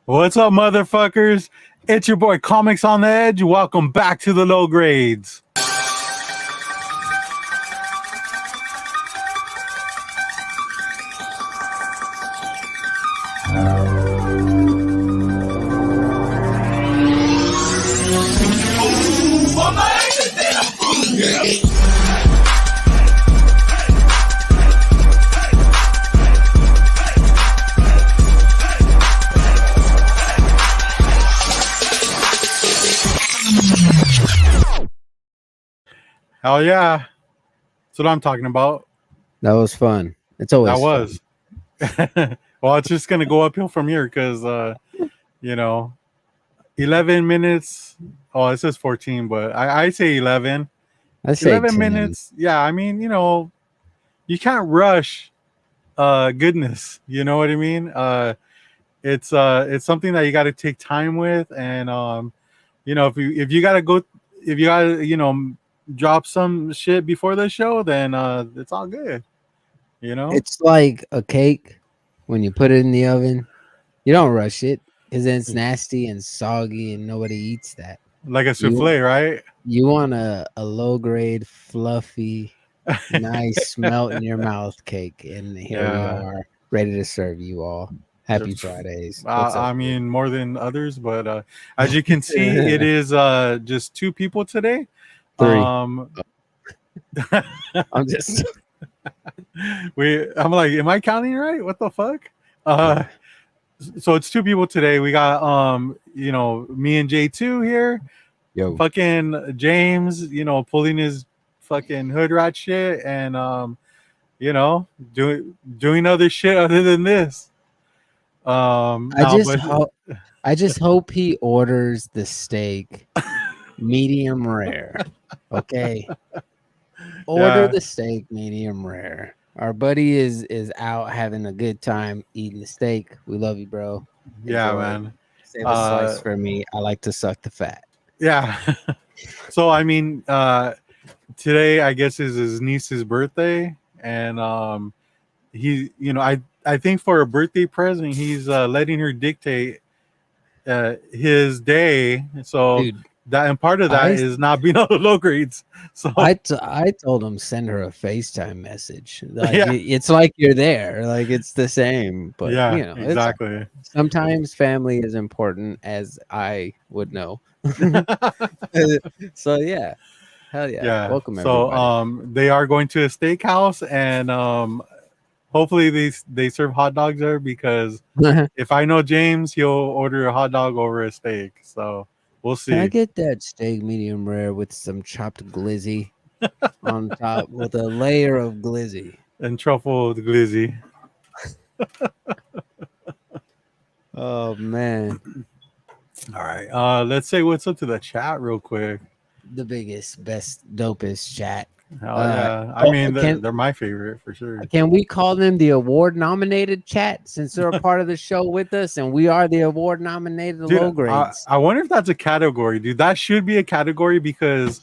What's up, motherfuckers? It's your boy Comics on the Edge. Welcome back to the low grades. Hell yeah. That's what I'm talking about. That was fun. It's always That was. Well, it's just going to go uphill from here because, 11 minutes. Oh, it says 14, but I say 11. I say 11 10. minutes. Yeah, I mean, you can't rush goodness. You know what I mean? It's something that you got to take time with. And, if you got to go, if you got to, drop some shit before the show, then it's all good. It's like a cake when you put it in the oven. You don't rush it because then it's nasty and soggy and nobody eats that. Like a souffle, right? You want a low grade, fluffy, nice melt in your mouth cake. And here we are, ready to serve you all. Happy Fridays. I mean, more than others, but as you can see, it is just two people today. 3. I'm just. I'm like, am I counting right? What the fuck? So it's two people today. We got me and J2 here. Yo. Fucking James, pulling his fucking hood rat shit and doing other shit other than this. I just hope he orders the steak medium rare. Okay. Order the steak medium rare. Our buddy is out having a good time eating the steak. We love you, bro. Yeah, man. Save a slice for me. I like to suck the fat. Yeah. So I mean, today I guess is his niece's birthday, and he, I think for a birthday present, he's letting her dictate his day. So. Dude. That and part of that is not being on the low grades. So I told him send her a FaceTime message. Like it's like you're there, like it's the same. But exactly. Sometimes family is important, as I would know. So yeah, hell yeah. Welcome everybody. So they are going to a steakhouse, and hopefully they serve hot dogs there because if I know James, he'll order a hot dog over a steak. So. We'll see. Can I get that steak medium rare with some chopped glizzy on top with a layer of glizzy? And truffle glizzy. Oh, man. All right. Let's say what's up to the chat real quick. The biggest, best, dopest chat. Hell yeah. I mean, they're my favorite for sure. Can we call them the award-nominated chat since they're a part of the show with us and we are the award-nominated low grades? I wonder if that's a category, dude. That should be a category because,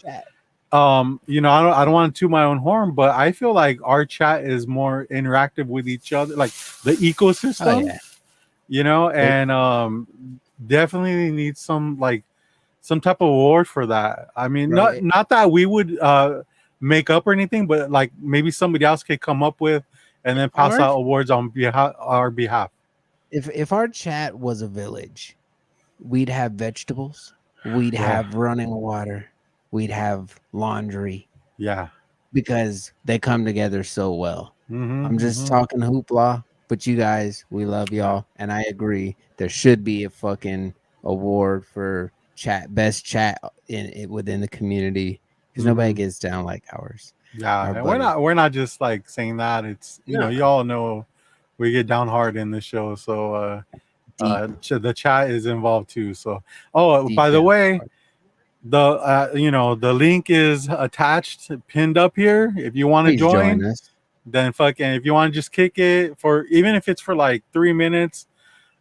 I don't want to toot my own horn, but I feel like our chat is more interactive with each other, like the ecosystem, and definitely need some type of award for that. I mean, not that we would make up or anything, but like maybe somebody else could come up with and then pass out awards on our behalf. If our chat was a village, we'd have vegetables, we'd have running water, we'd have laundry. Yeah, because they come together so well. I'm just talking hoopla, but you guys, we love y'all, and I agree. There should be a fucking award for best chat within the community. Because nobody gets down like ours. Yeah, we're not just like saying that. It's you all know we get down hard in this show. So the chat is involved too. So by the way, the link is attached, pinned up here. If you want to join us, then fucking if you want to just kick it for even if it's for like 3 minutes,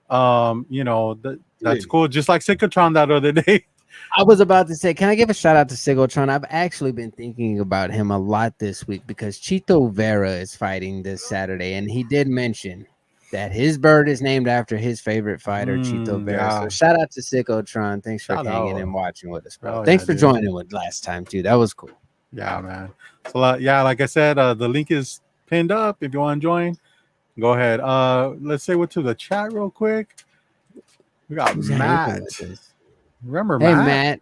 that's cool. Just like Psychotron that other day. I was about to say, can I give a shout out to Sigotron? I've actually been thinking about him a lot this week because Chito Vera is fighting this Saturday, and he did mention that his bird is named after his favorite fighter, Chito Vera. So Yeah. shout out to Sickotron. Thanks for Shout hanging out. and watching with us, bro. Oh Thanks yeah, for dude. joining with last time too. That was cool. Yeah, man. So yeah, like I said, the link is pinned up. If you want to join, go ahead. Let's say what to the chat real quick. We got Who's hanging Matt. with us? Remember Hey Matt? Matt.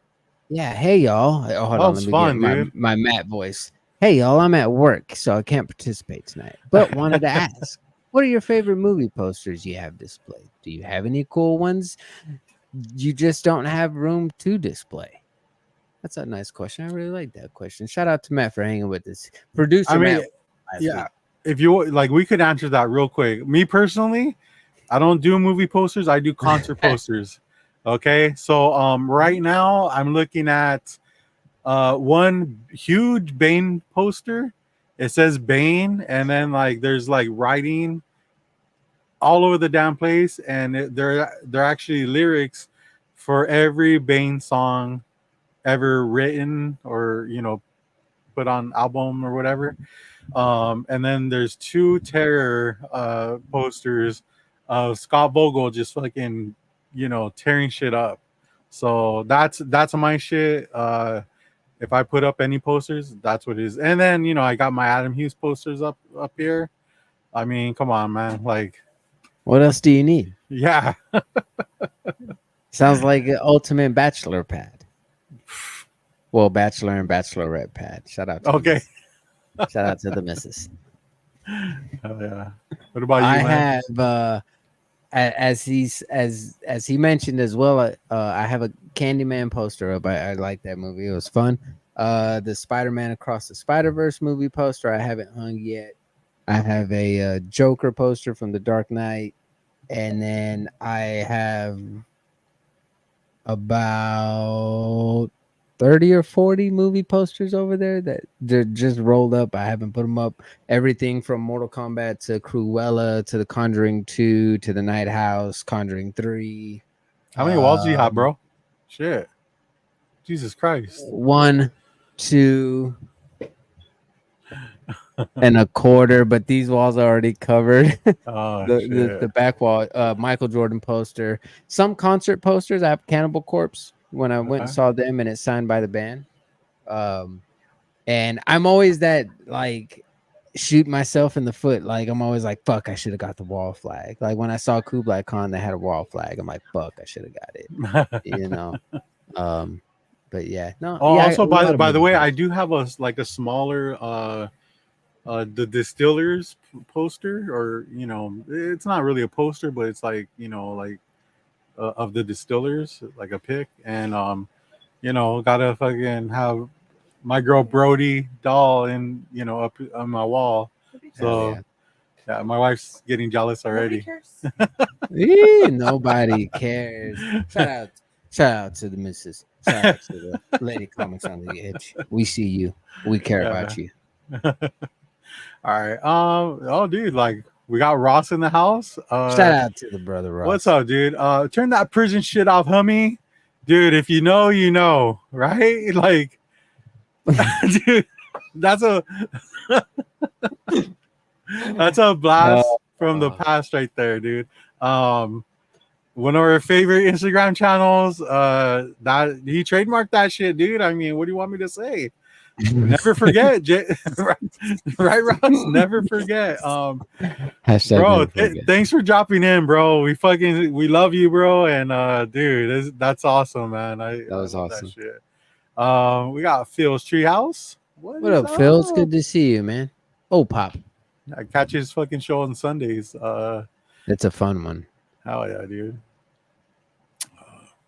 Yeah, hey y'all. Oh, hold That on, was let me get fun, dude. my Matt voice. Hey y'all, I'm at work, so I can't participate tonight. But wanted to ask, what are your favorite movie posters you have displayed? Do you have any cool ones you just don't have room to display? That's a nice question. I really like that question. Shout out to Matt for hanging with us. I Producer mean, Matt last yeah. week. If you like, we could answer that real quick. Me personally, I don't do movie posters. I do concert posters. Okay, so right now I'm looking at one huge Bane poster. It says Bane, and then like there's like writing all over the damn place, and they're actually lyrics for every Bane song ever written or put on album or whatever. And then there's two terror posters of Scott Vogel just fucking tearing shit up. So that's my shit. If I put up any posters, that's what it is. And then I got my Adam Hughes posters up here. I mean, come on, man. Like, What else do you need? yeah. Sounds like an ultimate bachelor pad. Well, bachelor and bachelorette pad. Shout out to Okay. shout out to the missus. Hell yeah. What about I you, man? have as he mentioned as well, I have a Candyman poster up. I like that movie. It was fun. The Spider-Man Across the Spider-Verse movie poster I haven't hung yet. I have a Joker poster from The Dark Knight, and then I have about 30 or 40 movie posters over there that they're just rolled up. I haven't put them up. Everything from Mortal Kombat to Cruella to The Conjuring 2 to The Night House, Conjuring 3. How many walls do you have, bro? Shit. Jesus Christ. 1, 2, and a quarter, but these walls are already covered. Oh, the back wall, Michael Jordan poster, some concert posters. I have Cannibal Corpse when I went and saw them, and it's signed by the band. And I'm always that like shoot myself in the foot. Like I'm always like, fuck, I should have got the wall flag. Like when I saw Kublai Khan, they had a wall flag. I'm like, fuck, I should have got it. But yeah, no. Oh, Yeah, also by the way, I I do have a smaller the distillers poster, or it's not really a poster, but it's like of the distillers, like a pic, and gotta fucking have my girl Brody doll in up on my wall. So yeah, my wife's getting jealous already. Nobody cares. Shout out to the missus. Shout out to the lady comics on the edge. We see you. We care about you. All right. Oh, dude, like we got Ross in the house. Shout out to the brother Ross. What's up, dude? Turn that prison shit off, homie. Dude, if you know, you know, right? Like, dude, that's a blast from the past right there, dude. One of our favorite Instagram channels. That he trademarked that shit, dude. I mean, what do you want me to say? Never forget, right, Ross? Never forget. Bro, never forget. Thanks for dropping in, bro. We love you, bro. And dude, that's awesome, man. That was awesome. That shit. We got Phil's Treehouse. What up, Phil? It's good to see you, man. Oh, Pop. I catch his fucking show on Sundays. It's a fun one. Hell yeah, dude.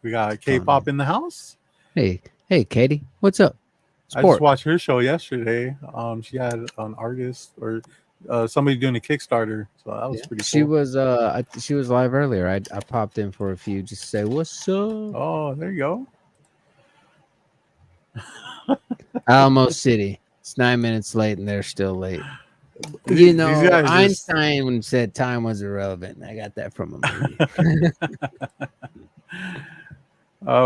We got K-pop in the house. Hey, Katie, what's up? Sport. I just watched her show yesterday. She had an artist or somebody doing a Kickstarter, so that was pretty cool. She was live earlier. I popped in for a few just to say what's up. Oh, there you go. Alamo City. It's 9 minutes late, and they're still late. You know, Einstein said time was irrelevant. I got that from a movie.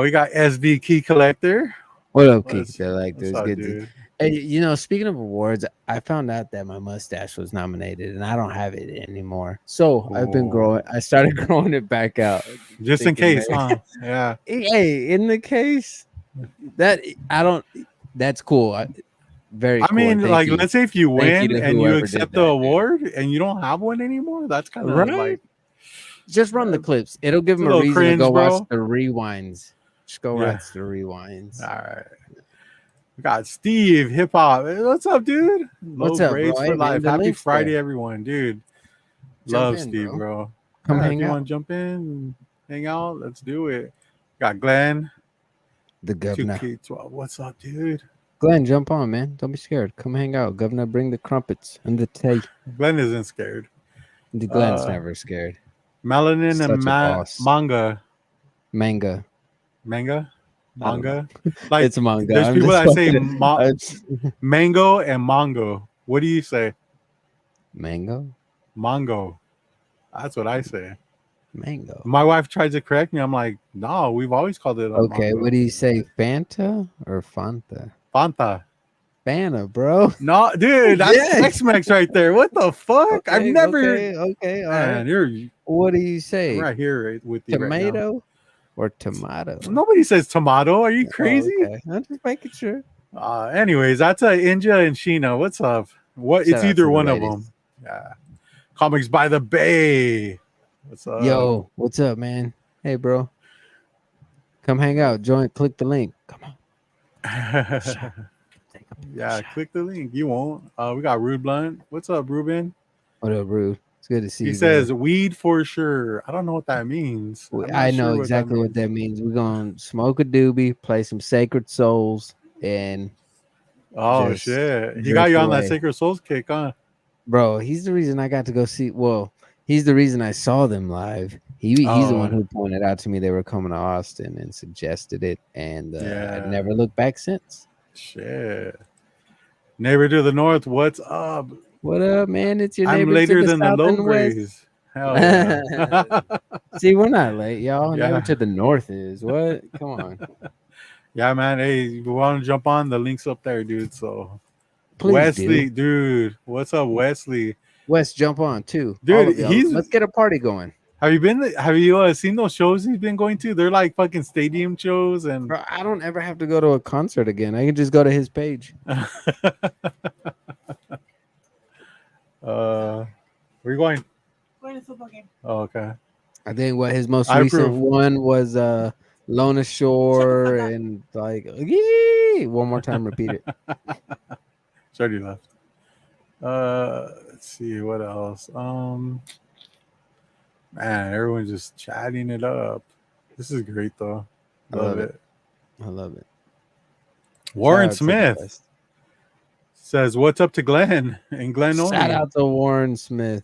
We got SD Key Collector. What up, Key Collector? Hey, speaking of awards, I found out that my mustache was nominated, and I don't have it anymore. So I've been Oh, growing. I started growing it back out, just in thinking case, maybe. huh? Yeah. Hey, in the case that I don't, that's cool. Very I cool, and mean, like, let's say if you thank you win to and you whoever did accept the that, dude. award and you don't have one anymore, that's kind of Right? like Just run the uh, clips. It'll give it's a them a little reason to go cringe, watch bro. the rewinds. Just go Yeah. watch the rewinds. All right. We got Steve, hip hop. Hey, what's up, dude? Low What's up, bro? grades for Hey, man, life. the Happy link's there. Friday, everyone, dude. Jump Love in, Steve, bro. bro. Come Yeah, if hang you out. want to jump in and hang out, let's do it. Got Glenn, The governor. 2K12. What's up, dude? Glenn, jump on, man. Don't be scared. Come hang out. Governor, bring the crumpets and the tea. Glenn isn't scared. The Glenn's Uh, never scared. Melanin and Such a boss. manga. Manga. Manga? I don't know. Manga? Like, It's manga. there's I'm people just that say fucking. mango and mongo. What do you say? Mango? Mongo. That's what I say. Mango. My wife tries to correct me. I'm like, no, we've always called it a Okay, what mongo. do you say? Fanta or Fanta? Fanta. Fanta, bro. No, dude, that's Yeah. Tex-Mex right there. What the fuck? I've Okay, never. okay, okay. All right. Man, you're. What do you I'm say? right here right with you right now. Tomato or tomato? Nobody says tomato. Are you Oh, crazy? okay. I'm just making sure. Anyways, that's Inja and Sheena. What's up? What? It's Shout out to either the one of them. ladies. Yeah. Comics by the Bay. What's up? Yo, what's up, man? Hey, bro. Come hang out. Join. Click the link. Come on. Take a Yeah, shot. click the link. You won't. We got Rude Blunt. What's up, Ruben? What up, Rude? It's good to see He you, brother. says weed for sure. I don't know what that means. I'm I not know sure what that exactly what means. that means. We're gonna smoke a doobie, play some Sacred Souls, and Oh just shit. He got drift you on that away. Sacred Souls kick, huh? Bro, he's the reason I got to go see. Well, he's the reason I saw them live. He's the one Oh who pointed out to me they were coming to Austin and suggested it, and I yeah. never looked back since. Shit. Neighbor to the north, what's up? What up, man? It's your I'm neighbor to later the than the south low and west. grays. Hell yeah. See, we're not late, y'all. Neighbor Yeah. to the north is what? Come on, Yeah, man. Hey, if you want to jump on, the link's up there, dude. So please Wesley, do. dude. What's up, Wesley? West, jump on too. All Dude, of y'all. he's Let's get a party going. have you seen those shows he's been going to? They're like fucking stadium shows and Bro, I don't ever have to go to a concert again. I can just go to his page. where you going? Going to football game. Oh, okay. I think what his most I recent approve. one was Lona Shore and like yee! One more time, repeat it. It's already left. Let's see what else. Man, everyone's just chatting it up. This is great though. I Love love it. it. I love it. Warren Shout out to the Smith West. says, "What's up to Glenn and Glenn only?" Shout out to Warren Smith.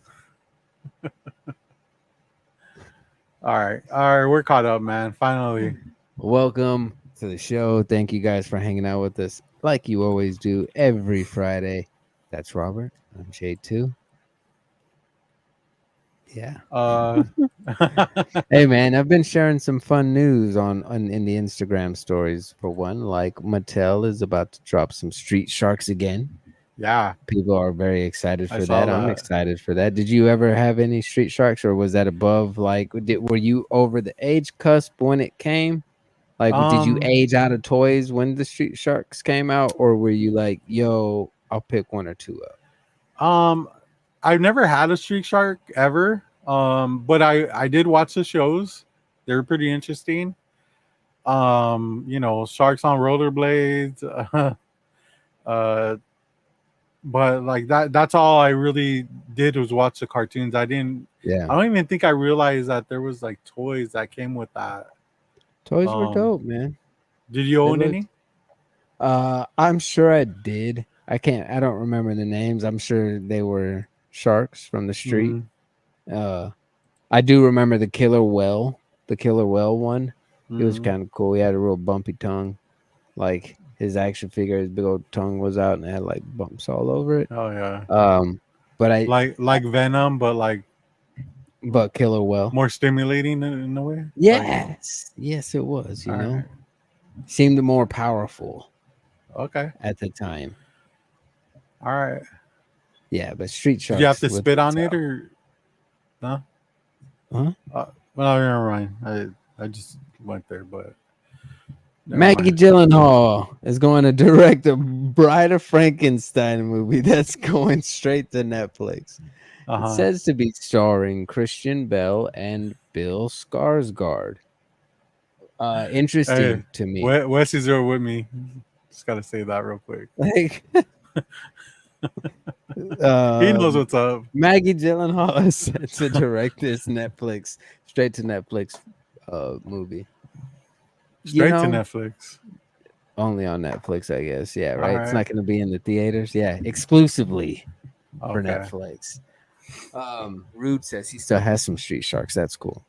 All right, we're caught up, man. Finally, Welcome to the show. Thank you guys for hanging out with us like you always do every Friday. That's Robert. I'm J2. Yeah. uh, Hey man, I've been sharing some fun news on in the Instagram stories. For one, like Mattel is about to drop some Street Sharks again. yeah, People are very excited I for saw that. I'm that. excited for that. Did you ever have any Street Sharks, or was that above? Like, were you over the age cusp when it came? Like, did you Um, age out of toys when the Street Sharks came out, or were you like, yo, I'll pick one or two up? I've never had a Street Shark ever. But I did watch the shows. They were pretty interesting. Sharks on rollerblades. Uh, but like that's all I really did was watch the cartoons. Yeah, I don't even think I realized that there was like toys that came with that. toys were Um, dope, man. did you They own looked. any? I'm sure I did. I don't remember the names. I'm sure they were sharks from the street. Mm-hmm. I do remember the killer whale one. It was Mm-hmm. kind of cool. He had a real bumpy tongue. Like his action figure, his big old tongue was out and it had like bumps all over it. Oh yeah, But I like Venom, but like but killer whale. more stimulating in a way. Yes, it was, All right. seemed more powerful Okay. at the time. All right. Yeah, but Street Did you have Sharks to with spit on it or no? huh? Well, never mind. I just went there, but never Maggie mind. Gyllenhaal is going to direct a Bride of Frankenstein movie that's going straight to Netflix. Uh It huh. says to be starring Christian Bell and Bill Skarsgård. Hey, Interesting to me. Wes is there with me. Just gotta say that real quick. Like, He knows um, what's up. Maggie Gyllenhaal is set to direct this Netflix, straight to Netflix movie. You Straight to know, Netflix. only on Netflix, I guess. Yeah, All right. It's right. not going to be in the theaters. Yeah, exclusively for Okay. Netflix. Rude says he still has some Street Sharks. That's cool.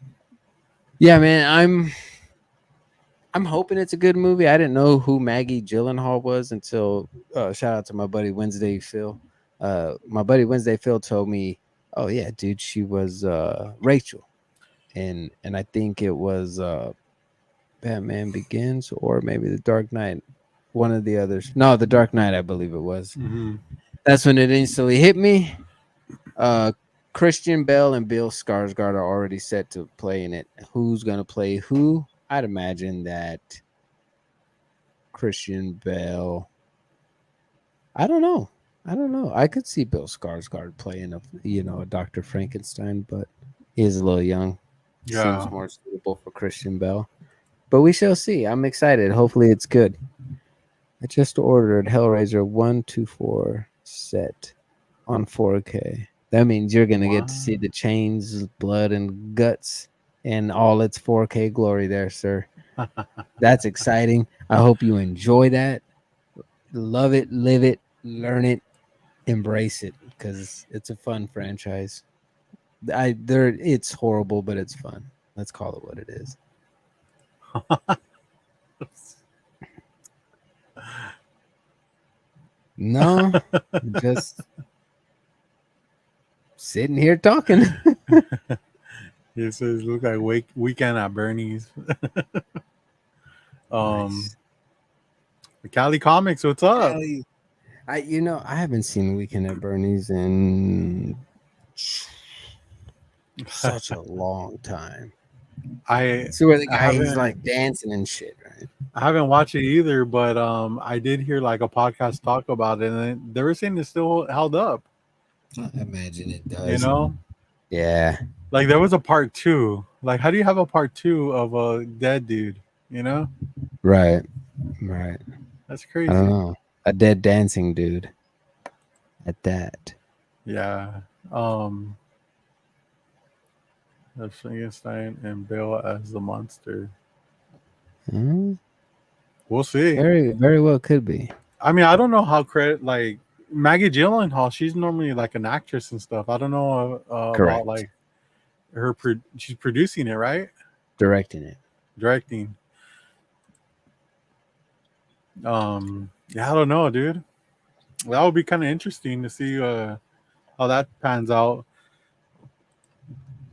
Yeah, man. I'm hoping it's a good movie. I didn't know who Maggie Gyllenhaal was until shout out to my buddy Wednesday Phil. My buddy Wednesday Phil told me, "Oh yeah, dude, she was Rachel," and I think it was Batman Begins or maybe The Dark Knight, one of the others. No, The Dark Knight, I believe it was. Mm-hmm. That's when it instantly hit me. Uh, Christian Bell and Bill Skarsgård are already set to play in it. Who's gonna play who? I'd imagine that Christian Bell. I don't know. I don't know. I could see Bill Skarsgård playing a Dr. Frankenstein, but he's a little young. Seems Yeah. more suitable for Christian Bell. But we shall see. I'm excited. Hopefully it's good. I just ordered Hellraiser 124 set on 4K. That means you're gonna get to see Wow. the chains, blood, and guts in all its 4K glory there, sir. That's exciting. I hope you enjoy that. Love it, live it, learn it, embrace it, because it's a fun franchise. It's horrible, but it's fun. Let's call it what it is. No, just sitting here talking. It says look like weekend at Bernie's. um, Nice. Cali Comics, what's up? Cali. I haven't seen Weekend at Bernie's in such a long time. I See where the I guy he's haven't like dancing and shit, right? I haven't watched it either, but I did hear like a podcast talk about it, and they were saying it's still held up. I imagine it You does. know, Yeah. like there was a part two. Like, how do you have a part two of a dead dude? You know, Right. Right. that's I don't crazy. know. A dead dancing dude at that. Yeah. Um, that's Frankenstein and Bill as the monster. Hmm? We'll see. Very, very well could be. I mean, I don't know how credit like Maggie Gyllenhaal. She's normally like an actress and stuff. I don't know about Correct. like her. She's producing it, right? Directing it. Directing. Yeah, I don't know, dude. That would be kind of interesting to see how that pans out.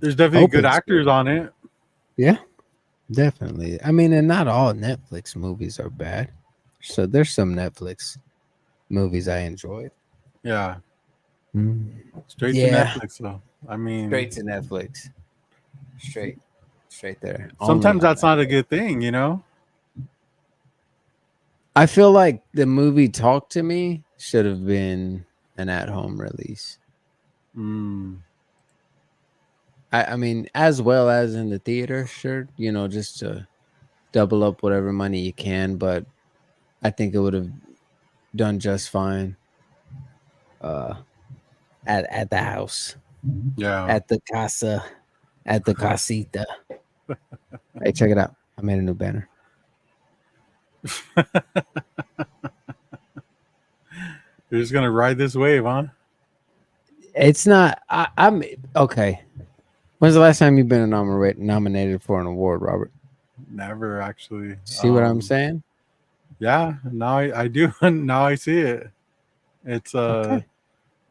There's definitely Hope good it's actors good. on it. Yeah, definitely. I mean, and not all Netflix movies are bad. So there's some Netflix movies I enjoyed. Yeah, Mm. straight to Yeah, Netflix though. I mean, straight to Netflix. Straight, straight there. Only sometimes on that's not a Netflix. good thing, you know. I feel like the movie Talk to Me should have been an at-home release. Mm, I mean, as well as in the theater, sure, just to double up whatever money you can, but I think it would have done just fine uh at the house, yeah. at the casa, at the casita. Hey, check it out. I made a new banner. You're just gonna ride this wave, huh? It's not I'm okay. When's the last time you've been nominated for an award, Robert? Never actually. See what I'm saying? Yeah, now I do. Now I see it. It's Okay.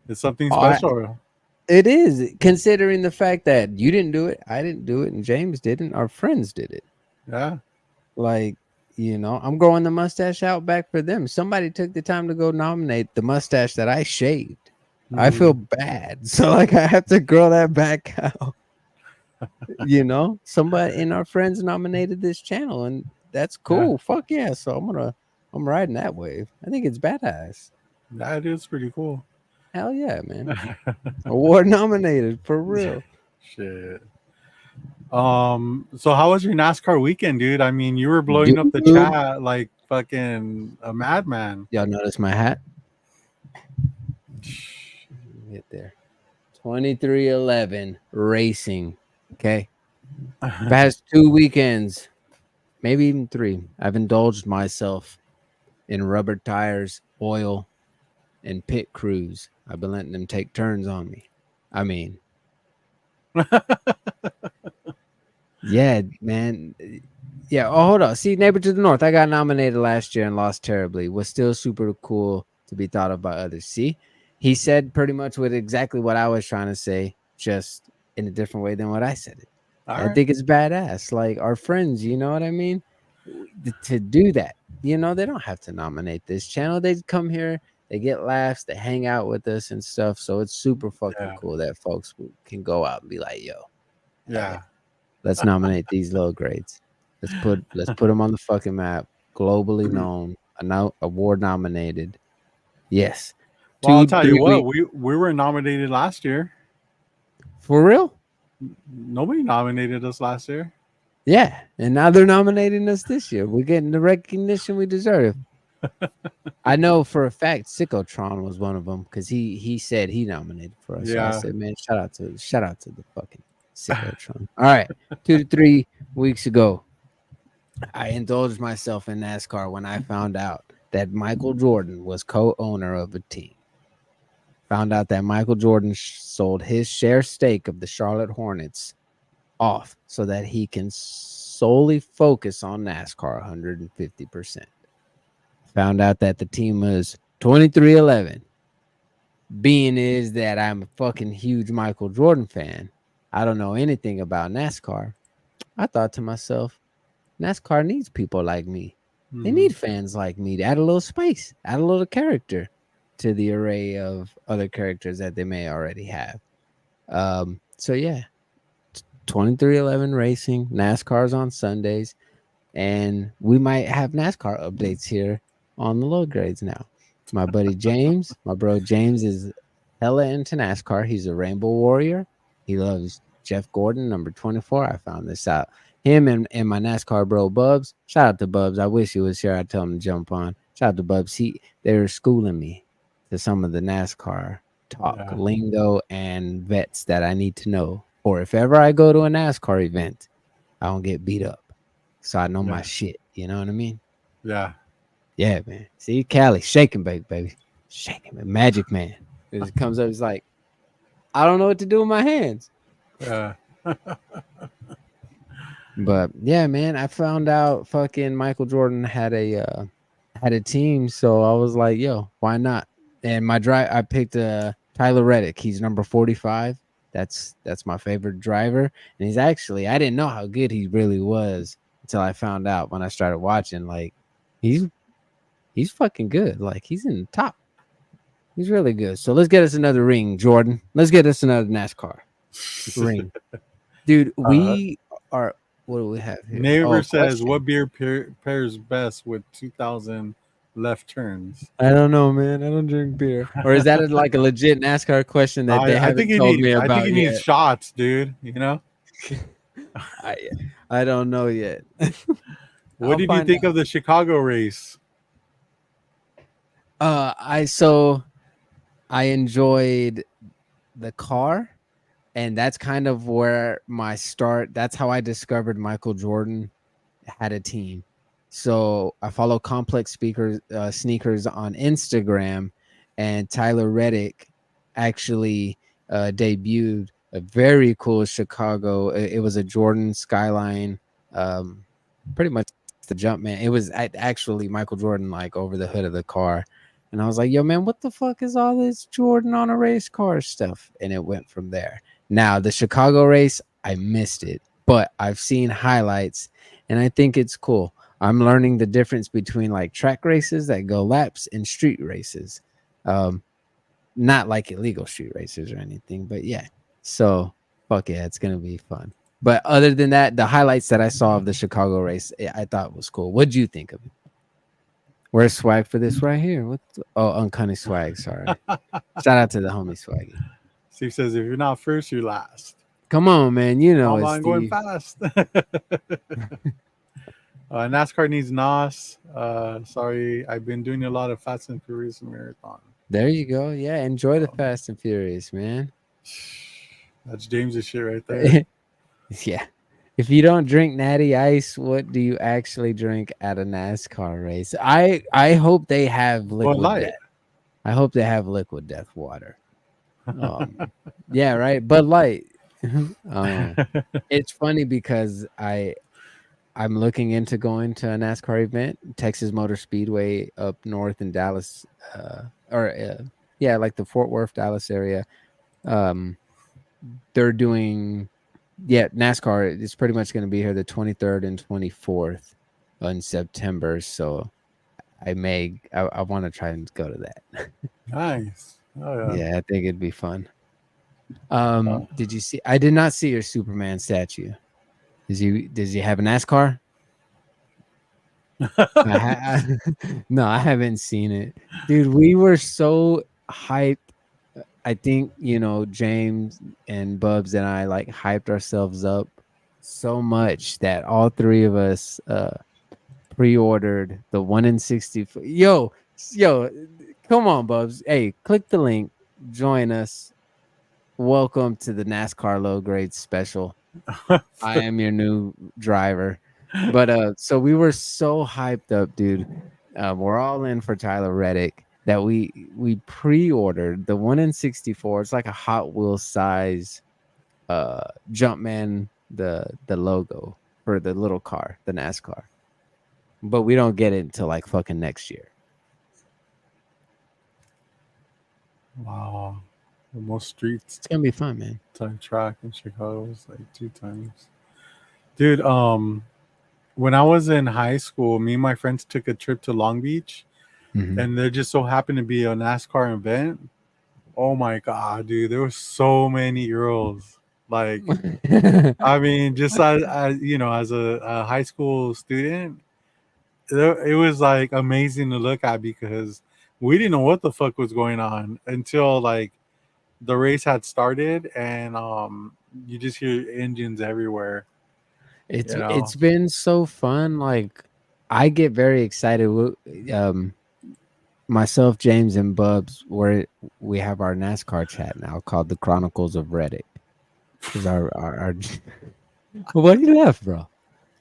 it's something I, special. it is, considering the fact that you didn't do it, I didn't do it, and James didn't. Our friends did it. Yeah. Like, I'm growing the mustache out back for them. Somebody took the time to go nominate the mustache that I shaved. I feel Mhm. bad. So like I have to grow that back out. Somebody in our friends nominated this channel and that's Yeah, cool. Fuck yeah. So I'm riding that wave. I think it's badass. that is pretty cool. Hell yeah, man. Award nominated for real. Shit. So how was your NASCAR weekend, dude? I mean, you were blowing up the Dude, chat like fucking a madman. y'all notice my hat? Get there. 2311 racing. Okay. Past 2 weekends, maybe even 3, I've indulged myself in rubber tires, oil, and pit crews. I've been letting them take turns on me. I mean, yeah, man. Yeah. Oh, hold on. See, Neighbor to the North. I got nominated last year and lost terribly. Was still super cool to be thought of by others. See, he said pretty much with exactly what I was trying to say, just in a different way than what I said it. All I right. think it's badass. Like our friends, you know what I mean? To do that, they don't have to nominate this channel. They come here, they get laughs, they hang out with us and stuff. So it's super fucking Yeah. cool that folks can go out and be like, "Yo, hey, Yeah. let's nominate these low grades. Let's put them on the fucking map, globally known, award nominated. Yes, Well, I'll two, tell you 3 weeks what, we were nominated last year. for real. Nobody nominated us last year. Yeah, and now they're nominating us this year. We're getting the recognition we deserve. I know for a fact Synchrotron was one of them because he said he nominated for us. So I Yeah. said, man, shout out to the fucking Synchrotron. All right, 2 to 3 weeks ago, I indulged myself in NASCAR when I found out that Michael Jordan was co-owner of a team. Found out that Michael Jordan sold his share stake of the Charlotte Hornets off so that he can solely focus on NASCAR 150%. Found out that the team was 2311. Being is that I'm a fucking huge Michael Jordan fan. I don't know anything about NASCAR. I thought to myself, NASCAR needs people like me. They Mhm. need fans like me to add a little spice, add a little character to the array of other characters that they may already have. So yeah, 2311 racing, NASCAR's on Sundays, and we might have NASCAR updates here on the low grades now. My buddy James, my bro James is hella into NASCAR. He's a Rainbow Warrior. He loves Jeff Gordon, number 24. I found this out. Him and my NASCAR bro Bubs. Shout out to Bubs. I wish he was here. I'd tell him to jump on. Shout out to Bubs. They're schooling me to some of the NASCAR talk, Yeah. lingo, and vets that I need to know. Or if ever I go to a NASCAR event, I don't get beat up. So I know my Yeah. shit. You know what I mean? Yeah. Yeah, man. See, Cali, shaking, baby. Shaking, man. Magic man. It comes up, he's like, I don't know what to do with my hands. Yeah. But yeah, man, I found out fucking Michael Jordan had a team, so I was like, yo, why not? And I picked Tyler Reddick. He's number 45. That's my favorite driver. And he's actually, I didn't know how good he really was until I found out when I started watching. Like, he's fucking good. Like, he's in the top. He's really good. So let's get us another ring, Jordan. Let's get us another NASCAR ring. Dude, uh, we are, what do we have here? Neighbor Oh, says, question. "What beer pairs best with 2,000 left turns?" I don't know, man. I don't drink beer. Or is that like a legit NASCAR question that they I think haven't he told needs. me I think about he needs yet? shots, dude. You know. I I don't know yet. What I'll did you find think out. of the Chicago race? I enjoyed the car, and that's kind of where my start. That's how I discovered Michael Jordan had a team. So I follow Complex Sneakers on Instagram, and Tyler Reddick actually debuted a very cool Chicago. It was a Jordan Skyline, um, pretty much the jump man. It was actually Michael Jordan like over the hood of the car, and I was like, "Yo, man, what the fuck is all this Jordan on a race car stuff?" And it went from there. Now the Chicago race, I missed it, but I've seen highlights and I think it's cool. I'm learning the difference between like track races that go laps and street races. Um, Not like illegal street races or anything, but yeah. So fuck yeah, it's gonna be fun. But other than that, the highlights that I saw of the Chicago race, I thought was cool. What'd you think of it? Where's swag for this right here? Oh, uncanny swag. Sorry. Shout out to the homie Swaggy. Steve says, if you're not first, you're last. Come on, man. You know Come it, on, going Steve. fast. NASCAR needs NOS. Sorry, I've been doing a lot of Fast and Furious marathon. There you go. Yeah, enjoy the Um, Fast and Furious, man. that's James's shit right there. Yeah. If you don't drink Natty Ice, what do you actually drink at a NASCAR race? I hope they have But liquid light. death. I hope they have liquid death water. Yeah, right. Bud Light. It's funny because I'm looking into going to a NASCAR event, Texas Motor Speedway up north in Dallas, or yeah, like the Fort Worth, Dallas area. Um, they're doing, yeah, NASCAR is pretty much going to be here the 23rd and 24th in September. So I want to try and go to that. Nice. Oh yeah. Yeah, I think it'd be fun. Uh, Did you see? I did not see your Superman statue. Does he have a NASCAR? No, I haven't seen it, dude. We were so hyped. I think James and Bubs and I like hyped ourselves up so much that all three of us pre-ordered the 1 in 60. Yo, come on, Bubs. Hey, click the link. Join us. Welcome to the NASCAR Low Grade Special. I am your new driver. But so we were so hyped up, dude. We're all in for Tyler Reddick that we pre-ordered the 1 in 64. It's like a Hot Wheels size Jumpman, the logo for the little car, the NASCAR. But we don't get it until like fucking next year. wow. The most streets It's gonna be fun, man. time track in Chicago was like 2 times. Dude, when I was in high school, me and my friends took a trip to Long Beach, Mhm. and there just so happened to be a NASCAR event. Oh my god, dude, there were so many girls. Like, I mean, just as a high school student, it was like amazing to look at because we didn't know what the fuck was going on until like the race had started, and you just hear engines everywhere. It's You know, it's been so fun. Like I get very excited. Myself, James, and Bubs, we have our NASCAR chat now called the Chronicles of Reddick. Is our What do you laugh, bro?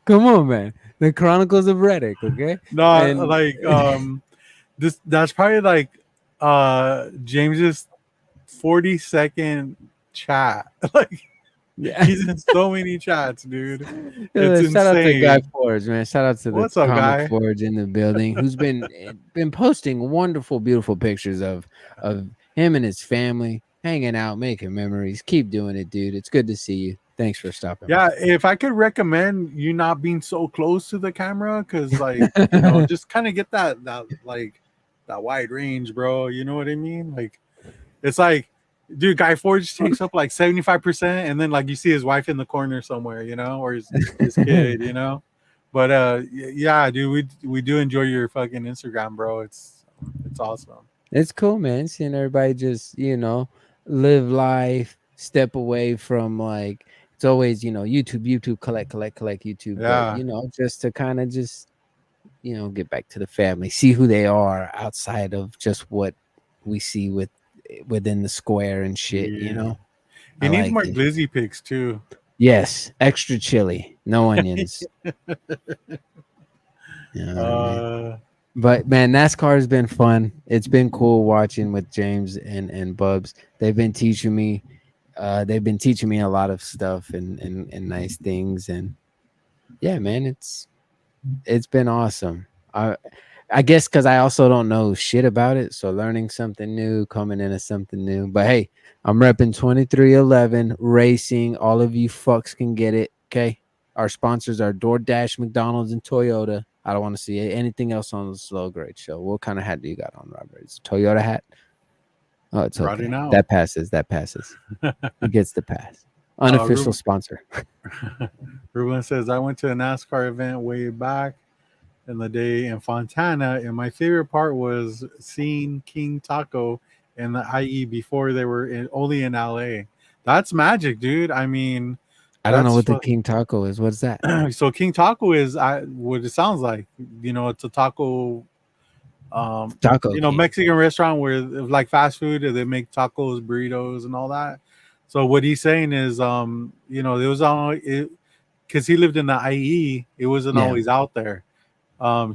Come on, man. The Chronicles of Reddick, okay? not And like that's probably like James's 40-second chat. Like yeah. he's in so many chats, dude. It's Shout out to Guy insane. Forge, man. Shout out to the What's up, Comic guy? Forge in the building, who's been posting wonderful, beautiful pictures of him and his family hanging out, making memories. Keep doing it, dude. It's good to see you. Thanks for stopping Yeah, if I could recommend you not being so close to the camera, because like by. just kind of get that like that wide range, bro. You know what I mean? Like it's like, dude, Guy Forge takes up like 75%, and then like you see his wife in the corner somewhere, or his kid, But yeah, dude, we do enjoy your fucking Instagram, bro. It's awesome. It's cool, man. Seeing everybody just, live life, step away from like it's always, YouTube, collect YouTube. But, Yeah, just to kind of just, get back to the family, see who they are outside of just what we see within the square and shit. yeah. I He needs like more it. glizzy pics too. Yes, extra chili, no onions. Yeah, man. Uh, But man, NASCAR has been fun. It's been cool watching with James and Bubs. They've been teaching me a lot of stuff and nice things. And yeah, man, it's been awesome. I guess because I also don't know shit about it, so learning something new, coming into something new. But hey, I'm repping 2311 Racing. All of you fucks can get it. Okay, our sponsors are DoorDash, McDonald's, and Toyota. I don't want to see anything else on the slow grade show. What kind of hat do you got on, Robert? It's a Toyota hat. Oh, it's Riding okay. out. That passes. That passes. He gets the pass. uh, Unofficial sponsor. Ruben says, I went to a NASCAR event way back in the day in Fontana, and my favorite part was seeing King Taco and the IE before they were only in LA. That's magic, dude. I mean, I don't know that's what the King Taco is. What's that? so King Taco is what it sounds like. It's a taco, Taco King. Mexican restaurant where like fast food, they make tacos, burritos, and all that. So what he's saying is, it was on it because he lived in the IE. It wasn't Yeah. always out there.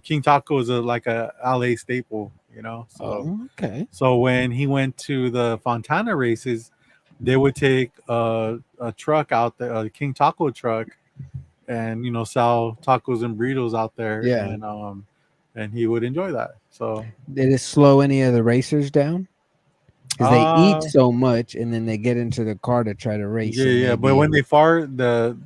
King Taco is like a LA staple, So, Oh, okay. so when he went to the Fontana races, they would take a truck out there, a King Taco truck, and sell tacos and burritos out there, Yeah. and he would enjoy that. So, Did it slow any of the racers down? Because they eat so much, and then they get into the car to try to race. yeah, And yeah. But maybe when they fart, the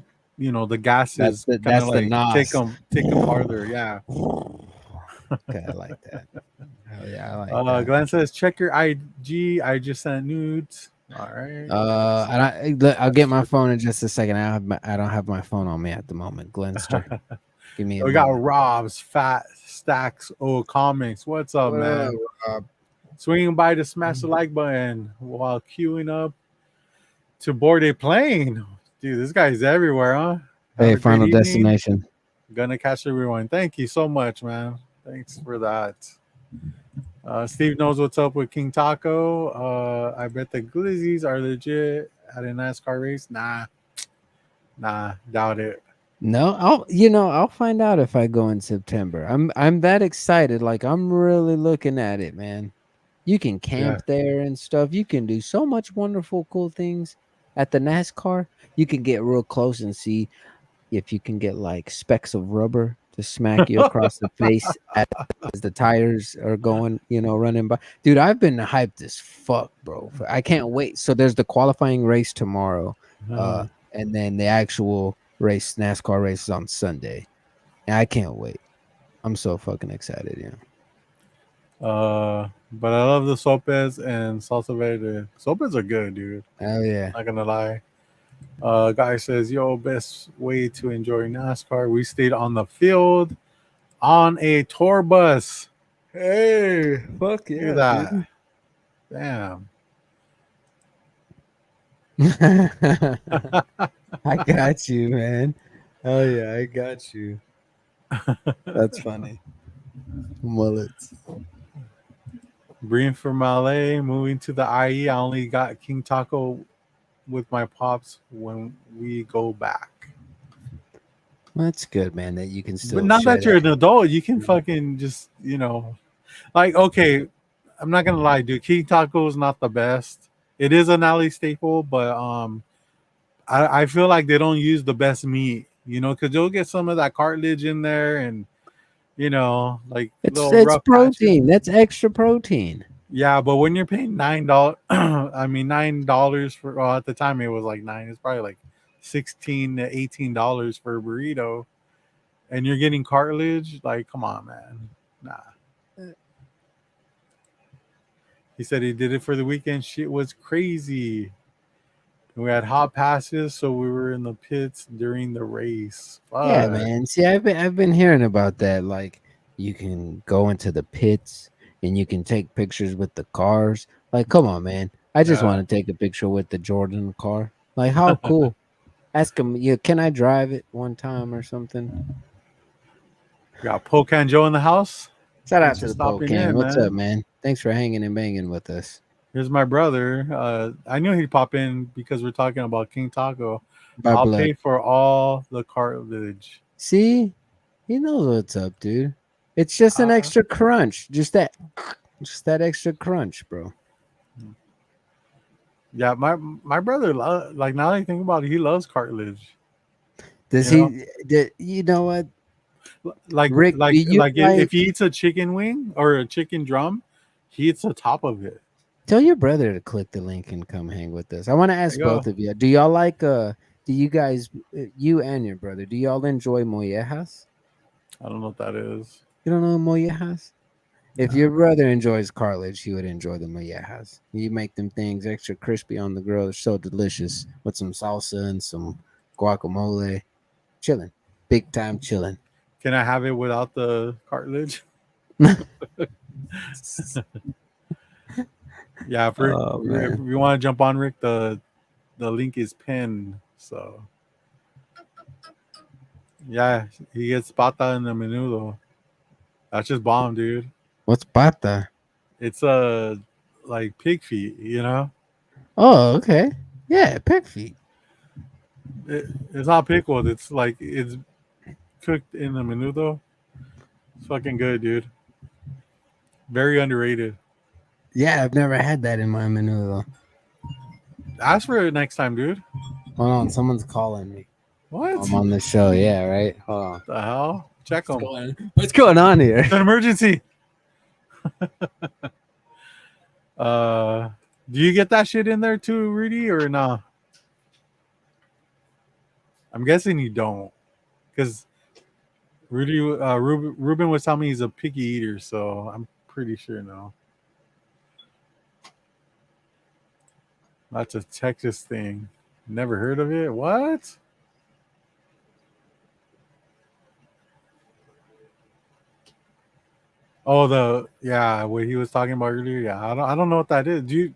gases kind of that's the like take nos. them farther. Yeah. Okay, I like that. Hell yeah, I like that. Glenn says, check your IG. I just sent nudes. All right. I'll get my phone in just a second. I don't have my phone on me at the moment. Glenster, give me a We got moment. Rob's Fat Stacks Comics. What's up, What man? up, Rob? Swinging by to smash the like button while queuing up to board a plane. Dude, this guy's everywhere, huh? Have Hey, a great Final evening. Destination. Gonna catch everyone. Thank you so much, man. Thanks for that. Steve knows what's up with King Taco. I bet the glizzies are legit at a NASCAR race. Nah, doubt it. No, I'll find out if I go in September. I'm that excited. Like I'm really looking at it, man. You can camp there and stuff. You can do so much wonderful, cool things at the NASCAR. You can get real close and see if you can get like specks of rubber to smack you across the face as the tires are going, running by. Dude, I've been hyped as fuck, bro. I can't wait. So there's the qualifying race tomorrow, and then the actual race, NASCAR race, is on Sunday. And I can't wait. I'm so fucking excited, But I love the sopes and salsa verde. Sopes are good, dude. Oh yeah. Not gonna lie. Guy says, yo, best way to enjoy NASCAR. We stayed on the field on a tour bus. Hey, fuck Look at that. Damn. I got you, man. Oh yeah, I got you. That's funny. Mullets. Being from LA, moving to the IE. I only got King Taco with my pops when we go back. Well, that's good, man, that you can still. But now that you're an adult, you can fucking just, like, okay, I'm not gonna lie, dude. King Taco is not the best. It is an alley staple, but I feel like they don't use the best meat, because you'll get some of that cartilage in there, and like it's rough protein. patches. That's extra protein. Yeah, but when you're paying $9, I mean $9 for, well, at the time it was like 9. It's probably like $16 to $18 for a burrito, and you're getting cartilage. Like, come on, man. Nah. He said he did it for the weekend. Shit was crazy. We had hot passes, so we were in the pits during the race. Yeah, man. See, I've been hearing about that. Like, you can go into the pits and you can take pictures with the cars. Like, come on, man. I just want to take a picture with the Jordan car. Like, how cool. Ask him, can I drive it one time or something? Got Pocan Joe in the house. Shout out to the Pocan. What's up, man? Thanks for hanging and banging with us. Here's my brother. I knew he'd pop in because we're talking about King Taco. I'll pay for all the cartilage. See? He knows what's up, dude. It's just an extra crunch. Just that extra crunch, bro. Yeah, my brother, like, now that I think about it, he loves cartilage. Does he? You know what? Like, Rick, if he eats a chicken wing or a chicken drum, he eats the top of it. Tell your brother to click the link and come hang with us. I want to ask both of you. Do y'all like? Do you guys, you and your brother, do y'all enjoy mollejas? I don't know what that is. You don't know mollejas? If your brother enjoys cartilage, he would enjoy the mollejas. You make them things extra crispy on the grill. They're so delicious with some salsa and some guacamole. Chilling. Big time chilling. Can I have it without the cartilage? Yeah, if, Rick, Oh, if man. you want to jump on Rick, the link is pinned. So yeah, he gets pata in the menudo. That's just bomb, dude. What's pata? It's like pig feet, you know. Oh, okay. Yeah, pig feet. It's not pickled. It's like it's cooked in the menudo. It's fucking good, dude. Very underrated. Yeah, I've never had that in my menu though. Ask for it next time, dude. Hold on, someone's calling me. What I'm on the show. Yeah, right. Hold on. the hell? Check them. What's going on here? It's an emergency. uh, do you get that shit in there too, Rudy, or nah? I'm guessing you don't, because Rudy, Ruben was telling me he's a picky eater, so I'm pretty sure no. That's a Texas thing. Never heard of it. What? Oh, what he was talking about earlier. Yeah, I don't know what that is. I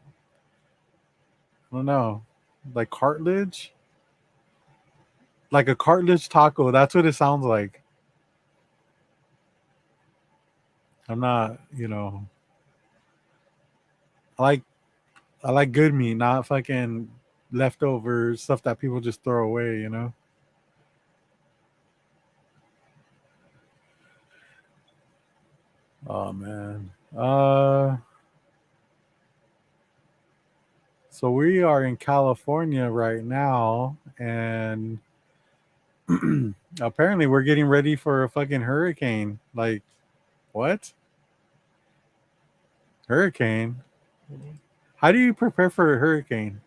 don't know. Like cartilage? Like a cartilage taco. That's what it sounds like. I'm not, I like I like good meat, not fucking leftover stuff that people just throw away. Oh man. So we are in California right now, and apparently we're getting ready for a fucking hurricane. Like, what? Hurricane? How do you prepare for a hurricane?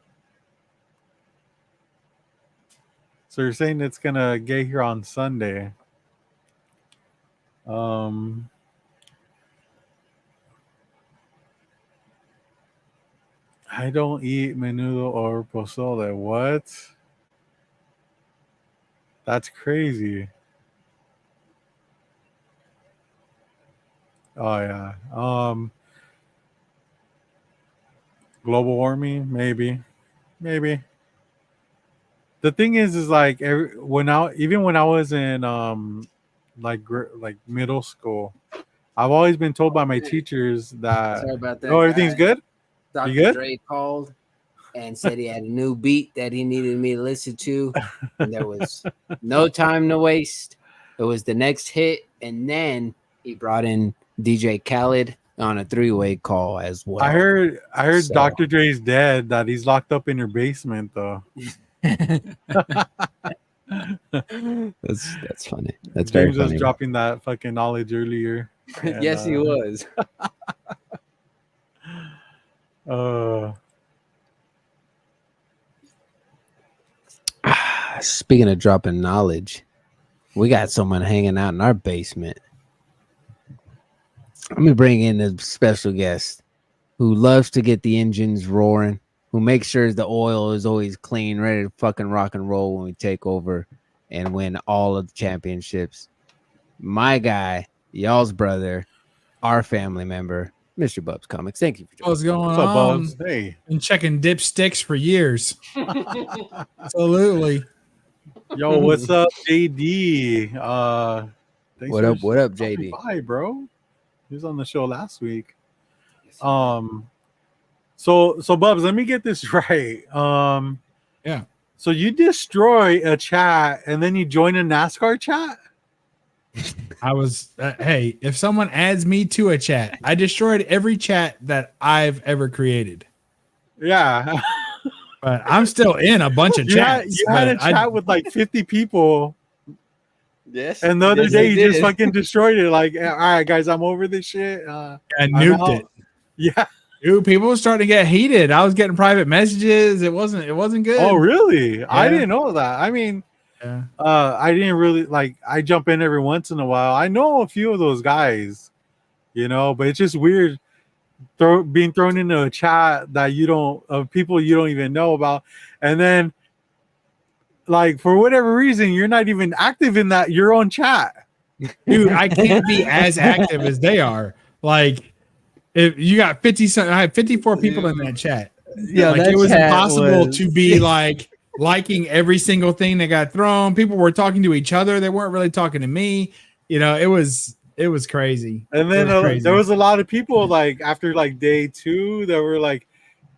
So you're saying it's gonna get here on Sunday. Um I don't eat menudo or pozole. What? That's crazy. Oh yeah. Global warming, maybe. Maybe. The thing is like even when I was in like middle school, I've always been told by my teachers that Sorry about that, oh, everything's guys. good. You Dr. good? Dre called and said he had a new beat that he needed me to listen to, and there was no time to waste. It was the next hit, and then he brought in DJ Khaled on a three-way call as well. I heard So- Dr. Dre's dead. That he's locked up in your basement though. That's funny. That's James very was funny. dropping that fucking knowledge earlier. And, Yes, he was. Speaking of dropping knowledge, we got someone hanging out in our basement. Let me bring in a special guest who loves to get the engines roaring, who makes sure the oil is always clean, ready to fucking rock and roll when we take over and win all of the championships. My guy, y'all's brother, our family member, Mr. Bubs Comics. Thank you for joining. What's going what's up, on? Bubs? Hey. Been checking dipsticks for years. Absolutely. Yo, what's up, JD? Thanks What for up? What up, stopping JD? by, bro. He was on the show last week. So Bubs, let me get this right. Yeah. So you destroy a chat and then you join a NASCAR chat? I was, hey, if someone adds me to a chat, I destroyed every chat that I've ever created. Yeah. But I'm still in a bunch of chats. You had a chat with like 50 people. Yes. And the other day you just fucking destroyed it. Like, all right, guys, I'm over this shit. I nuked it. Yeah. Dude, people were starting to get heated. I was getting private messages. It wasn't good. Oh, really? Yeah. I didn't know that. I mean, Yeah. I didn't really like. I jump in every once in a while. I know a few of those guys, but it's just weird being thrown into a chat that you don't of people you don't even know about, and then like for whatever reason you're not even active in that your own chat. Dude, I can't be as active as they are. Like, if you got 50, I had 54 people in that chat. Yeah, like that it was chat impossible was- to be like liking every single thing that got thrown. People were talking to each other. They weren't really talking to me. It was crazy. And then It was crazy. there was a lot of people like after like day 2 that were like,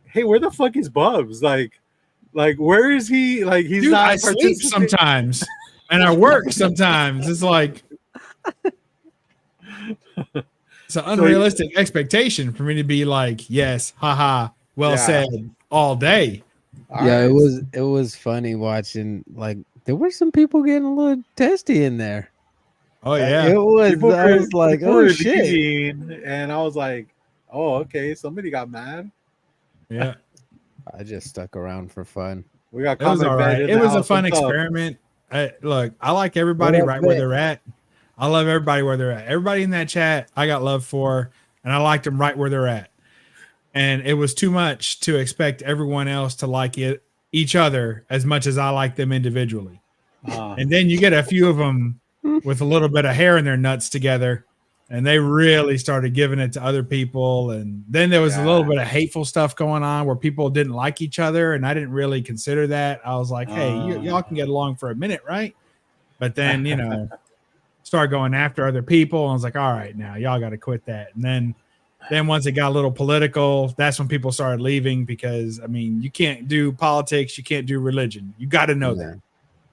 "Hey, where the fuck is Bubs? Like where is he? Like he's Dude, not I sleep participating." sometimes and I work sometimes. It's like it's an unrealistic expectation for me to be like, yes, haha, well said all day. Yeah, it was funny watching. Like there were some people getting a little testy in there. Oh yeah, it was. People I was like, people oh were shit. leaving, and I was like, "Oh, okay, somebody got mad." Yeah, I just stuck around for fun. We got it was comic all bed right. in It the was a house. fun What's up? experiment. Look, I like everybody What up, right where Vic? they're at. I love everybody where they're at. Everybody in that chat, I got love for, and I liked them right where they're at. And it was too much to expect everyone else to like each other as much as I like them individually. And then you get a few of them with a little bit of hair in their nuts together, and they really started giving it to other people. And then there was a little bit of hateful stuff going on where people didn't like each other, and I didn't really consider that. I was like, hey, y'all can get along for a minute, right? But then, start going after other people, and I was like, all right, now y'all got to quit that. And then once it got a little political, that's when people started leaving because, I mean, you can't do politics, you can't do religion. You got to know that.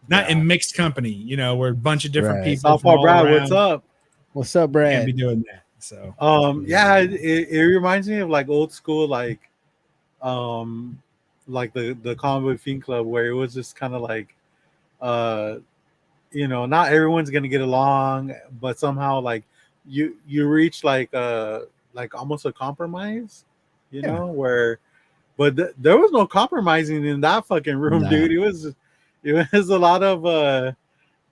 Not in mixed company, where a bunch of different people. Southpaw Brad, what's up? What's up, Brad? Can't be doing that. So, it reminds me of like old school, like the Comic Fiend Club, where it was just kind of like, not everyone's gonna get along, but somehow like you reach like almost a compromise, where, but there was no compromising in that fucking room, dude. It was a lot of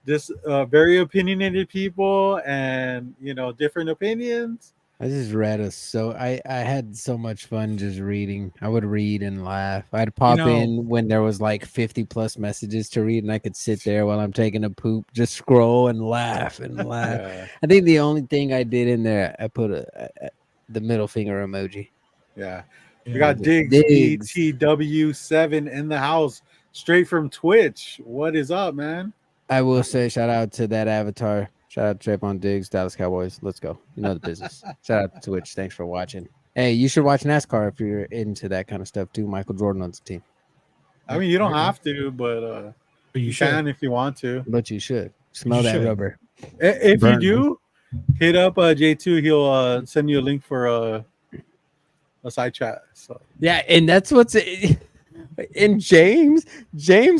just very opinionated people and different opinions. I just read I had so much fun just reading. I would read and laugh. I'd pop in when there was like 50 plus messages to read, and I could sit there while I'm taking a poop, just scroll and laugh and laugh. I think the only thing I did in there, I put the middle finger emoji. Yeah. We got Diggs ETW7 in the house, straight from Twitch. What is up, man? I will say shout out to that avatar. Shout out to Trayvon Diggs, Dallas Cowboys. Let's go. You know the business. Shout out to Twitch. Thanks for watching. Hey, you should watch NASCAR if you're into that kind of stuff too. Michael Jordan owns the team. I mean, you don't have to, but you can if you want to. But you should. Smell that rubber. If you do, hit up J2. He'll send you a link for a side chat. So yeah, and that's what's and James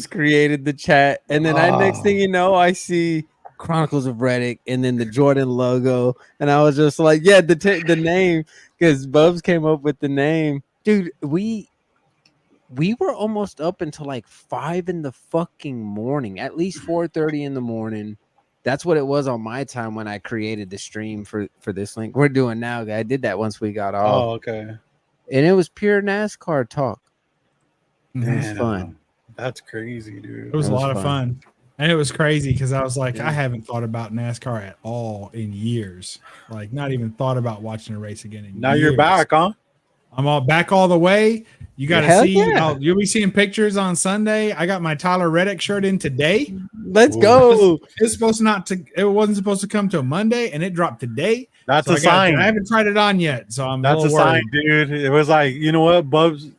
created the chat, and then next thing you know, I see Chronicles of Reddick and then the Jordan logo, and I was just like, yeah, the name, because Bubs came up with the name. Dude, we were almost up until like 5 in the fucking morning, at least 4:30 in the morning. That's what it was on my time when I created the stream for this link we're doing now. I did that once we got off. Oh, okay. And it was pure NASCAR talk. It was fun. That's crazy, dude. It was a lot of fun. And it was crazy because I was like, I haven't thought about NASCAR at all in years. Like, not even thought about watching a race again in now years. You're back, huh? I'm all back all the way. You got to see. Yeah. You'll be seeing pictures on Sunday. I got my Tyler Reddick shirt in today. Let's go. It's supposed it wasn't supposed to come till Monday, and it dropped today. That's a sign. I haven't tried it on yet, so I'm. That's a sign, dude. It was like, you know what, Bubs?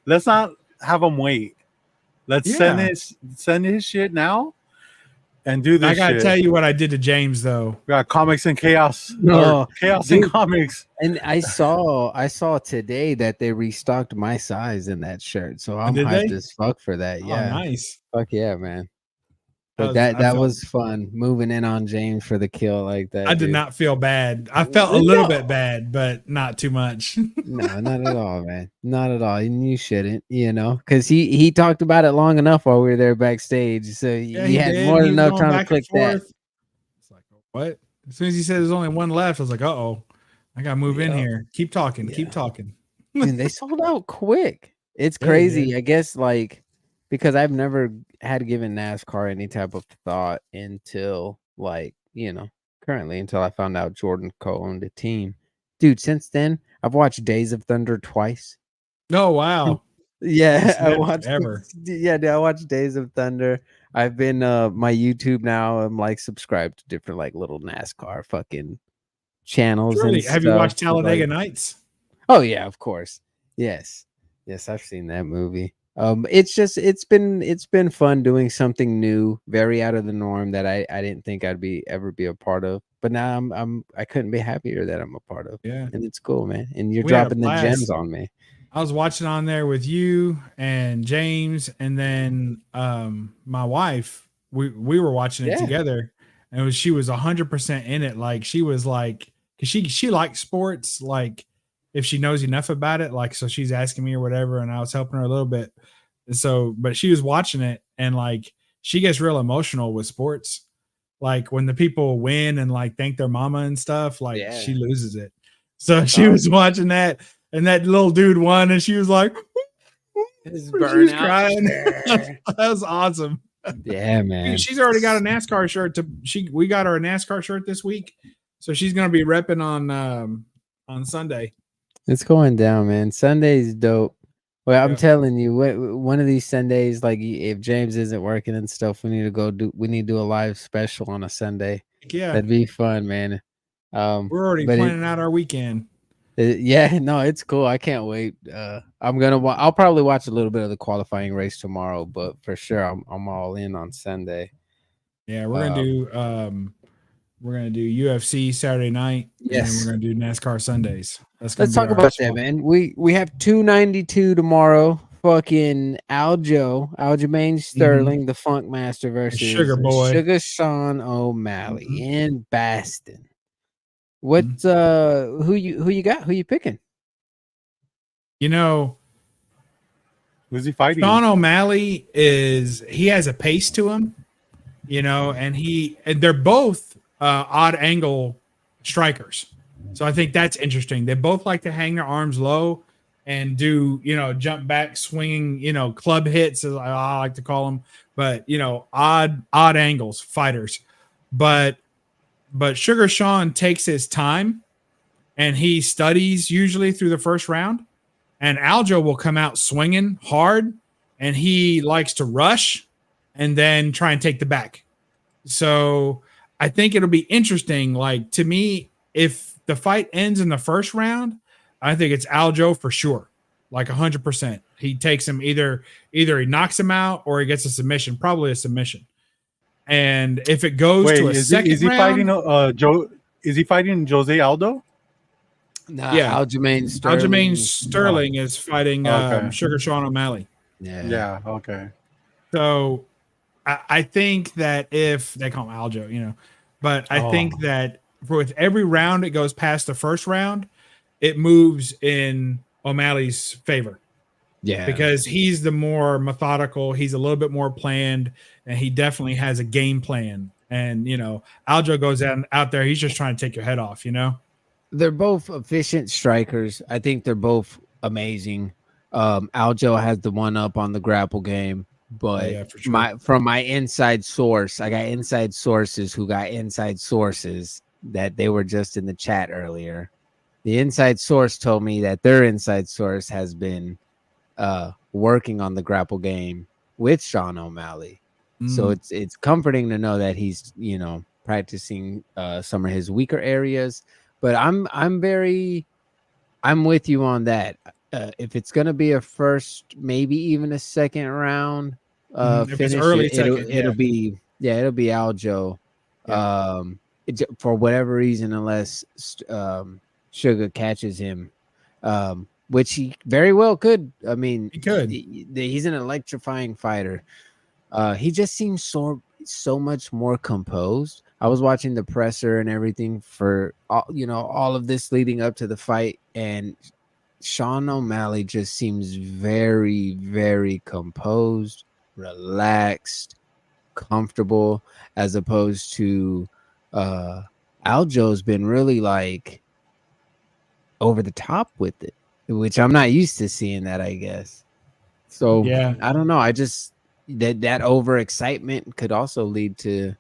Let's not have him wait. Let's send his shit now. And do this. I gotta tell you what I did to James though. We got Comics and Chaos. Chaos and Comics. And I saw today that they restocked my size in that shirt. So I'm hyped as fuck for that. Yeah. Oh, nice. Fuck yeah, man. But that was fun, moving in on James for the kill like that. I did not feel bad. I felt a little bit bad, but not too much. No, not at all, man. Not at all. And you shouldn't, because he talked about it long enough while we were there backstage. So Yeah, you he had did. more He than was enough going time to back click and that. forth. It's like, what? As soon as he said there's only one left, I was like, uh-oh, I got to move in here. Keep talking. Yeah. Keep talking. And they sold out quick. It's Yeah, they crazy. did. I guess, because I've never had given NASCAR any type of thought until, currently, until I found out Jordan co-owned a team. Dude, since then, I've watched Days of Thunder twice. Oh, wow. Yeah, I watched watched. Yeah, dude, I watched Days of Thunder. I've been my YouTube now. I'm subscribed to different little NASCAR fucking channels. Really? And Have you watched stuff, Talladega Nights? Oh yeah, of course. Yes, I've seen that movie. It's been fun doing something new, very out of the norm that I didn't think I'd ever be a part of. But now I couldn't be happier that I'm a part of. Yeah, and it's cool, man. And you're We had a dropping the blast. gems on me. I was watching on there with you and James, and then my wife. We were watching it together, and she was 100% in it. Like she was like, because she likes sports, like if she knows enough about it, so she's asking me or whatever, and I was helping her a little bit. So, but she was watching it, and she gets real emotional with sports. Like when the people win and thank their mama and stuff, she loses it. So she was watching that. And that little dude won, and she was like, she was crying. That was awesome. Yeah, man. She's already got a NASCAR shirt. We got her a NASCAR shirt this week, so she's gonna be repping on Sunday. It's going down, man. Sunday's dope. Well, I'm telling you, one of these Sundays, if James isn't working and stuff, we need to do a live special on a Sunday. Yeah, that'd be fun, man. We're already planning out our weekend. Yeah, no, it's cool. I can't wait. I'll probably watch a little bit of the qualifying race tomorrow, but for sure, I'm all in on Sunday. Yeah, we're gonna do UFC Saturday night. Yes, and we're gonna do NASCAR Sundays. Let's talk about that, man. We have 292 tomorrow. Fucking Aljamain Sterling, the Funk Master versus Sugar Boy, Sugar Sean O'Malley in Baston. What who you got? Who you picking? Who's he fighting? Sean O'Malley he has a pace to him, and they're both odd angle strikers. So I think that's interesting. They both like to hang their arms low and do, jump back swinging, club hits, as I like to call them, but odd angles fighters. But Sugar Sean takes his time and he studies usually through the first round, and Aljo will come out swinging hard, and he likes to rush and then try and take the back. So I think it'll be interesting. To me, if the fight ends in the first round, I think it's Aljo for sure. 100%. He takes him either he knocks him out or he gets a submission, probably a submission. And if it goes to a second is he round, fighting Joe? Is he fighting Jose Aldo? Nah, yeah, Aljamain Sterling. Aljamain Sterling is fighting Sugar Sean O'Malley. Yeah. Okay. So I think that if they call him Aljo, but I think that with every round it goes past the first round, it moves in O'Malley's favor. Yeah, because he's the more methodical, he's a little bit more planned, and he definitely has a game plan. And Aljo goes out there, he's just trying to take your head off. They're both efficient strikers. I think they're both amazing. Aljo has the one up on the grapple game, but for sure. From my inside source, I got inside sources who got inside sources that they were just in the chat earlier. The inside source told me that their inside source has been working on the grapple game with Sean O'Malley. So it's comforting to know that he's practicing some of his weaker areas. But I'm with you on that. If it's gonna be a first, maybe even a second round finish, it'll be Aljo. Yeah. For whatever reason, unless Sugar catches him. Which he very well could. I mean, he could. He's an electrifying fighter. He just seems so much more composed. I was watching the presser and everything for all of this leading up to the fight, and Sean O'Malley just seems very, very composed, relaxed, comfortable, as opposed to Aljo's been really like over the top with it, which I'm not used to seeing that, I guess. So Yeah. I don't know. I just that overexcitement could also lead to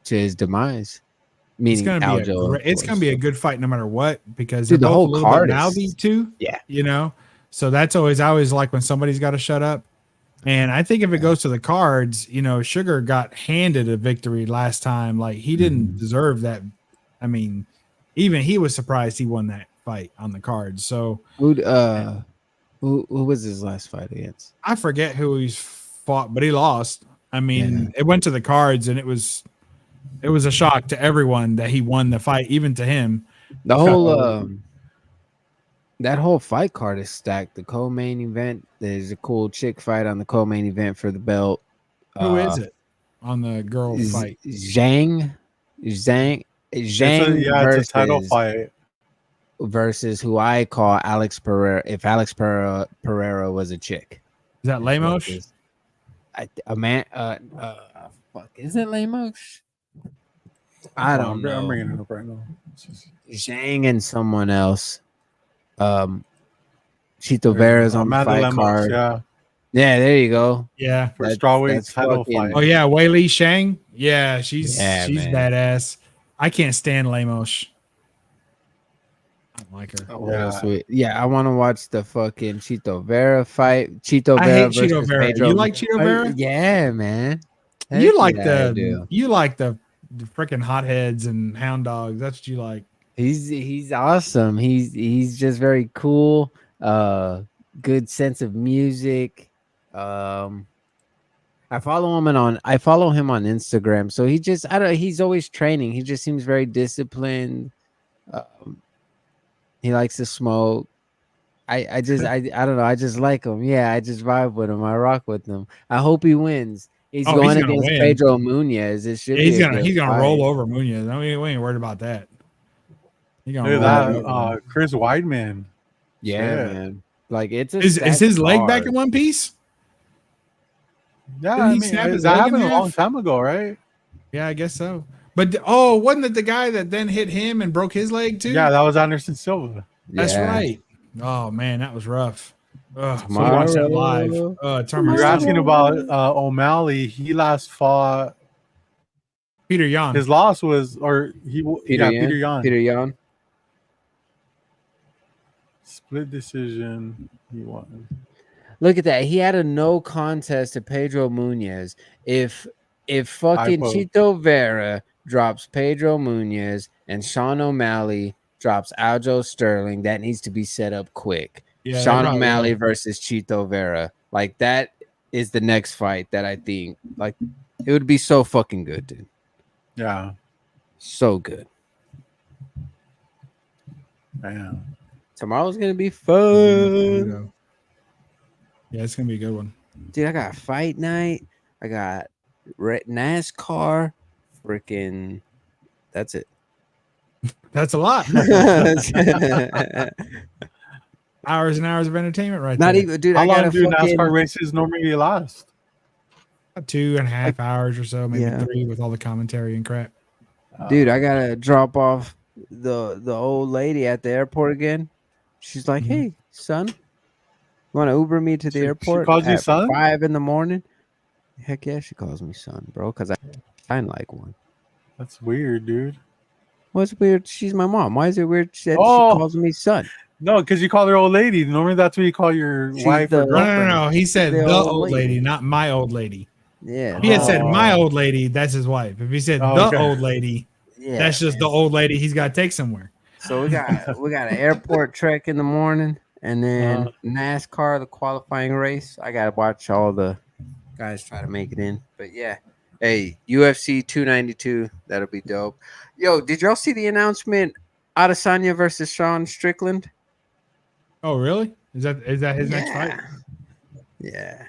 his demise. It's Meaning gonna be Aljo. it's gonna be a good fight no matter what, because Dude, they're the both whole a little bit card is- mouthy too. Yeah. You know, so that's always I always like when somebody's got to shut up. And I think if it goes to the cards, Sugar got handed a victory last time. Like he didn't deserve that. I mean, even he was surprised he won that fight on the cards. So who was his last fight against? I forget who he's fought, but he lost. I mean, it went to the cards, and it was a shock to everyone that he won the fight, even to him. The whole that whole fight card is stacked. The co-main event, there's a cool chick fight on the co-main event for the belt. Who is it on the girl fight? Zhang It's a title fight versus who I call Alex Pereira. If Alex Pereira was a chick, Is that Lemos? Fuck, is it Lemos? I don't know. I'm bringing it up right now. Zhang and someone else. Chito Vera's on the Amanda fight Lemos, card. Yeah, there you go. Yeah. for strawweight title fight. Oh yeah, Wei Li Shang. Yeah, she's man. badass. I can't stand Lemos. I don't like her. What else I want to watch the fucking Chito Vera fight. Chito I Vera hate Chito versus Vera. Pedro. You like Chito Vera? Yeah, man. You Heck like yeah, I do. the freaking hotheads and hound dogs. That's what you like. He's awesome. He's just very cool. Good sense of music. I follow him on Instagram. So he's always training. He just seems very disciplined. He likes to smoke. I don't know. I just like him. Yeah, I just vibe with him. I rock with him. I hope he wins. He's going against win. Pedro Munez. It should he's be gonna roll over Munoz. No, we ain't worried about that. Look at that, Chris Weidman. Yeah, man. Like it's is his leg back in one piece? Yeah, Didn't he snap his that leg in happened a long half? time ago, right? Yeah, I guess so. But wasn't it the guy that then hit him and broke his leg too? Yeah, that was Anderson Silva. That's right. Oh man, that was rough. So watch that live. You're asking about O'Malley. He last fought Peter Yan. His loss was, Peter Yan. Peter Yan. Split decision. He won. Look at that. He had a no contest to Pedro Munez. If fucking Chito Vera drops Pedro Munez and Sean O'Malley drops Aljo Sterling, that needs to be set up quick. Yeah, Sean O'Malley versus Chito Vera. Like that is the next fight that I think like it would be so fucking good, dude. Yeah. So good. Damn. Tomorrow's gonna be fun. Yeah, it's gonna be a good one. Dude, I got fight night. I got NASCAR. Freaking that's it. That's a lot. Hours and hours of entertainment right Not there. even, dude. How long do NASCAR races normally last? 2.5 hours or so, maybe 3 with all the commentary and crap. Dude, I gotta drop off the old lady at the airport again. She's like, "Hey, son, you want to Uber me to the airport?" She calls you son? 5 a.m. Heck yeah, she calls me son, bro. Because I like one. That's weird, dude. What's weird? She's my mom. Why is it weird that she calls me son? No, because you call her old lady. Normally, that's what you call your wife or girlfriend. No. He said the old lady, not my old lady. Yeah. If he had said my old lady, that's his wife. If he said old lady, that's just the old lady he's got to take somewhere. So we got an airport trek in the morning, and then NASCAR, the qualifying race. I gotta watch all the guys try to make it in. But yeah, hey, UFC 292, that'll be dope. Yo, did y'all see the announcement? Adesanya versus Sean Strickland. Oh, really? Is that his next fight? Yeah.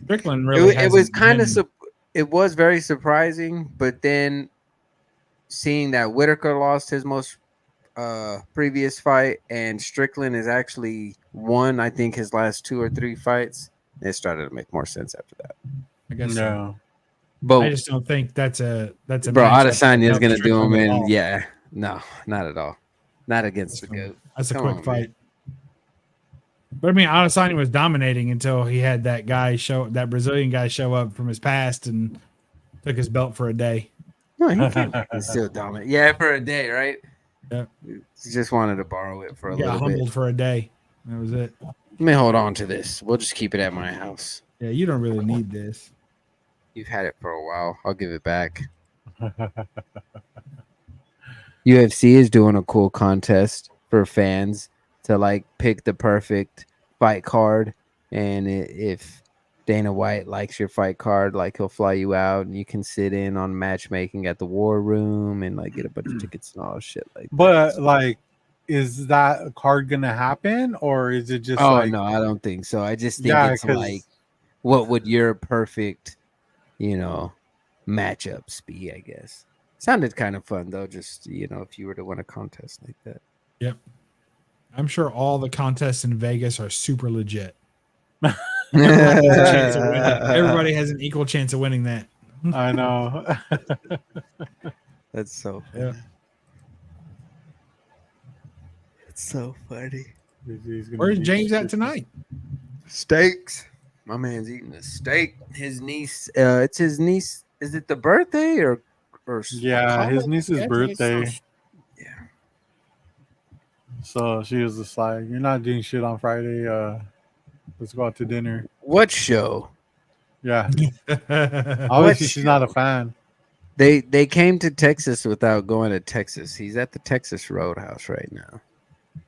Strickland really. It was kind of it was very surprising, but then seeing that Whitaker lost his most previous fight and Strickland is actually won, I think, his last 2 or 3 fights, it started to make more sense after that. I guess so. No. But I just don't think that's a bro, matchup Adesanya is help gonna do Strickland him at in. all. Yeah, no, not at all. Not against the goat. That's a Come quick on, fight. man. But I mean, Adesanya was dominating until he had that Brazilian guy show up from his past and took his belt for a day. No, he can't still dominant. Yeah, for a day, right? Yeah. He just wanted to borrow it for a He got little humbled bit. for a day. That was it. Let me hold on to this. We'll just keep it at my house. Yeah, you don't really need this. You've had it for a while. I'll give it back. UFC is doing a cool contest for fans to like pick the perfect fight card, and if Dana White likes your fight card, like he'll fly you out and you can sit in on matchmaking at the War Room and like get a bunch of tickets and all shit like that. But like, is that card gonna happen, or is it just Oh like? no, I don't think so. I just think Yeah, it's like, what would your perfect, matchups be? I guess sounded kind of fun though. Just if you were to win a contest like that. Yep. I'm sure all the contests in Vegas are super legit. Everybody has an equal chance of winning that. I know. That's so funny. Yeah. It's so funny. Where's James at tonight? Steaks. My man's eating a steak. His niece. It's his niece. Is it the birthday or? Yeah, his niece's birthday. Yeah. So she was just like, "You're not doing shit on Friday. Let's go out to dinner." What show? Yeah. Obviously, she's not a fan. They came to Texas without going to Texas. He's at the Texas Roadhouse right now.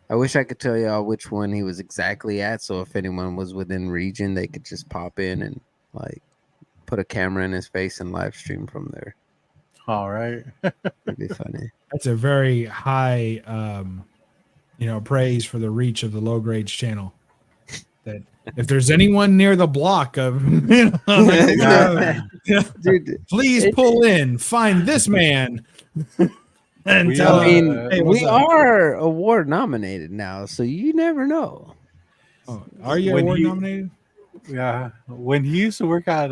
I wish I could tell y'all which one he was exactly at, so if anyone was within region, they could just pop in and like put a camera in his face and live stream from there. All right. It'd be funny. That's a very high, praise for the reach of the Low Grades channel. That if there's anyone near the block of, Dude, please pull in, find this man. And We, tell him, hey, we are award nominated now, so you never know. Oh, are you when award he- nominated? Yeah. When he used to work at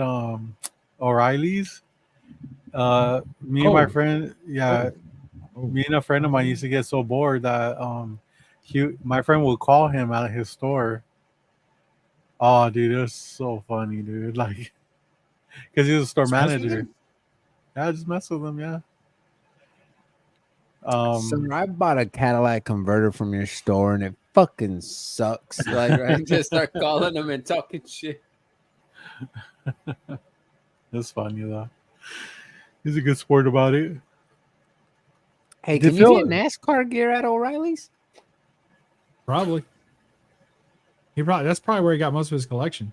O'Reilly's, me and my friend, me and a friend of mine used to get so bored that my friend would call him at his store. Oh, dude, it was so funny, dude. Like, because he was a store manager. Yeah, just mess with him. Yeah. So I bought a Cadillac converter from your store, and it fucking sucks. Like, I just start calling him and talking shit. It's funny though. He's a good sport about it. Hey, Did can you Phil- get NASCAR gear at O'Reilly's? Probably. That's probably where he got most of his collection.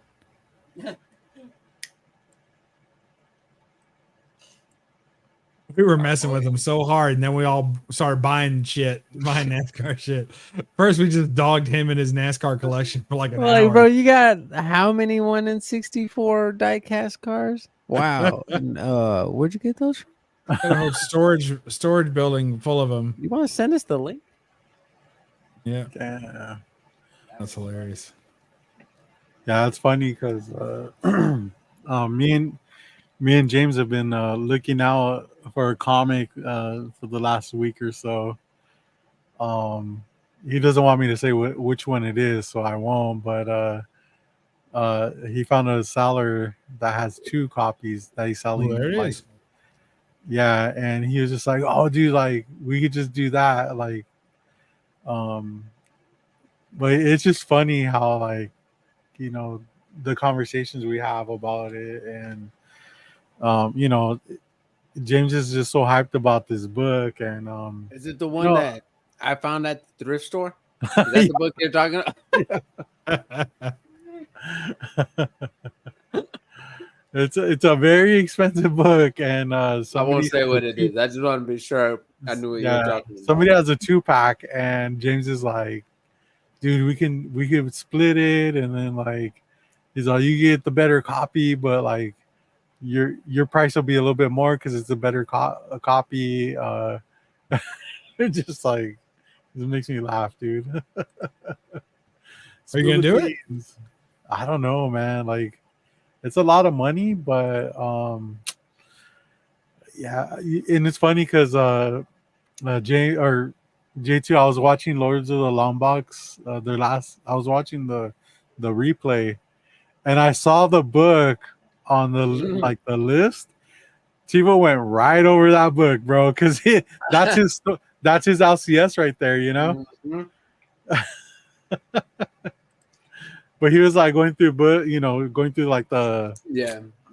We were messing with him so hard, and then we all started buying NASCAR shit. First, we just dogged him and his NASCAR collection for like an hour. Bro, you got how many 1 in 64 diecast cars? Wow. Where'd you get those from? Got a whole storage building full of them. You want to send us the link? Yeah, Yeah. that's hilarious. Yeah, it's funny because me and James have been looking out for a comic for the last week or so. He doesn't want me to say which one it is, so I won't. But he found a seller that has 2 copies that he's selling. Well, there it is. Yeah, and he was just like, "Oh, dude, like we could just do that." Like, but it's just funny how like the conversations we have about it, and James is just so hyped about this book, and Is it the one that I found at the thrift store? Is that the book you're talking about? It's a very expensive book, and I won't say what it is. I just want to be sure I knew what you were talking about. Somebody has a 2-pack, and James is like, "Dude, we can split it," and then like he's like, "You get the better copy, but like your price will be a little bit more because it's a better copy. It's just like it makes me laugh, dude. Are you gonna do it? I don't know, man. Like it's a lot of money, but yeah, and it's funny because J2, I was watching Lords of the Long Box. I was watching the replay, and I saw the book on the the list. Tivo went right over that book, bro, because that's his LCS right there, you know. Mhm. But he was like going through, going through like the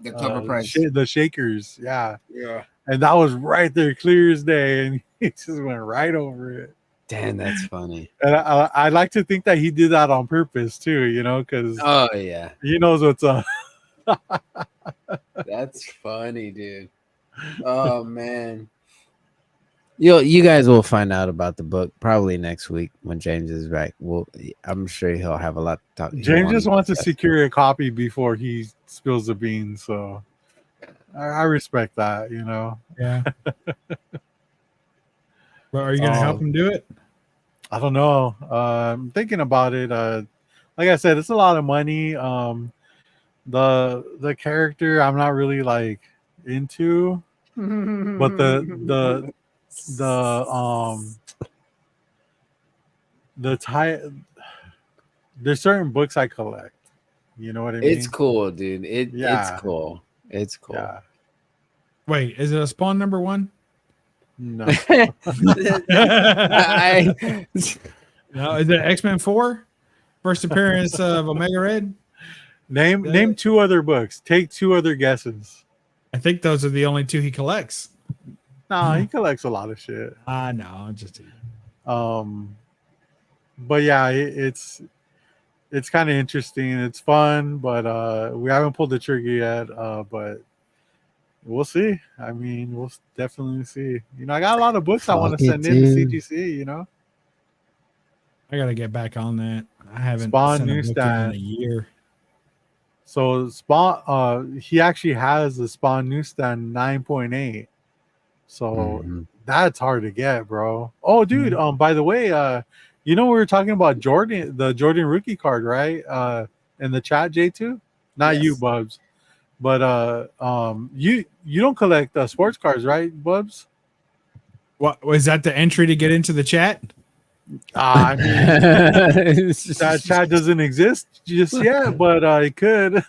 The cover price. the shakers, yeah. Yeah. And that was right there, clear as day, and he just went right over it. Damn, that's funny. And I like to think that he did that on purpose too, because Oh yeah, he knows what's up. that's funny, dude. Oh man. You guys will find out about the book probably next week when James is back. I'm sure he'll have a lot to talk. James just wants to secure a copy before he spills the beans, so I respect that, Yeah. Well, are you gonna help him do it? I don't know. I'm thinking about it. Like I said, it's a lot of money. The character I'm not really like into, but there's certain books I collect. You know what I mean? It's cool, dude. It's cool. It's cool. Yeah. Wait, is it a Spawn number 1? No. No, is it X-Men 4? First appearance of Omega Red? Name 2 other books. Take 2 other guesses. I think those are the only 2 he collects. No, he collects a lot of shit. No, just but yeah, it's kind of interesting. It's fun, but we haven't pulled the trigger yet. But we'll see. I mean, we'll definitely see. I got a lot of books I want to send in to CGC. I gotta get back on that. I haven't Spawn sent a book newsstand in a year. So Spawn, he actually has the Spawn newsstand 9.8. So that's hard to get, bro. Oh, dude. By the way, we were talking about the Jordan rookie card, right? In the chat, J2. Not you, Bubs, but you don't collect sports cards, right, Bubs? What was that? The entry to get into the chat? I mean, that chat doesn't exist just yet, but it could.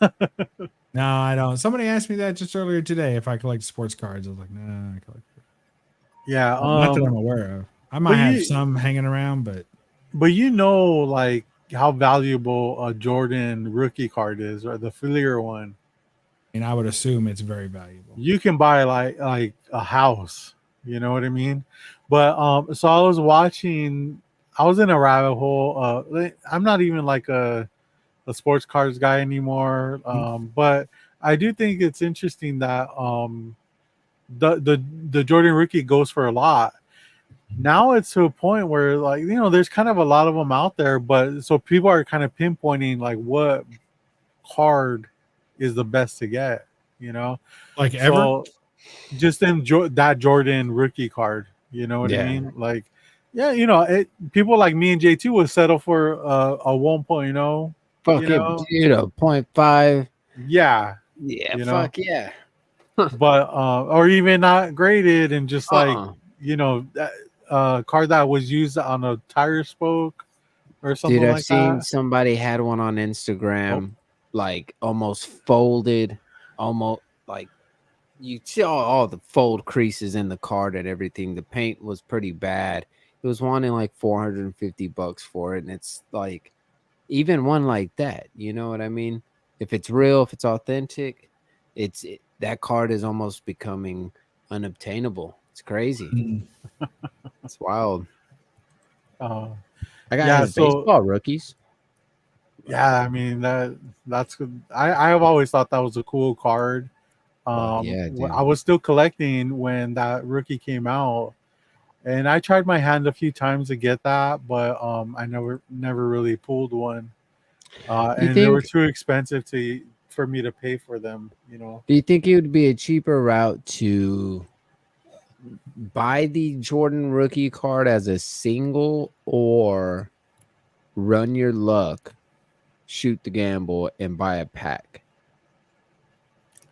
No, I don't. Somebody asked me that just earlier today if I collect sports cards. I was like, nah, I collect. Yeah, not that I'm aware of. I might have some hanging around, but like how valuable a Jordan rookie card is, or the Fleer one. And I would assume it's very valuable. You can buy like a house. You know what I mean? But so I was watching. I was in a rabbit hole. I'm not even like a sports cards guy anymore. But I do think it's interesting that the Jordan rookie goes for a lot. Now it's to a point where there's kind of a lot of them out there, but so people are kind of pinpointing like what card is the best to get, like ever. So just that Jordan rookie card, you know what I mean? Like, yeah, people like me and J2 would settle for a 1.0. Fuck it, dude, a 0.5. Yeah. Yeah, fuck yeah. But or even not graded and just card that was used on a tire spoke or something Dude, like that. I've seen somebody had one on Instagram, like almost folded, almost like you see all the fold creases in the card and everything. The paint was pretty bad. It was wanting like $450 for it, and it's like even one like that, you know what I mean? If it's real, if it's authentic, that card is almost becoming unobtainable. It's crazy. It's wild. I got his baseball rookies. Yeah, I mean that's good. I have always thought that was a cool card. I was still collecting when that rookie came out, and I tried my hand a few times to get that, but I never really pulled one. And they were too expensive to for me to pay for them. Do you think it would be a cheaper route to buy the Jordan rookie card as a single, or run your luck, shoot the gamble, and buy a pack?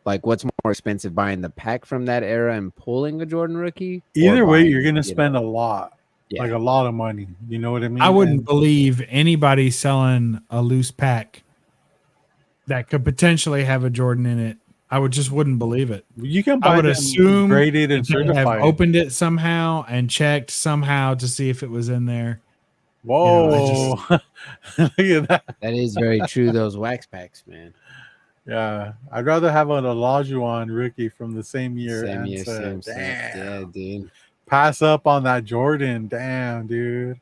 Like, what's more expensive, buying the pack from that era and pulling a Jordan rookie? Either way, buying, you're gonna spend a lot, yeah. like a lot of money. You know what I mean? I wouldn't believe anybody selling a loose pack that could potentially have a Jordan in it. I wouldn't believe it. You can I buy would them assume graded and that they have certified. opened it somehow and checked somehow to see if it was in there. Whoa! Look at that. That is very true. Those wax packs, man. Yeah, I'd rather have an Olajuwon rookie from the same year. Same. Yeah, dude. Pass up on that Jordan. Damn, dude.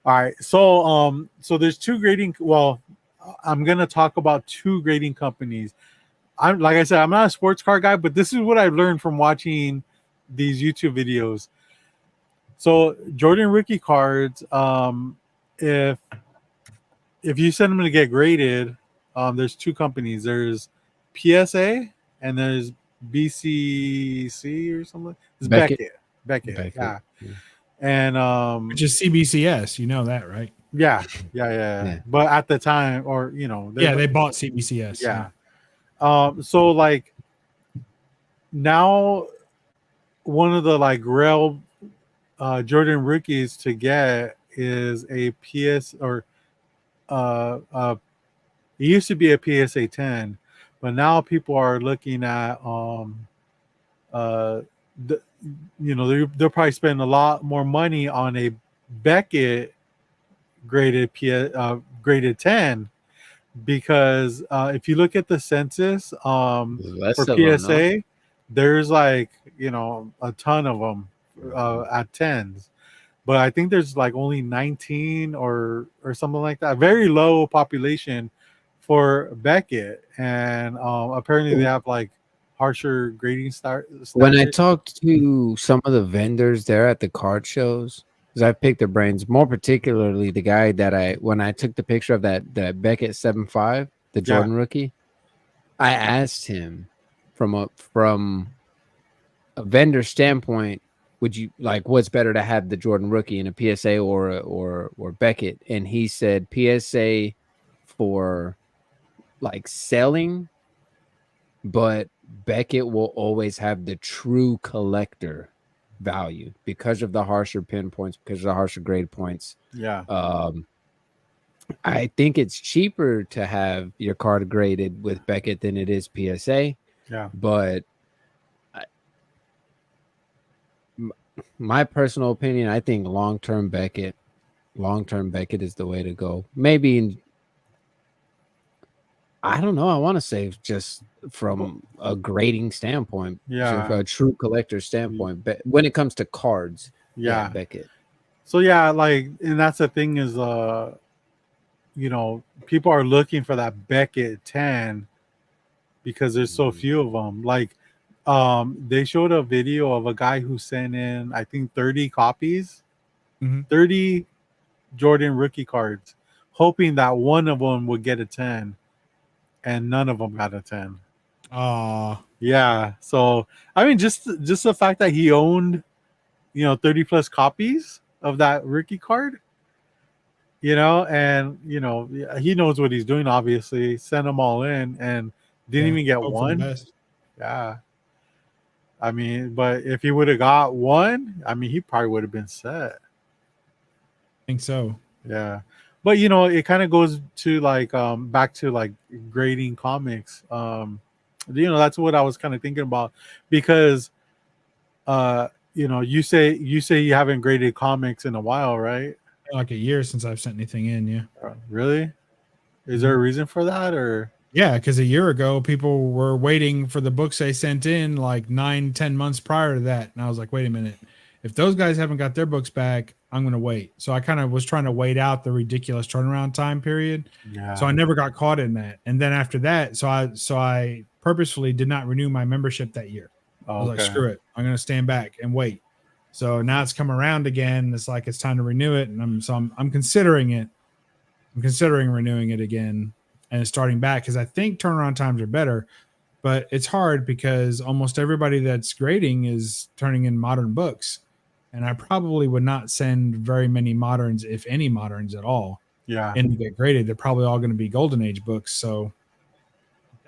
All right, so there's two grading. Well, I'm gonna talk about two grading companies. I'm like I said, I'm not a sports car guy, but this is what I've learned from watching these YouTube videos. So Jordan rookie cards, if you send them to get graded, there's two companies. There's PSA and there's BCC or something. It's Beckett. Yeah. And Which is CBCS, you know that, right? Yeah. But at the time, or they bought CBCS. Yeah. So like now, one of the like rare Jordan rookies to get is a PS or it used to be a PSA 10, but now people are looking at they'll probably spend a lot more money on a Beckett graded graded 10, because if you look at the census for PSA, there's like a ton of them at 10s, but I think there's like only 19 or something like that. Very low population for Beckett, and apparently they have like harsher grading standards. When I talked to some of the vendors there at the card shows, because I picked their brains, more particularly the guy that when I took the picture of that Beckett 7.5, the Jordan rookie, I asked him from a vendor standpoint, would you like, what's better to have, the Jordan rookie in a PSA or Beckett? And he said PSA for like selling, but Beckett will always have the true collector value because of the harsher pinpoints, because of the harsher grade points. Yeah. I think it's cheaper to have your card graded with Beckett than it is PSA. Yeah. But my personal opinion, I think long-term Beckett is the way to go. Maybe I don't know. I want to say just from a grading standpoint, yeah, from a true collector standpoint, but when it comes to cards, yeah, Beckett. So yeah, like, and that's the thing is, people are looking for that Beckett 10 because there's so few of them. Like, they showed a video of a guy who sent in, I think, 30 copies, 30 Jordan rookie cards, hoping that one of them would get a 10. And none of them got a 10. Yeah. So I mean, just the fact that he owned, 30 plus copies of that rookie card, and he knows what he's doing. Obviously, sent them all in and didn't even get one. Yeah. I mean, but if he would have got one, I mean, he probably would have been set. I think so. Yeah. But it kind of goes to like back to like grading comics. That's what I was kind of thinking about, because you say you haven't graded comics in a while, right? Like a year since I've sent anything in. Yeah. Really? Is there a reason for that, or? Yeah, because a year ago people were waiting for the books they sent in like 9-10 months prior to that, and I was like, wait a minute. If those guys haven't got their books back, I'm going to wait. So I kind of was trying to wait out the ridiculous turnaround time period. Yeah. So I never got caught in that. And then after that, so I purposefully did not renew my membership that year. I was like, screw it. I'm going to stand back and wait. So now it's come around again. It's like, it's time to renew it. And I'm considering it. I'm considering renewing it again and starting back, because I think turnaround times are better. But it's hard because almost everybody that's grading is turning in modern books. And I probably would not send very many moderns, if any moderns at all, in to get graded. They're probably all going to be Golden Age books. So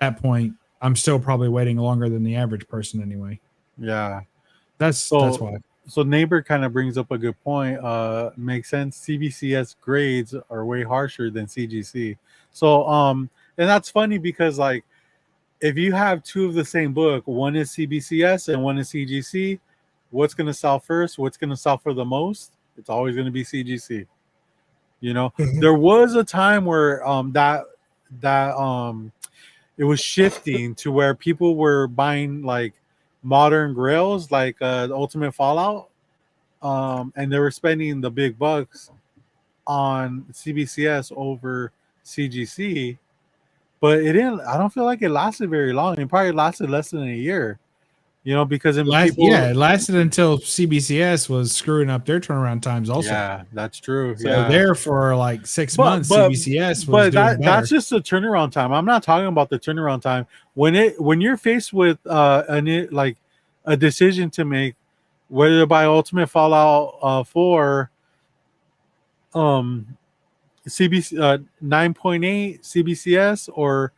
at that point, I'm still probably waiting longer than the average person anyway. Yeah. That's why. So neighbor kind of brings up a good point. Makes sense. CBCS grades are way harsher than CGC. So and that's funny because like if you have two of the same book, one is CBCS and one is CGC, what's going to sell first? What's going to sell for the most? It's always going to be CGC. You know, there was a time where that it was shifting to where people were buying like modern grails, like the Ultimate Fallout, and they were spending the big bucks on CBCS over CGC. But it didn't. I don't feel like it lasted very long. It probably lasted less than a year, you know, because it lasted until CBCS was screwing up their turnaround times. Also, yeah, that's true. So there for like 6 months, CBCS was doing that's just the turnaround time. I'm not talking about the turnaround time when you're faced with like a decision to make, whether to buy Ultimate Fallout 4, CBC 9.8 CBCS or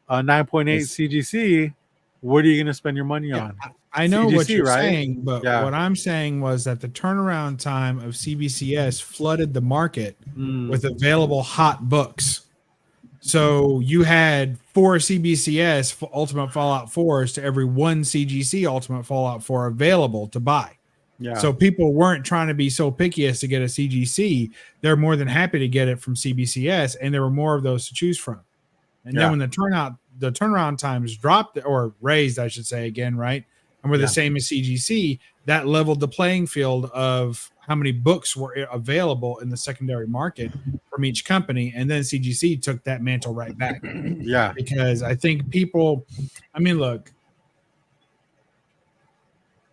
9.8 CGC, what are you going to spend your money on? I know CGC, what you're saying, but what I'm saying was that the turnaround time of CBCS flooded the market with available hot books. So you had 4 CBCS Ultimate Fallout 4s to every 1 CGC Ultimate Fallout 4 available to buy. Yeah. So people weren't trying to be so picky as to get a CGC. They're more than happy to get it from CBCS, and there were more of those to choose from. And then when the turnaround times dropped or raised, I should say again, right? And were the same as CGC, that leveled the playing field of how many books were available in the secondary market from each company. And then CGC took that mantle right back. Yeah. Because I think people, I mean, look.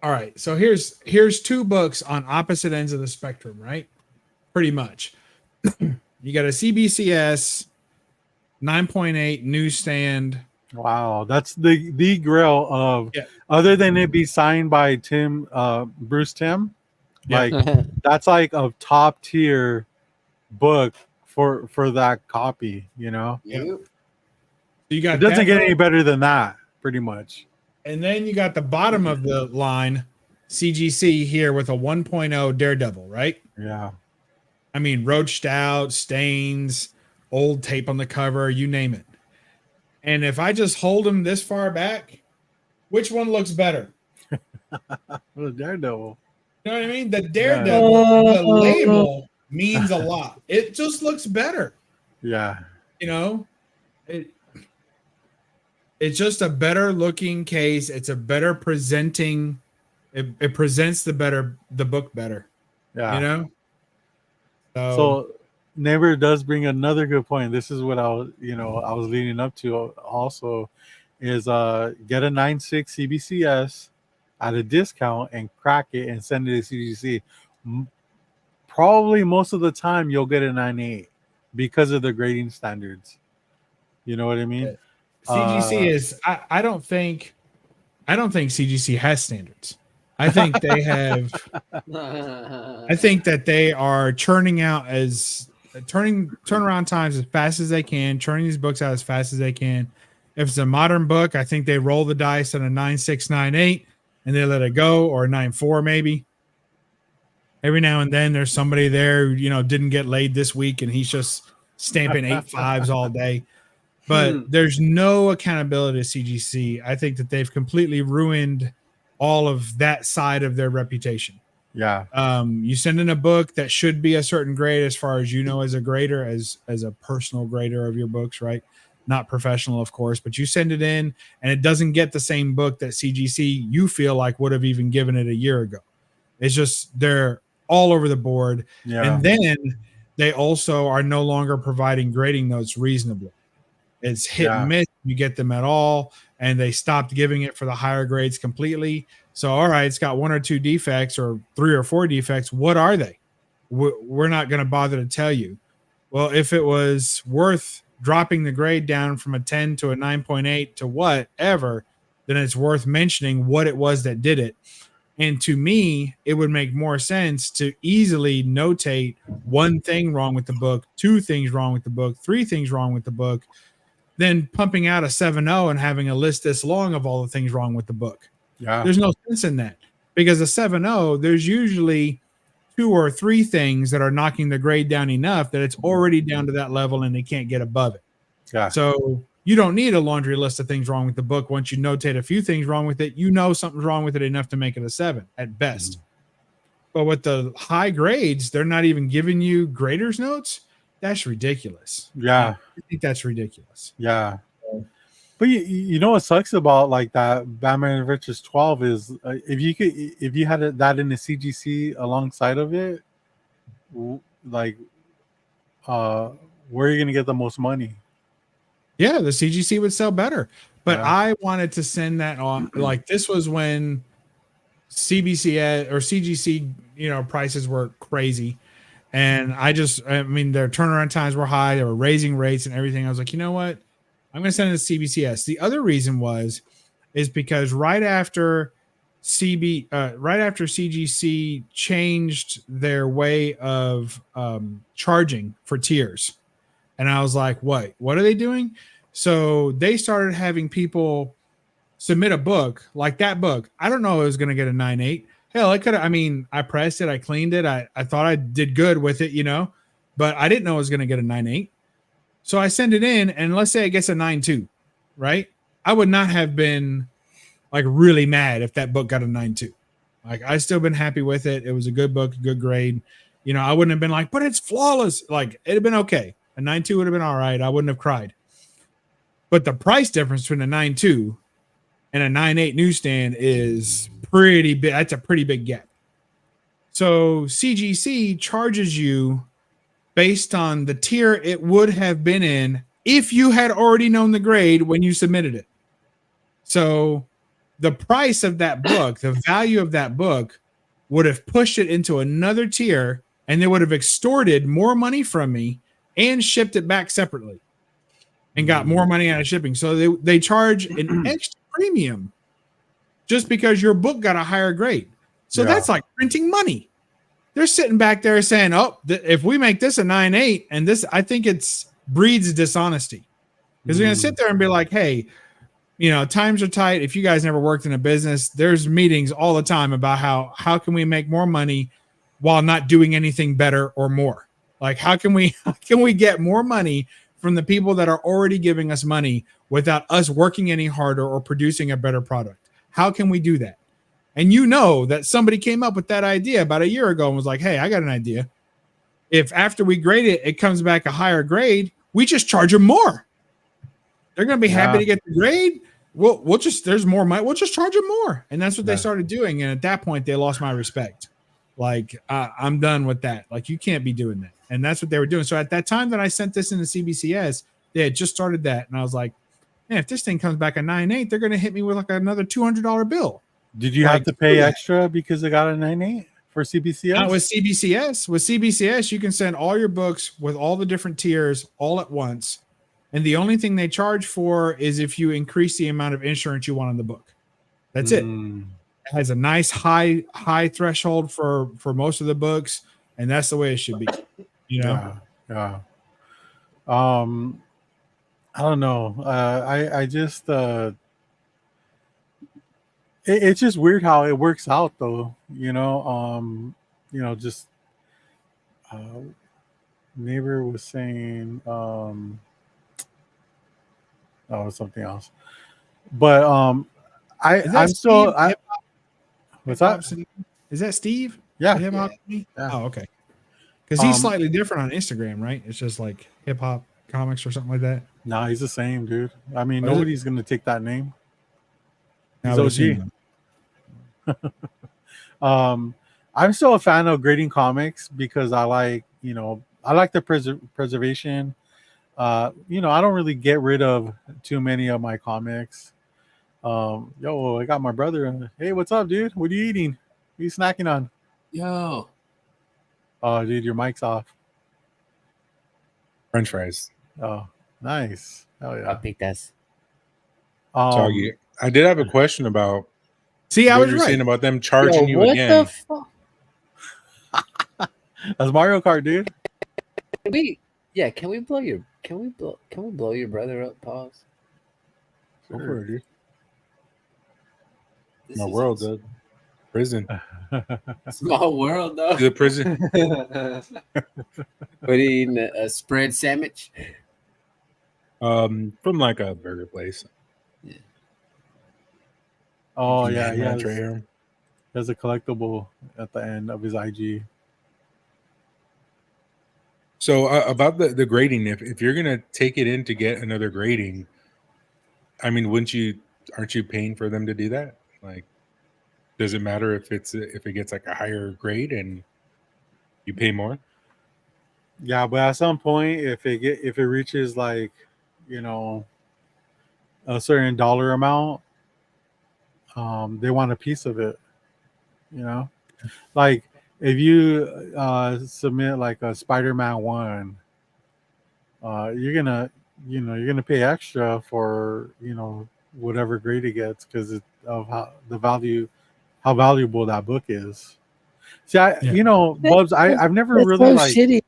All right. So here's 2 books on opposite ends of the spectrum, right? Pretty much. You got a CBCS 9.8 newsstand. Wow, that's the grail of other than it be signed by Bruce Timm, like that's like a top tier book for that copy, you know. Yeah. You got it doesn't get any better than that, pretty much. And then you got the bottom of the line CGC here with a 1.0 Daredevil, right? Yeah. I mean, roached out, stains, old tape on the cover, you name it. And if I just hold them this far back, which one looks better? The Daredevil. You know what I mean? The Daredevil, the label means a lot. It just looks better. Yeah. You know, it's just a better looking case. It's a better presenting. It presents the book better. Yeah. You know. So neighbor does bring another good point. This is what I was leading up to also is get a 9.6 CBCS at a discount and crack it and send it to CGC. Probably most of the time you'll get a 9.8 because of the grading standards. You know what I mean? CGC is I don't think CGC has standards. I think they have I think that they are churning out turnaround times as fast as they can, churning these books out as fast as they can. If it's a modern book, I think they roll the dice on a 9.6, 9.8 and they let it go, or a 9.4 maybe. Every now and then there's somebody there who, didn't get laid this week and he's just stamping 8.5s all day. But there's no accountability to CGC. I think that they've completely ruined all of that side of their reputation. Yeah. You send in a book that should be a certain grade as far as as a grader, as a personal grader of your books, right? Not professional, of course, but you send it in and it doesn't get the same book that CGC you feel like would have even given it a year ago. It's just they're all over the board. Yeah. And then they also are no longer providing grading notes reasonably. It's hit and miss. You get them at all, and they stopped giving it for the higher grades completely. So, all right, it's got 1 or 2 defects or 3 or 4 defects. What are they? We're not going to bother to tell you. Well, if it was worth dropping the grade down from a 10 to a 9.8 to whatever, then it's worth mentioning what it was that did it. And to me, it would make more sense to easily notate one thing wrong with the book, two things wrong with the book, three things wrong with the book, than pumping out a 7.0 and having a list this long of all the things wrong with the book. Yeah. There's no sense in that, because a 7.0, there's usually 2 or 3 things that are knocking the grade down enough that it's already down to that level and they can't get above it. Yeah. So you don't need a laundry list of things wrong with the book. Once you notate a few things wrong with it, you know something's wrong with it enough to make it a 7 at best. But with the high grades, they're not even giving you graders notes. That's ridiculous. Yeah. I think that's ridiculous. Yeah. But you know what sucks about like that Batman Adventures 12 is if you had that in the CGC alongside of it, like where are you gonna get the most money? Yeah, the CGC would sell better. But Yeah. I wanted to send that on. Like, this was when CBC or CGC, prices were crazy. And I mean, their turnaround times were high. They were raising rates and everything. I was like, you know what? I'm going to send it to CBCS. The other reason is because right after CGC changed their way of charging for tiers. And I was like, what are they doing? So they started having people submit a book like that book. I don't know it was going to get a 9.8. Hell, I pressed it. I cleaned it. I thought I did good with it, but I didn't know it was going to get a 9.8. So I send it in, and let's say it gets a 9.2, right? I would not have been like really mad if that book got a 9.2. Like, I still been happy with it. It was a good book, a good grade. I wouldn't have been like, but it's flawless. Like, it'd have been okay. A 9.2 would have been all right. I wouldn't have cried. But the price difference between a 9.2 and a 9.8 newsstand is pretty big. That's a pretty big gap. So CGC charges you based on the tier it would have been in if you had already known the grade when you submitted it. So the price of that book, the value of that book, would have pushed it into another tier, and they would have extorted more money from me and shipped it back separately and got more money out of shipping. So they charge an extra premium just because your book got a higher grade. So that's like printing money. They're sitting back there saying, if we make this a 9.8, and this, I think breeds dishonesty, because they're going to sit there and be like, hey, times are tight. If you guys never worked in a business, there's meetings all the time about how can we make more money while not doing anything better or more. Like, how can we get more money from the people that are already giving us money without us working any harder or producing a better product? How can we do that? And that somebody came up with that idea about a year ago and was like, hey, I got an idea. If after we grade it, it comes back a higher grade, we just charge them more. They're going to be happy to get the grade. There's more money. We'll just charge them more. And that's what they started doing. And at that point, they lost my respect. Like, I'm done with that. Like, you can't be doing that. And that's what they were doing. So at that time that I sent this into CBCS, they had just started that. And I was like, man, if this thing comes back a 9.8, they're going to hit me with like another $200 bill. Did you have to pay extra because it got a 9.8 for CBCS? Not with CBCS. With CBCS, you can send all your books with all the different tiers all at once. And the only thing they charge for is if you increase the amount of insurance you want on the book. That's it. It has a nice high threshold for most of the books, and that's the way it should be. Yeah. I don't know. I just it's just weird how it works out, though. Just neighbor was saying something else, but I'm still. What's that? Is that Steve? Yeah. Oh, okay. Because he's slightly different on Instagram, right? It's just like hip hop comics or something like that. No, he's the same, dude. I mean, nobody's gonna take that name. He's OG. I'm still a fan of grading comics because I like the preservation. I don't really get rid of too many of my comics. I got my brother. Hey, what's up, dude? What are you eating? What are you snacking on? Yo. Oh, dude, your mic's off. French fries. Oh, Nice. Hell I yeah. think that's. Soggy. I did have a question about See, I what was you're right. saying about them charging you what again. the fuck? That's Mario Kart, dude. Can we blow your brother up? Pause. Go for it, dude. This My is world, Doug. Prison. small world, though. The prison. What eating a spread sandwich? From like a burger place. Oh yeah, Man, he right here. has a collectible at the end of his IG. So about the grading, if you're gonna take it in to get another grading, I mean, aren't you paying for them to do that? Like, does it matter if it gets like a higher grade and you pay more? Yeah, but at some point, if it reaches like, you know, a certain dollar amount, they want a piece of it. You know, like if you submit like a Spider-Man 1, you're gonna pay extra for whatever grade it gets because of how valuable that book is. See, Bubs, I've never That's really so like shitty.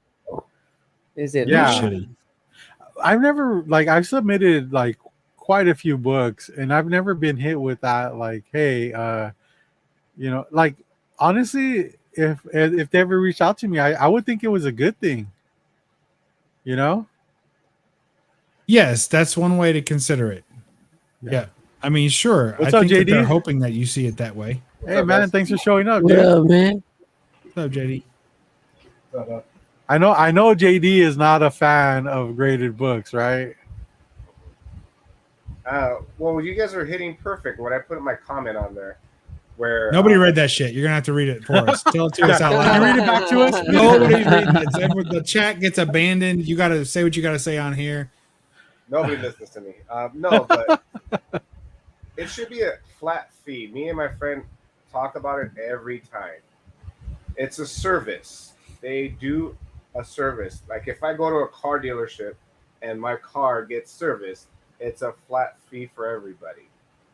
Is it? yeah. Shitty. I've never like I've submitted like quite a few books and I've never been hit with that like, hey, like honestly, if they ever reached out to me, I would think it was a good thing. You know? Yes, that's one way to consider it. Yeah. I mean, sure. What's I up, think that they're JD? hoping that you see it that way. Hey man, thanks for showing up, What dude. up, man? What's up, JD? I know JD is not a fan of graded books, right? Well, you guys are hitting perfect when I put my comment on there. Where Nobody read that shit. You're gonna have to read it for us. Tell it to us out Can you loud. read it back to us? Nobody's reading it. The chat gets abandoned. You got to say what you got to say on here. Nobody listens to me. No, but it should be a flat fee. Me and my friend talk about it every time. It's a service. They do a service. Like if I go to a car dealership and my car gets serviced, it's a flat fee for everybody.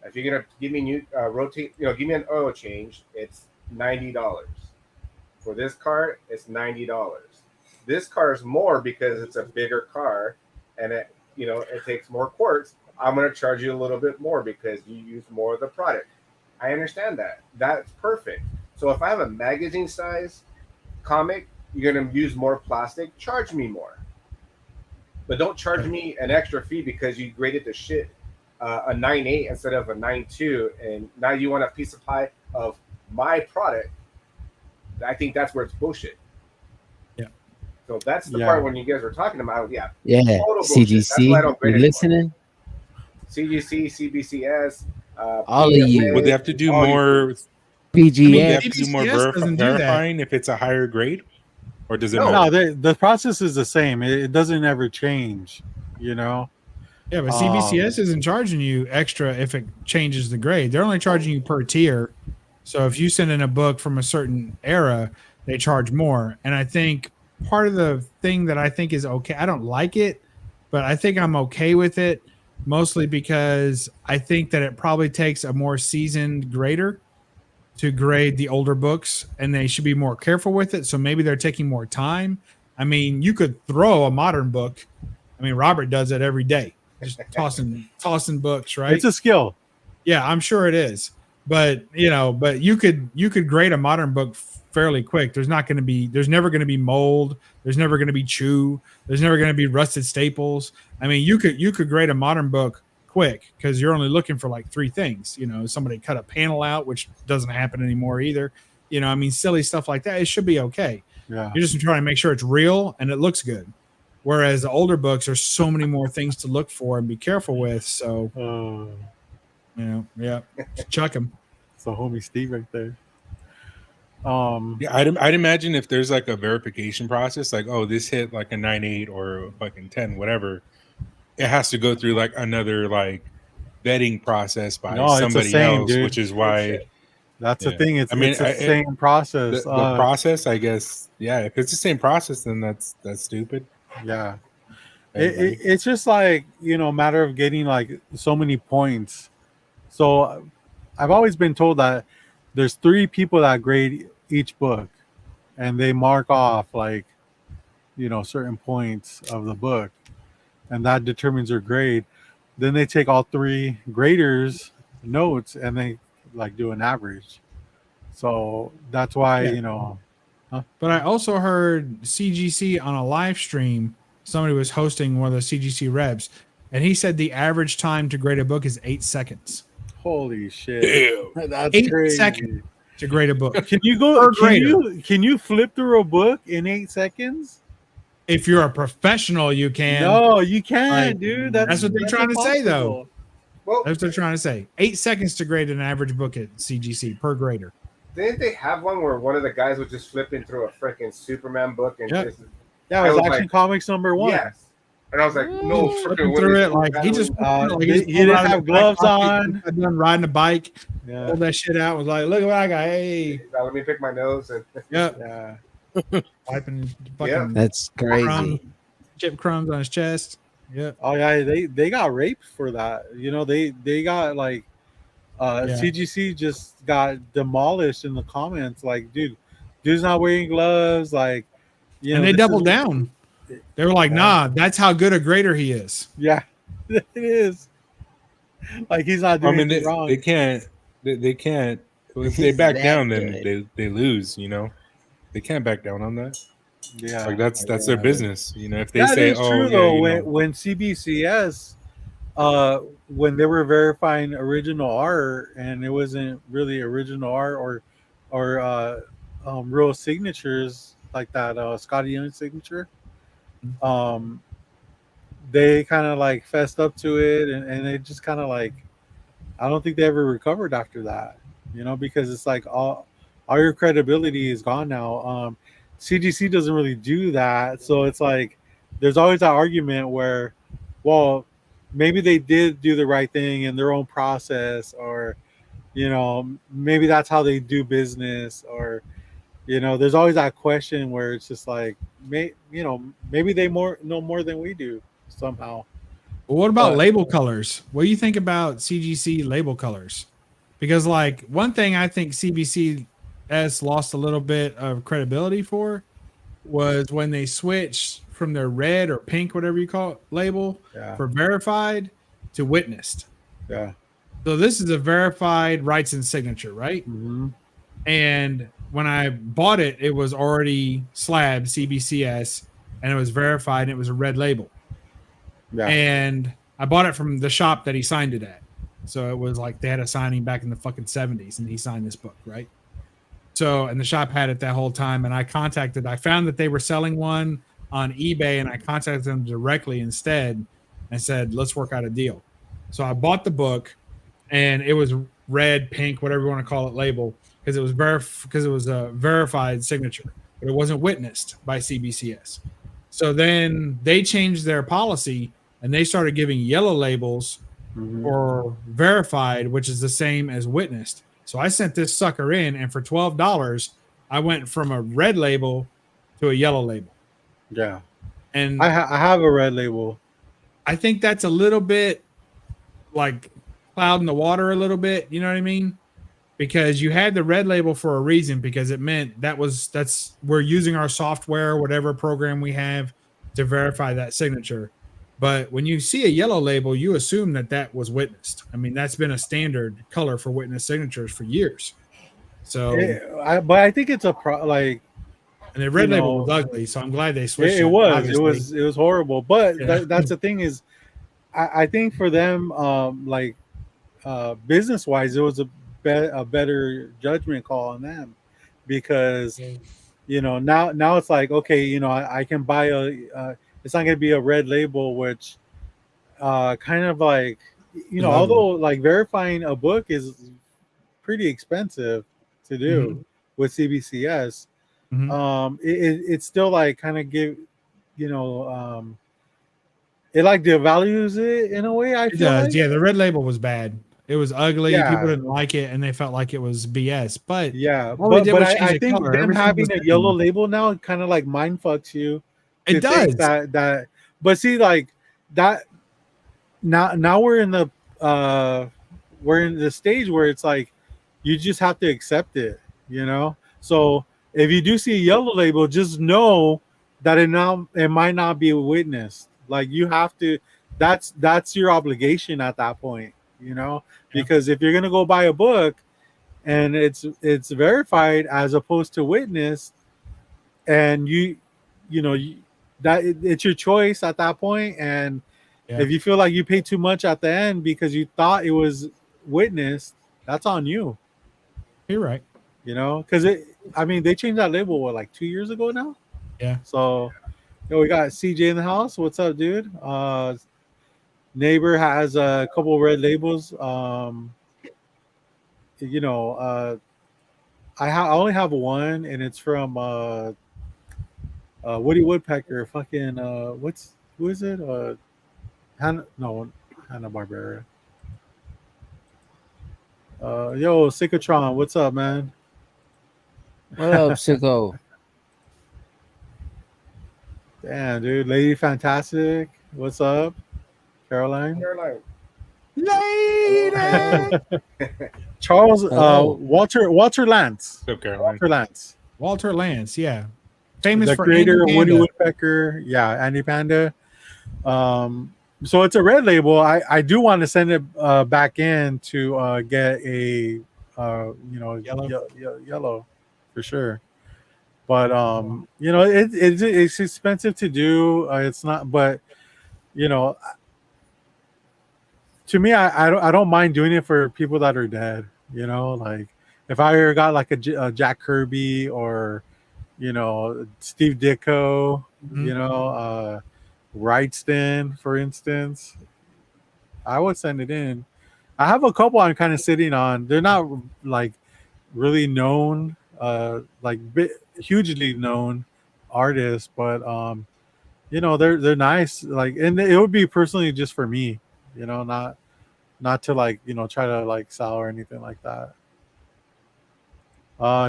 If you're gonna give me give me an oil change, it's $90. For this car, it's $90. This car is more because it's a bigger car, and it takes more quarts. I'm gonna charge you a little bit more because you use more of the product. I understand that. That's perfect. So if I have a magazine size comic, you're gonna use more plastic. Charge me more, but don't charge me an extra fee because you graded the shit a 9.8 instead of a 9.2, and now you want a piece of pie of my product. I think that's where it's bullshit. Yeah. So that's the part when you guys were talking about, Yeah. total bullshit. That's why I don't CGC, grade you listening? CGC, CBCS, All of you. Would they have to do all more? PGA. They have to do more CBCS doesn't do that. verifying if it's a higher grade, or does it No. matter? No, the process is the same. It doesn't ever change. You know. Yeah, but CBCS isn't charging you extra if it changes the grade. They're only charging you per tier. So if you send in a book from a certain era, they charge more. And I think part of the thing that I think is okay, I don't like it, but I think I'm okay with it, mostly because I think that it probably takes a more seasoned grader to grade the older books, and they should be more careful with it. So maybe they're taking more time. I mean, you could throw a modern book. I mean, Robert does it every day. Just tossing books, right? It's a skill. Yeah, I'm sure it is. But you could grade a modern book fairly quick. There's never going to be mold. There's never going to be chew. There's never going to be rusted staples. I mean, you could grade a modern book quick because you're only looking for like three things. Somebody cut a panel out, which doesn't happen anymore either. I mean, silly stuff like that. It should be okay. Yeah. You're just trying to make sure it's real and it looks good. Whereas the older books, there's so many more things to look for and be careful with. So, just chuck them. It's a homie Steve right there. Yeah, I'd imagine if there's like a verification process, like, oh, this hit like a 9.8 or a fucking 10, whatever, it has to go through like another like vetting process by somebody else, dude. Which is why that's the thing. It's the same process. The process, I guess, yeah. If it's the same process, then that's stupid. Yeah. It's just like, matter of getting like so many points. So I've always been told that there's 3 people that grade each book, and they mark off like, certain points of the book, and that determines your grade. Then they take all 3 graders notes and they like do an average. So that's why, Yeah. But I also heard CGC on a live stream. Somebody was hosting one of the CGC reps, and he said the average time to grade a book is 8 seconds. Holy shit. Damn. That's 8 crazy. seconds to grade a book. Can you go? Can you flip through a book in 8 seconds? If you're a professional, you can. No, you can't, Like, dude. that's what they're trying to say, though. Well, That's what they're trying to say. 8 seconds to grade an average book at CGC per grader. didn't they have one where one of the guys was just flipping through a freaking Superman book and just Yeah, it was Action Comics #1. Yes. And I was like, no Flipping freaking through way. it like he just he didn't have gloves on. Done riding a bike, Yeah. pulled that shit out. Was like, look at what I got. Hey, Now let me pick my nose and yep, Yeah. wiping Yeah. fucking That's crazy. chip crumbs on his chest. Yep. Oh yeah, they got raped for that. They got like CGC just got demolished in the comments. Like, dude's not wearing gloves. Like, And they doubled down. They were like, nah, that's how good a grader he is. Yeah, it is. Like, he's not doing anything wrong. They can't. They can't. If they He's back that down, good. then they lose. They can't back down on that. Yeah, Like that's their business. If they that say, is "Oh, true yeah," though. When CBCS, when they were verifying original art and it wasn't really original art or real signatures like that Scotty Young signature, they kind of like fessed up to it and they just kind of like, I don't think they ever recovered after that, because it's like all your credibility is gone now. CGC doesn't really do that, so it's like there's always that argument where, well, maybe they did do the right thing in their own process, or maybe that's how they do business, or there's always that question where it's just like, maybe they know more than we do somehow. Well, what about label colors? What do you think about CGC label colors? Because like one thing I think CBCS lost a little bit of credibility for was when they switched from their red or pink, whatever you call it, label for verified to witnessed. Yeah. So this is a verified rights and signature, right? Mm-hmm. And when I bought it, it was already slabbed CBCS and it was verified and it was a red label. Yeah. And I bought it from the shop that he signed it at. So it was like they had a signing back in the fucking 70s and he signed this book, right? So, and the shop had it that whole time. And I found that they were selling one on eBay and I contacted them directly instead and said, let's work out a deal. So I bought the book and it was red, pink, whatever you want to call it, label, because it was a verified signature, but it wasn't witnessed by CBCS. So then they changed their policy and they started giving yellow labels or verified, which is the same as witnessed. So I sent this sucker in, and for $12, I went from a red label to a yellow label. Yeah. And I have a red label. I think that's a little bit like clouding the water a little bit. You know what I mean? Because you had the red label for a reason, because it meant we're using our software, whatever program we have, to verify that signature. But when you see a yellow label, you assume that was witnessed. I mean, that's been a standard color for witness signatures for years. So, but I think it's and the red label was ugly. So I'm glad they switched. It was horrible. But that's the thing is, I think for them, business wise, it was a better judgment call on them, because now it's like, okay, I can buy it's not going to be a red label, which kind of like, although like verifying a book is pretty expensive to do with CBCS, it's still like kind of give, it like devalues it in a way. I feel like. Yeah, the red label was bad. It was ugly. Yeah. People didn't like it, and they felt like it was BS. But I think them having a yellow label now kind of like mind fucks you. It does that But see, like that now we're in the stage where it's like you just have to accept it, you know. So if you do see a yellow label, just know that it might not be witnessed. Like you have to. That's your obligation at that point, you know. Yeah. Because if you're gonna go buy a book and it's verified as opposed to witnessed, and you know it's your choice at that point. And Yeah. if you feel like you paid too much at the end because you thought it was witnessed, that's on you. You're right. You know, because they changed that label like 2 years ago now. Yeah. So we got CJ in the house. What's up, dude? Neighbor has a couple red labels. You know, I only have one, and it's from Woody Woodpecker. Fucking who is it? Hanna Barbera. Yo, Psychotron, what's up, man? What up, sicko? Damn, dude. Lady Fantastic, what's up? Caroline. Later. Charles Hello. Walter Lance. So Caroline. Walter Lance. Walter Lance, yeah, famous The for creator Andy of Woody Panda. Woodpecker. Yeah, Andy Panda. So it's a red label. I do want to send it back in to get a yellow for sure. But it's expensive to do. It's not, but you know, to me, I don't mind doing it for people that are dead. You know, like if I ever got like a Jack Kirby or Steve Ditko, Mhm. Wrightston, for instance, I would send it in. I have a couple I'm kind of sitting on. They're not like really known, hugely known artists, but they're nice. Like, and it would be personally just for me, not to like try to like sell or anything like that.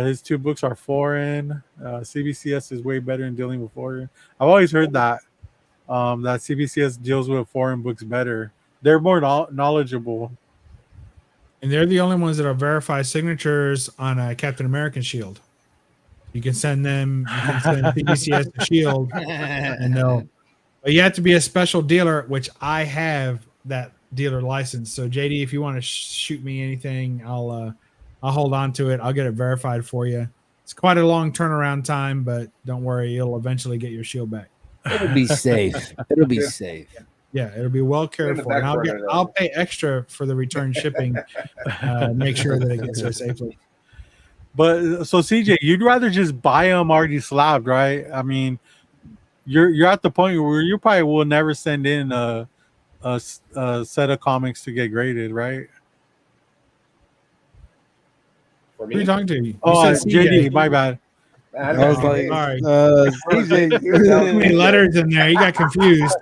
His two books are foreign. CBCS is way better in dealing with foreign. I've always heard that that CBCS deals with foreign books better. They're more knowledgeable. And they're the only ones that are verified signatures on a Captain American shield. You can send them. You can send PBCS to Shield, and but you have to be a special dealer, which I have that dealer license. So JD, if you want to shoot me anything, I'll hold on to it. I'll get it verified for you. It's quite a long turnaround time, but don't worry, you'll eventually get your shield back. It'll be safe. It'll be safe. Yeah, it'll be well cared for. And I'll pay extra for the return shipping. Make sure that it gets there safely. But so CJ, you'd rather just buy them already slabbed, right? I mean, you're at the point where you probably will never send in a set of comics to get graded, right? For Who are you me, talking to? You said JD, my bad. I I was like, sorry. CJ. Too many letters in there. You got confused.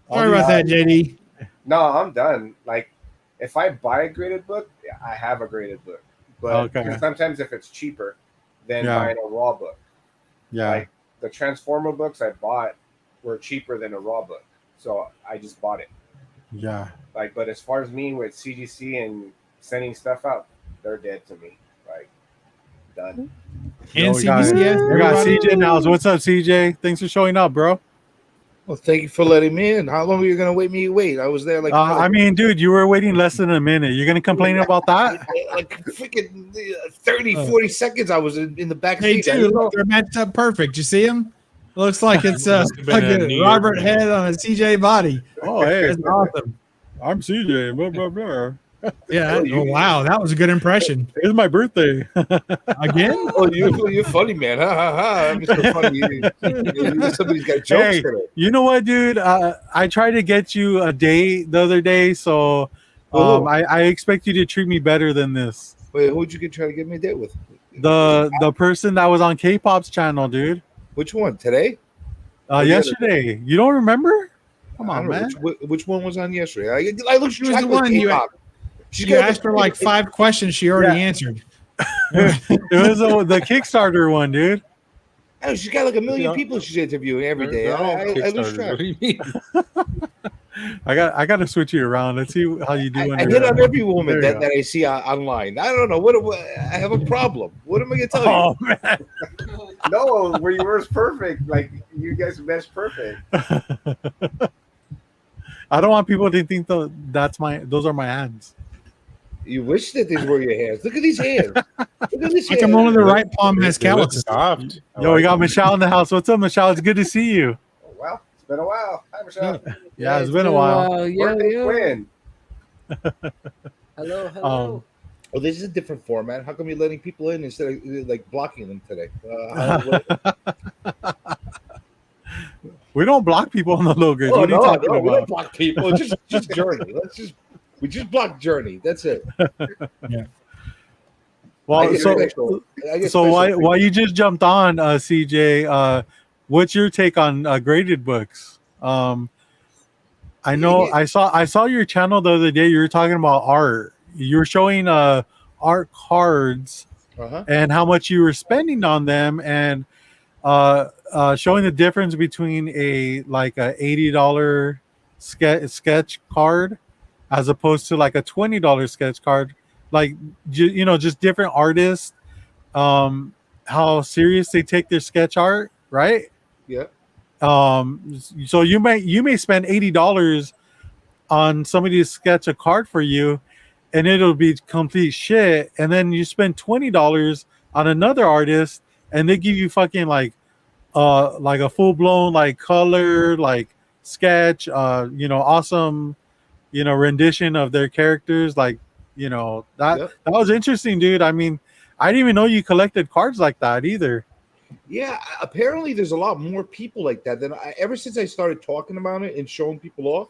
Sorry about that, JD. No, I'm done. Like, if I buy a graded book, I have a graded book. But sometimes if it's cheaper than buying a raw book. Yeah. Like the Transformer books I bought were cheaper than a raw book. So I just bought it. Yeah. Like, but as far as me with CGC and sending stuff out, they're dead to me. Like, done. And we CBCS. got CJ now. What's up, CJ? Thanks for showing up, bro. Well, thank you for letting me in. How long were you going to wait? I was there like... I mean, dude, you were waiting less than a minute. You're going to complain about that? Like freaking 30, 40 seconds I was in the back Hey, seat. dude, look, they're matched up perfect. You see them? Looks like it's like a Robert head on a CJ body. Oh, hey. That's awesome. I'm CJ. Blah, blah, blah. Yeah. Oh, wow. That was a good impression. It's my birthday. Again? Oh, you're funny, man. Ha, ha, ha. I'm so funny. Somebody's got jokes today. You know what, dude? I tried to get you a date the other day, so I expect you to treat me better than this. Wait, who'd you try to get me a date with? The person that was on K-pop's channel, dude. Which one? Today? Yesterday. You don't remember? Come on, man. Which one was on yesterday? I looked She was the one you asked her like 5 questions she already answered. It was the Kickstarter one, dude. Oh, she's got like 1 million Yeah. people she's interviewing every day. They're all I lose Kickstarters. track. What do you mean? I got to switch you around. Let's see how you do. I hit on every woman There you that I see online. I don't know what I have a problem. What am I gonna tell you? Oh man. No, where you were is perfect. Like you guys meshed perfect. I don't want people to think those are my hands. You wish that these were your hands. Look at these hands. Look at this Like hand. I'm only the right palm has They look calluses. soft. I Yo, we like got them. Michelle in the house. What's up, Michelle? It's good to see you. Oh, well, it's been a while. Hi, Michelle. Yeah, it's been a while. Birthday twin. Hello, hello. Oh, this is a different format. How come you're letting people in instead of like blocking them today? We don't block people on the logos. Oh, What are you talking we don't about? block people. Just Journey. We just block Journey. That's it. Well, I get so special why treatment. you just jumped on, CJ? What's your take on graded books? I know I saw your channel the other day. You were talking about art. You were showing art cards and how much you were spending on them, and showing the difference between a $80 sketch card as opposed to like a $20 sketch card. Like just different artists, how serious they take their sketch art, right? Yeah. So you may spend $80 on somebody to sketch a card for you, and it'll be complete shit. And then you spend $20 on another artist, and they give you fucking like a full blown like color like sketch, awesome, rendition of their characters. Like, that was interesting, dude. I mean, I didn't even know you collected cards like that either. Yeah, apparently there's a lot more people like that than ever since I started talking about it and showing people off.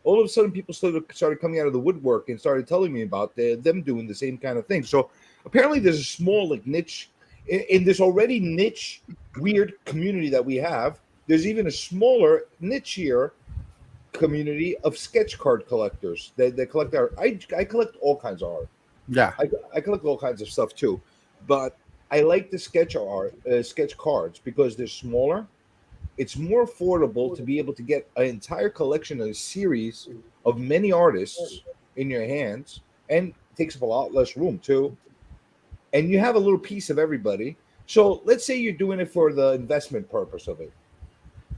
All of a sudden, people started coming out of the woodwork and started telling me about them doing the same kind of thing. So apparently, there's a small like niche in this already niche weird community that we have. There's even a smaller nichier community of sketch card collectors that collect art. I collect all kinds of art. Yeah, I collect all kinds of stuff too, but I like the sketch cards because they're smaller. It's more affordable to be able to get an entire collection, a series of many artists in your hands, and it takes up a lot less room too. And you have a little piece of everybody. So let's say you're doing it for the investment purpose of it.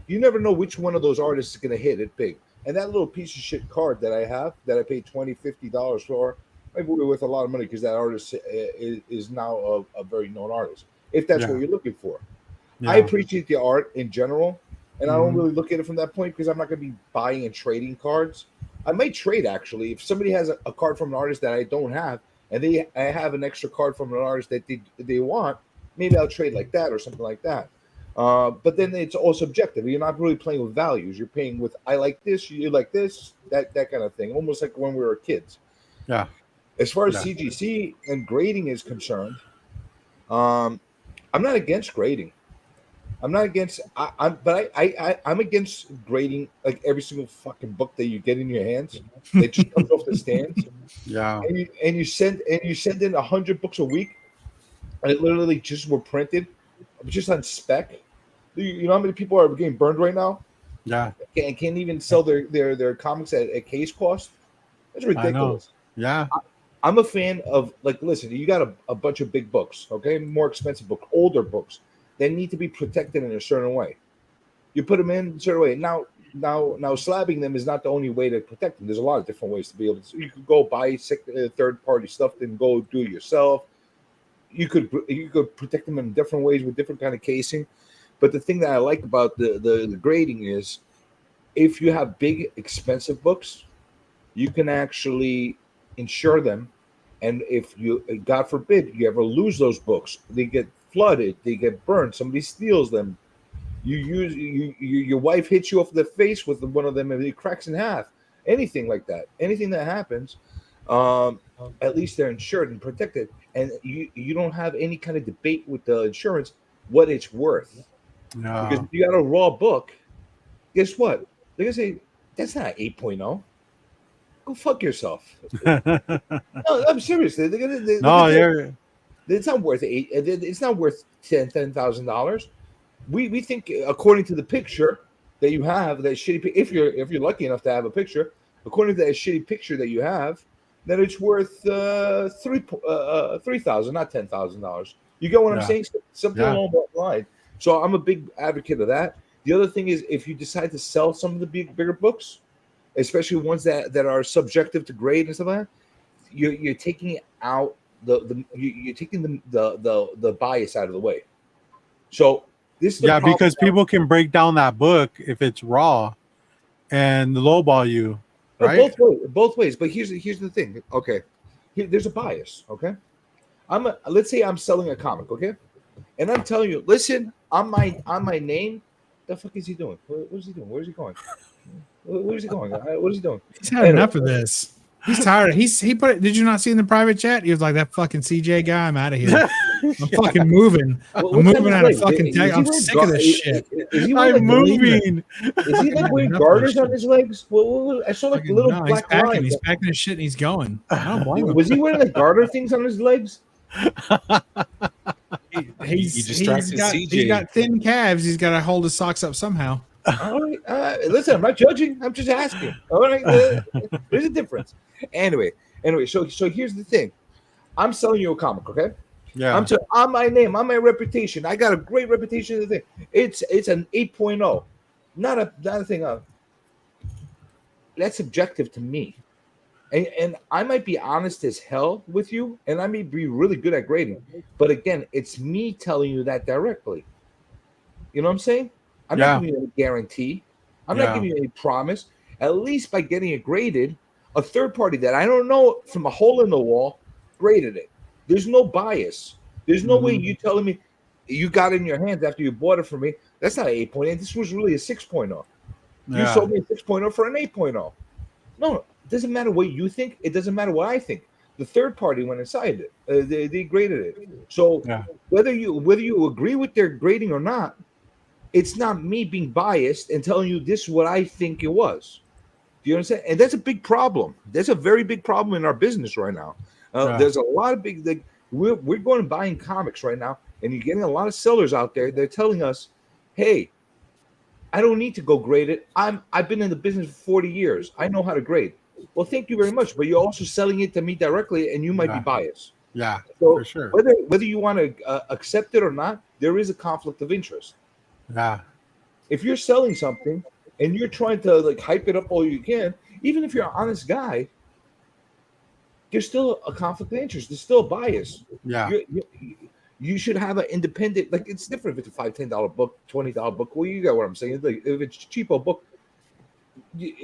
You never know which one of those artists is going to hit it big. And that little piece of shit card that I have that I paid $20, $50 for, maybe we're worth a lot of money because that artist is now a very known artist, if that's what you're looking for. Yeah. I appreciate the art in general, and I don't really look at it from that point because I'm not going to be buying and trading cards. I might trade, actually. If somebody has a card from an artist that I don't have, and I have an extra card from an artist that they want, maybe I'll trade like that or something like that. But then it's all subjective. You're not really playing with values. You're paying with, I like this, you like this, that kind of thing, almost like when we were kids. Yeah. As far as CGC and grading is concerned, I'm not against grading. I'm not against. I'm against grading like every single fucking book that you get in your hands. It just comes off the stands. Yeah. And you send in 100 books a week, and it literally just were printed, just on spec. You know how many people are getting burned right now? Yeah. And can't even sell their comics at case cost. That's ridiculous. Yeah. I'm a fan of, like, listen, you got a bunch of big books, okay? More expensive books, older books. They need to be protected in a certain way. You put them in a certain way. Now, slabbing them is not the only way to protect them. There's a lot of different ways to be able to. You could go buy third-party stuff, then go do it yourself. You could protect them in different ways with different kind of casing. But the thing that I like about the grading is, if you have big, expensive books, you can actually insure them, and if you, God forbid, you ever lose those books, they get flooded, they get burned, somebody steals them, your wife hits you off the face with one of them and it cracks in half, anything like that, anything that happens, at least they're insured and protected, and you don't have any kind of debate with the insurance what it's worth. No. Because if you got a raw book, guess what, they're gonna say that's not 8.0. Go fuck yourself. No, I'm serious. It's not worth $10,000. we think according to the picture that you have, that shitty. If you're lucky enough to have a picture, according to that shitty picture that you have, then it's worth $3,000, not $10,000. You get what I'm Yeah. saying? Something Yeah. along that line. So I'm a big advocate of that. The other thing is, if you decide to sell some of the bigger books, especially ones that are subjective to grade and stuff like that, you're taking out you're taking the bias out of the way. So this is the problem because now. people can break down that book if it's raw and lowball you, No, right? both ways. But here's the thing. Okay, there's a bias. Okay, let's say I'm selling a comic. Okay, and I'm telling you, listen, on my name, the fuck is he doing? What is he doing? Where's he going? Where is he going? What is he doing? He's had enough of this. He's tired. He put it. Did you not see in the private chat? He was like, "That fucking CJ guy. I'm out of here. I'm fucking moving. I'm moving out of fucking tech. I'm sick of this shit. Is he I'm moving. Is he like wearing garters on his legs? I saw like little No, black he's packing. lines. He's packing his shit and he's going. I don't blame him. Was he wearing like garter things on his legs? He's CJ. got thin calves. He's got to hold his socks up somehow. All right. Listen, I'm not judging. I'm just asking. All right. There's a difference. Anyway. So here's the thing. I'm selling you a comic, okay? Yeah. I'm on my name, on my reputation. I got a great reputation in the thing. It's an 8.0. Not a thing of. That's subjective to me. And I might be honest as hell with you, and I may be really good at grading. But again, it's me telling you that directly. You know what I'm saying? I'm not giving you any guarantee. I'm not giving you any promise. At least by getting it graded, a third party that I don't know from a hole in the wall graded it. There's no bias. There's no way you telling me you got it in your hands after you bought it from me. That's not an 8.8. This was really a 6.0. You sold me a 6.0 for an 8.0. No, it doesn't matter what you think. It doesn't matter what I think. The third party went inside it. They graded it. So whether you agree with their grading or not, it's not me being biased and telling you this is what I think it was. Do you understand? And that's a big problem. That's a very big problem in our business right now. There's a lot of big. We're going and buying comics right now, and you're getting a lot of sellers out there. They're telling us, "Hey, I don't need to go grade it. I've been in the business for 40 years. I know how to grade." Well, thank you very much, but you're also selling it to me directly, and you might be biased. Yeah, so for sure. Whether you want to accept it or not, there is a conflict of interest. Yeah. If you're selling something and you're trying to like hype it up all you can, even if you're an honest guy, there's still a conflict of interest. There's still a bias. Yeah. You should have an independent. Like it's different if it's a $5, $10 book, $20 book. Well, you got what I'm saying. Like if it's a cheapo book,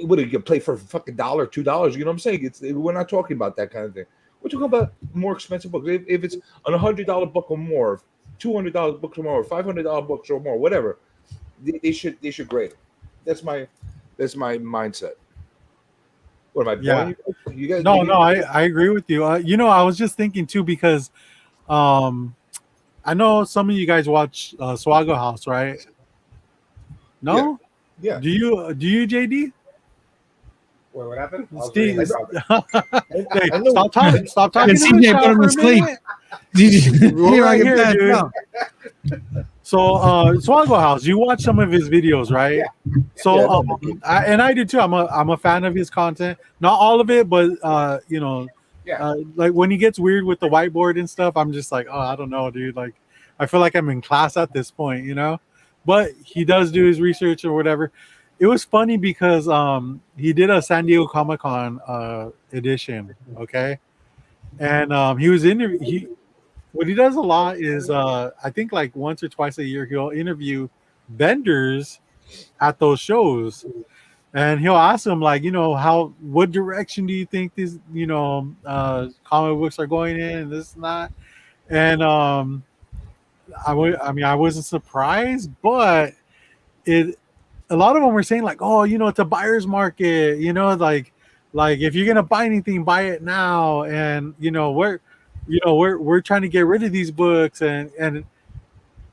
what do you play for fucking $1, $2? You know what I'm saying? We're not talking about that kind of thing. We're talking about more expensive books. If it's an $100 book or more, $200 books or more, $500 books or more, whatever, they should grade it. That's my mindset. What am I? Yeah. You guys? No, I agree with you. I was just thinking too because, I know some of you guys watch Swaggle House, right? No. Yeah. Do you, JD? Wait, what happened? Steve, Hey, stop talking. Stop talking. And CJ put him to sleep. We're right here, dude. So, Swaggle House, you watch some of his videos, right? Yeah. So, I do too. I'm a fan of his content. Not all of it, but like when he gets weird with the whiteboard and stuff, I'm just like, oh, I don't know, dude. Like, I feel like I'm in class at this point, But he does do his research or whatever. It was funny because he did a San Diego Comic-Con edition, okay? And he was what he does a lot is I think like once or twice a year he'll interview vendors at those shows, and he'll ask them like, what direction do you think these comic books are going in and this and that. And I wasn't surprised, but a lot of them were saying like, oh, it's a buyer's market, like if you're gonna buy anything, buy it now, and we're trying to get rid of these books, and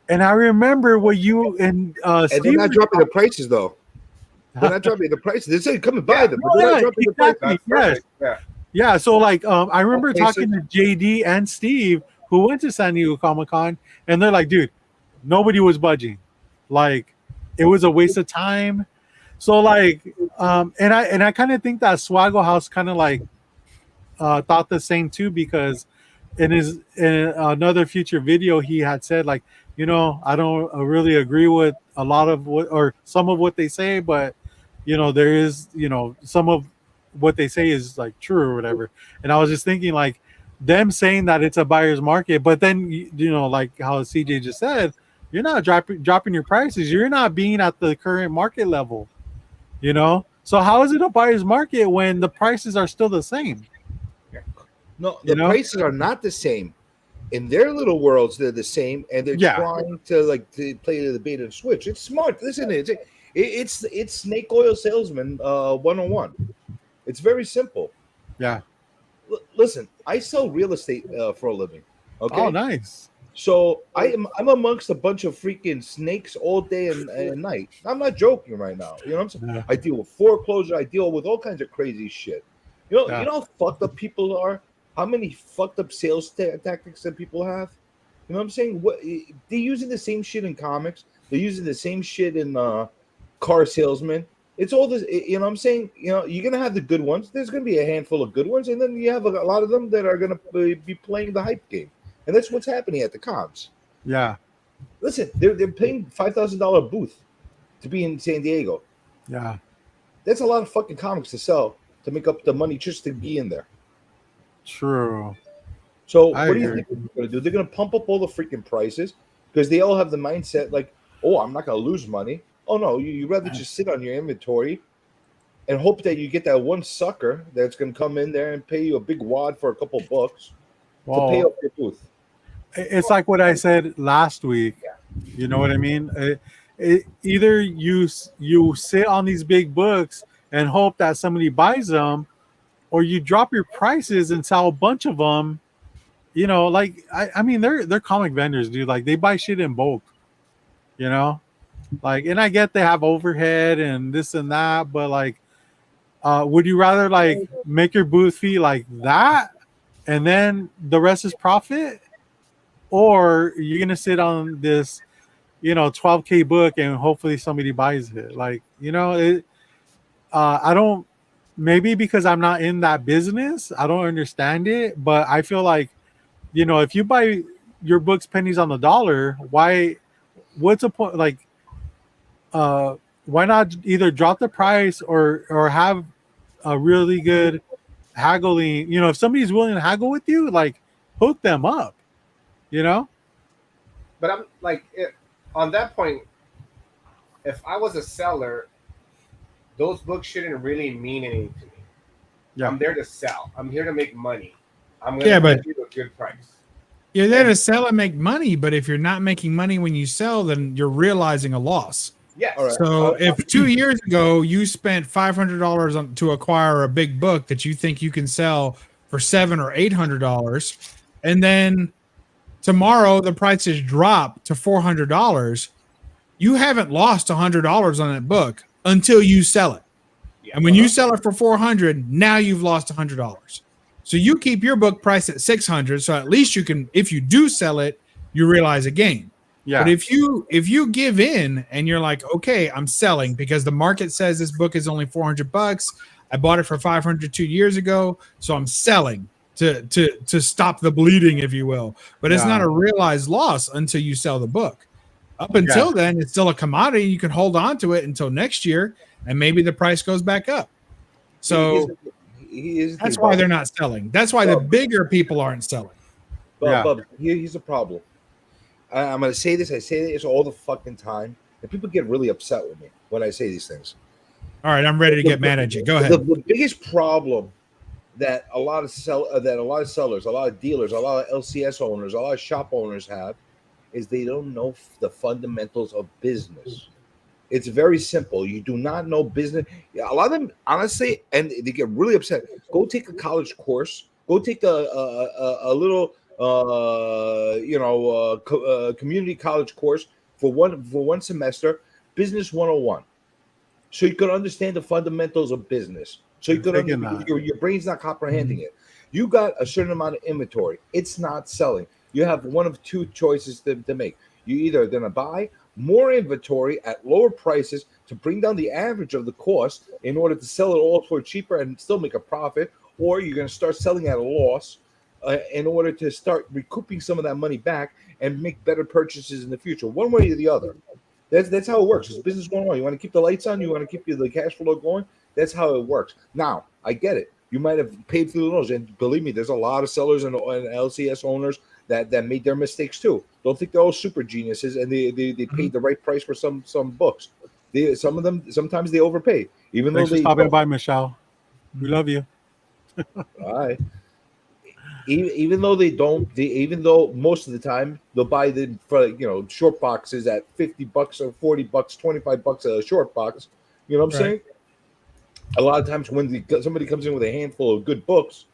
I remember what you and Steve, they're not dropping the prices though. They're not dropping the prices. They say come and buy them, but they're not dropping the prices. Yeah. So like I remember talking to JD and Steve who went to San Diego Comic-Con, and they're like, dude, nobody was budging. like it was a waste of time. So like, and I kind of think that Swaggle House kind of like thought the same too, because in another future video he had said like, I don't really agree with a lot of what or some of what they say, but there is some of what they say is like true or whatever. And I was just thinking like them saying that it's a buyer's market, but then like how CJ just said, you're not dropping your prices, you're not being at the current market level, so how is it a buyer's market when the prices are still the same? No, the prices are not the same. In their little worlds, they're the same, and they're trying to play the bait and switch. It's smart. Listen, it's snake oil salesman 101. It's very simple. Yeah. Listen, I sell real estate for a living. Okay. Oh, nice. So I'm amongst a bunch of freaking snakes all day and night. I'm not joking right now. You know what I'm saying? Yeah. I deal with foreclosure. I deal with all kinds of crazy shit. You know how fucked up people are? How many fucked up sales tactics that people have? You know what I'm saying? What they're using the same shit in comics. They're using the same shit in car salesmen. It's all this. You know what I'm saying? You're gonna have the good ones. There's gonna be a handful of good ones, and then you have a lot of them that are gonna be playing the hype game. And that's what's happening at the cons. Yeah. Listen, they're paying $5,000 booth to be in San Diego. Yeah. That's a lot of fucking comics to sell to make up the money just to be in there. True. So what do you think they're going to do? They're going to pump up all the freaking prices because they all have the mindset like, oh, I'm not going to lose money. Oh, no, you'd rather just sit on your inventory and hope that you get that one sucker that's going to come in there and pay you a big wad for a couple bucks to pay off your booth. It's like what I said last week. You know what I mean? Either you sit on these big books and hope that somebody buys them, or you drop your prices and sell a bunch of them. Like I mean, they're comic vendors, dude. Like they buy shit in bulk. Like, and I get they have overhead and this and that, but like, would you rather like make your booth fee like that, and then the rest is profit? Or you're gonna sit on this, 12K book and hopefully somebody buys it. Like, I don't. Maybe because I'm not in that business, I don't understand it. But I feel like, if you buy your books pennies on the dollar, why? What's the point? Like, why not either drop the price or have a really good haggling? If somebody's willing to haggle with you, like hook them up. But I'm like, on that point, if I was a seller, those books shouldn't really mean anything to me. Yeah. I'm there to sell. I'm here to make money. I'm going to give you a good price. You're there to sell and make money, but if you're not making money when you sell, then you're realizing a loss. Yes. Right. So if 2 years ago you spent $500 to acquire a big book that you think you can sell for $700 or $800, and then tomorrow the prices drop to $400, you haven't lost $100 on that book until you sell it. Yeah. And when you sell it for $400, now you've lost $100. So you keep your book price at $600, so at least you can, if you do sell it, you realize a gain. Yeah. But if you give in and you're like, okay, I'm selling because the market says this book is only $400. I bought it for $500 2 years ago, so I'm selling to stop the bleeding, if you will. But it's not a realized loss until you sell the book. Up until then, it's still a commodity. You can hold on to it until next year, and maybe the price goes back up. So that's why they're not selling. That's why the bigger people aren't selling. But here's the problem. I'm going to say this. I say this all the fucking time, and people get really upset with me when I say these things. All right, I'm ready to get mad at you. Go ahead. The biggest problem that a lot of sellers, a lot of dealers, a lot of LCS owners, a lot of shop owners have is they don't know the fundamentals of business. It's very simple. You do not know business. A lot of them, honestly, and they get really upset. Go take a college course. Go take a little community college course for one semester, business 101, so you can understand the fundamentals of business, so you can your brain's not comprehending it. You got a certain amount of inventory, it's not selling. You have one of two choices to make. You either gonna buy more inventory at lower prices to bring down the average of the cost in order to sell it all for cheaper and still make a profit, or you're going to start selling at a loss in order to start recouping some of that money back and make better purchases in the future, one way or the other. That's how it works. It's business 101. You want to keep the lights on, you want to keep the cash flow going. That's how it works. Now, I get it. You might have paid through the nose, and believe me, there's a lot of sellers and LCS owners that made their mistakes too. Don't think they're all super geniuses, and they paid the right price for some books. Some of them sometimes they overpay, even Thanks though for they stopping by, Michelle. We love you. all right. Even though they don't, even though most of the time they'll buy them for short boxes at $50 or $40, $25 a short box. You know what I'm saying? A lot of times when somebody comes in with a handful of good books,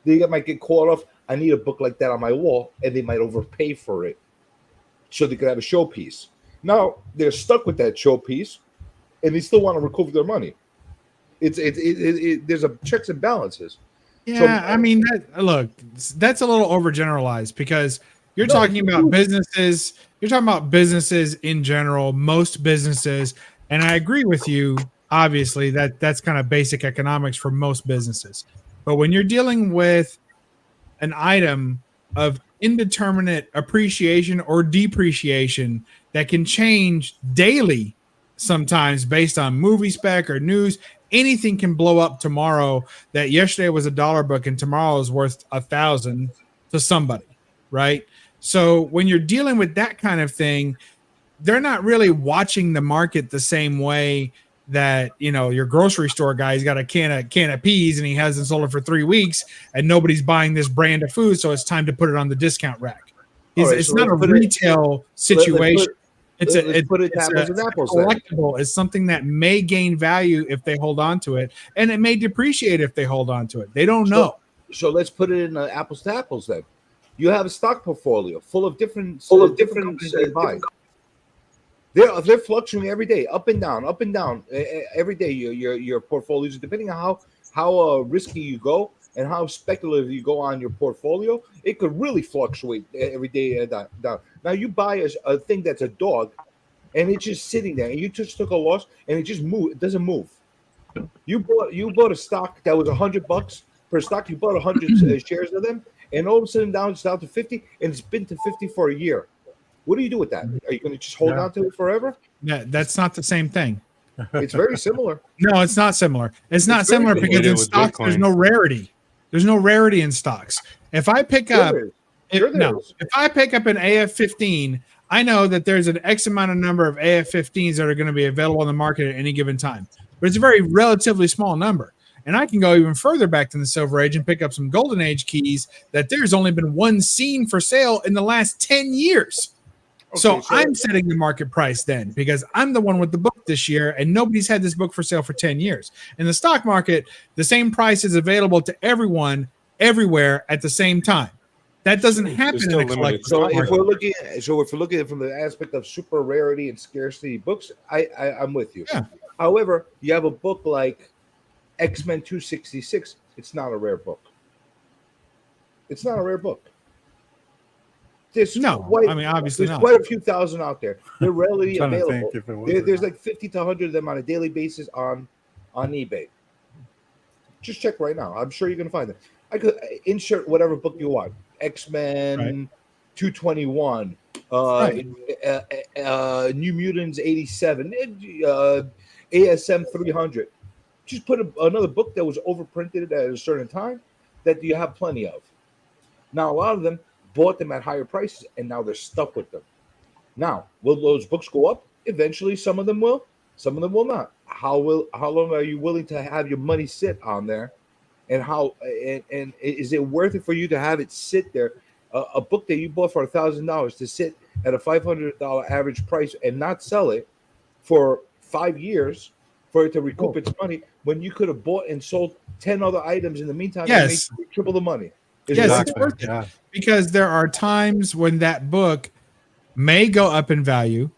they might get caught off. I need a book like that on my wall, and they might overpay for it, so they could have a showpiece. Now they're stuck with that showpiece, and they still want to recoup their money. There's a checks and balances. Yeah, I mean, look, that's a little overgeneralized because you're talking about businesses. You're talking about businesses in general, most businesses, and I agree with you. Obviously, that's kind of basic economics for most businesses. But when you're dealing with an item of indeterminate appreciation or depreciation that can change daily, sometimes based on movie spec or news, anything can blow up tomorrow. That yesterday was $1 book and tomorrow is worth 1,000 to somebody, right? So when you're dealing with that kind of thing, they're not really watching the market the same way that your grocery store guy's got a can of peas and he hasn't sold it for 3 weeks and nobody's buying this brand of food, so it's time to put it on the discount rack. It's not a retail situation. It's a collectible. It's something that may gain value if they hold on to it, and it may depreciate if they hold on to it. They don't know. So let's put it in apples to apples. Then you have a stock portfolio full of different companies they buy. They're fluctuating every day, up and down every day. Your portfolios, depending on how risky you go and how speculative you go on your portfolio, it could really fluctuate every day down. Now you buy a thing that's a dog, and it's just sitting there, and you just took a loss, and it just moved. It doesn't move. You bought a stock that was $100 per stock. You bought 100 shares of them, and all of a sudden it's down to 50, and it's been to 50 for a year. What do you do with that? Are you going to just hold on to it forever? Yeah, that's not the same thing. It's very similar. No, it's not similar. It's not similar because in stocks there's no rarity. There's no rarity in stocks. If I pick up if I pick up an AF-15, I know that there's an X amount of number of AF-15s that are going to be available on the market at any given time. But it's a very relatively small number. And I can go even further back than the Silver Age and pick up some Golden Age keys that there's only been one seen for sale in the last 10 years. Okay, so I'm setting the market price then because I'm the one with the book this year and nobody's had this book for sale for 10 years. In the stock market, the same price is available to everyone everywhere at the same time. That doesn't happen in a collectible. So if we're looking at it from the aspect of super rarity and scarcity books, I'm with you. Yeah. However, you have a book like X-Men 266. It's not a rare book. It's not a rare book. Obviously there's quite a few thousand out there. They're readily available. There's like 50 to 100 of them on a daily basis on eBay. Just check right now. I'm sure you're going to find them. I could insert whatever book you want. X-Men 221, New Mutants 87, ASM 300. Just put another book that was overprinted at a certain time that you have plenty of. Now, a lot of them bought them at higher prices, and now they're stuck with them. Now, will those books go up? Eventually, some of them will. Some of them will not. How long are you willing to have your money sit on there? And and is it worth it for you to have it sit there? A book that you bought for $1,000 to sit at a $500 average price and not sell it for 5 years for it to recoup its money when you could have bought and sold 10 other items in the meantime and made triple the money. It's worth it because there are times when that book may go up in value.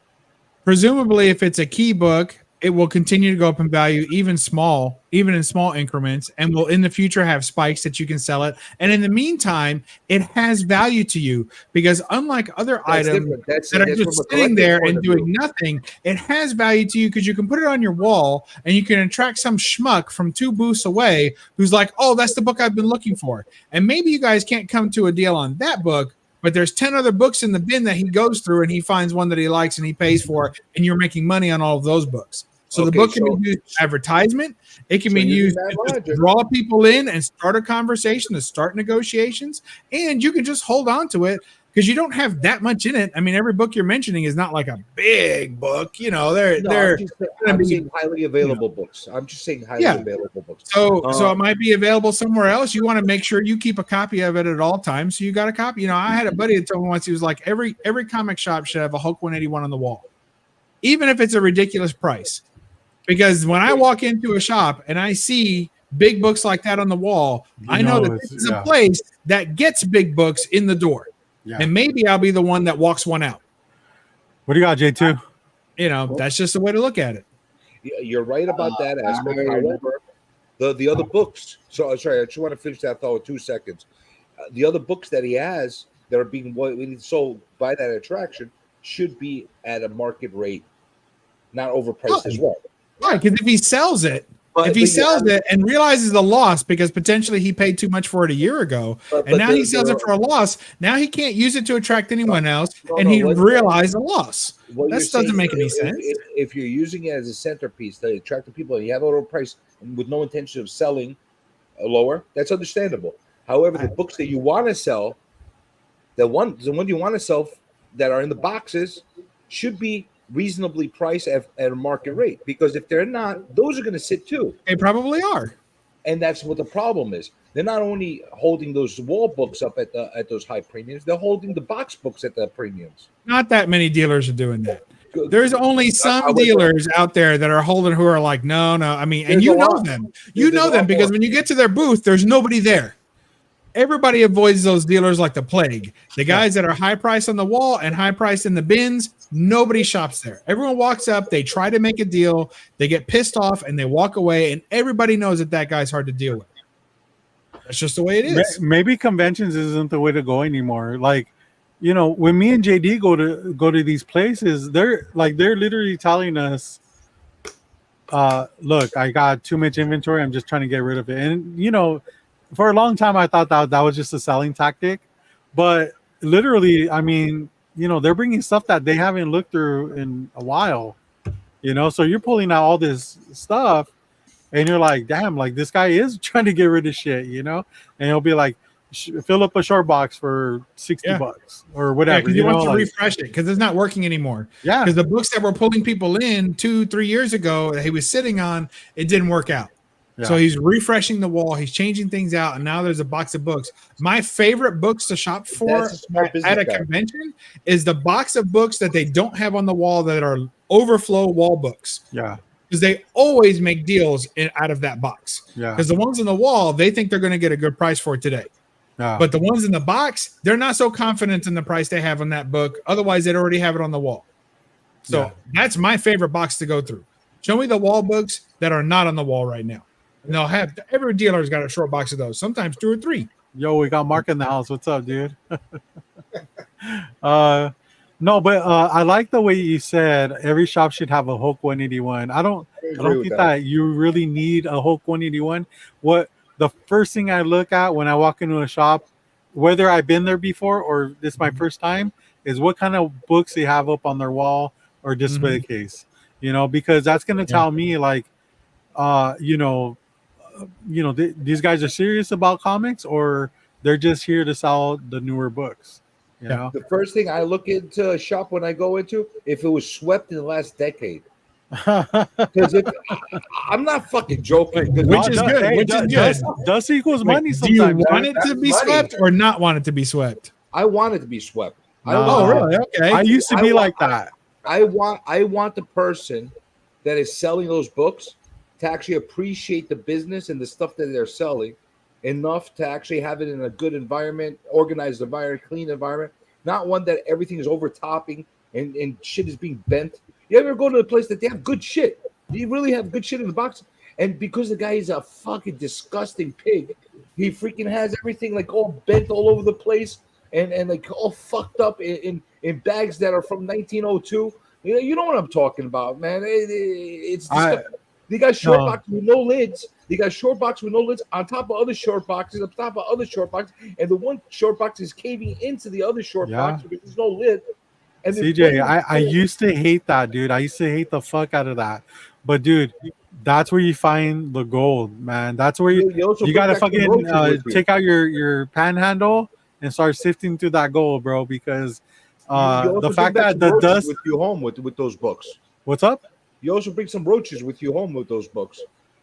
Presumably, if it's a key book it will continue to go up in value, even in small increments, and will in the future have spikes that you can sell it. And in the meantime, it has value to you because unlike other items that are just sitting there and doing nothing, it has value to you because you can put it on your wall and you can attract some schmuck from 2 booths away who's like, oh, that's the book I've been looking for. And maybe you guys can't come to a deal on that book, but there's 10 other books in the bin that he goes through and he finds one that he likes and he pays for, and you're making money on all of those books. So the book can be used as advertisement. It can be used to draw people in and start a conversation, to start negotiations, and you can just hold on to it because you don't have that much in it. I mean, every book you're mentioning is not like a big book. You know, I'm saying highly available books. I'm just saying highly available books. So it might be available somewhere else. You want to make sure you keep a copy of it at all times. So you got a copy. You know, I had a buddy that told me once, he was like, every comic shop should have a Hulk 181 on the wall, even if it's a ridiculous price. Because when I walk into a shop and I see big books like that on the wall, I know that this is a place that gets big books in the door. Yeah. And maybe I'll be the one that walks one out. What do you got, J2? You know, that's just the way to look at it. You're right about that aspect. However, the other books. So sorry, I just want to finish that thought in 2 seconds. The other books that he has that are being sold by that attraction should be at a market rate, not overpriced as well. Right, because if he sells it, and realizes the loss because potentially he paid too much for it a year ago, and now he sells it for a loss, now he can't use it to attract anyone else, and he realized the loss. That doesn't make any sense. If you're using it as a centerpiece to attract the people, and you have a lower price with no intention of selling lower, that's understandable. However, the books that you want to sell, the one you want to sell that are in the boxes should be reasonably priced at a market rate, because if they're not, those are going to sit too. They probably are, and that's what the problem is. They're not only holding those wall books up at those high premiums, they're holding the box books at the premiums. Not that many dealers are doing that. There's only some dealers out there that are holding who are like, no. I mean, and you know them. You know them because when you get to their booth, there's nobody there. Everybody avoids those dealers like the plague. The guys that are high price on the wall and high price in the bins, nobody shops there. Everyone walks up, they try to make a deal, they get pissed off, and they walk away, and everybody knows that guy's hard to deal with. That's just the way it is. Maybe conventions isn't the way to go anymore. Like, you know, when me and JD go to these places, they're literally telling us, look, I got too much inventory, I'm just trying to get rid of it. And, you know, for a long time, I thought that was just a selling tactic. But literally, I mean, you know, they're bringing stuff that they haven't looked through in a while, you know? So you're pulling out all this stuff, and you're like, damn, like, this guy is trying to get rid of shit, you know? And he'll be like, fill up a short box for $60 or whatever. Because he wants to refresh it because it's not working anymore. Yeah. Because the books that were pulling people in 2-3 years ago that he was sitting on, it didn't work out. Yeah. So he's refreshing the wall. He's changing things out, and now there's a box of books. My favorite books to shop for at a convention is the box of books that they don't have on the wall that are overflow wall books. Yeah, because they always make deals out of that box. Yeah, because the ones on the wall they think they're going to get a good price for today. Yeah. But the ones in the box, they're not so confident in the price they have on that book. Otherwise, they'd already have it on the wall. So that's my favorite box to go through. Show me the wall books that are not on the wall right now. And they'll have every dealer's got a short box of those, sometimes 2 or 3. Yo, we got Mark in the house. What's up, dude? No, but I like the way you said every shop should have a Hulk 181. I don't think that you really need a Hulk 181. What the first thing I look at when I walk into a shop, whether I've been there before or this is my first time, is what kind of books they have up on their wall or display case. You know, because that's gonna tell me like, these guys are serious about comics or they're just here to sell the newer books. You know? The first thing I look into a shop when I go into, if it was swept in the last decade. Because I'm not fucking joking. Which is good. Dust equals money sometimes. Do you want it to be swept or not want it to be swept? I want it to be swept. Really? Okay. I used to be like that. I want the person that is selling those books to actually appreciate the business and the stuff that they're selling enough to actually have it in a good environment, organized environment, clean environment, not one that everything is overtopping and shit is being bent. You ever go to a place that they have good shit? You really have good shit in the box. And because the guy is a fucking disgusting pig, he freaking has everything like all bent all over the place and like all fucked up in bags that are from 1902. You know what I'm talking about, man. It's disgusting. They got short boxes with no lids. They got short boxes with no lids on top of other short boxes, on top of other short boxes, and the one short box is caving into the other short box because there's no lid. And CJ, I used to hate that, dude. I used to hate the fuck out of that. But dude, that's where you find the gold, man. That's where you gotta fucking take out your panhandle and start sifting through that gold, bro. Because the fact that the dust with you home with those books. What's up? You also bring some roaches with you home with those books.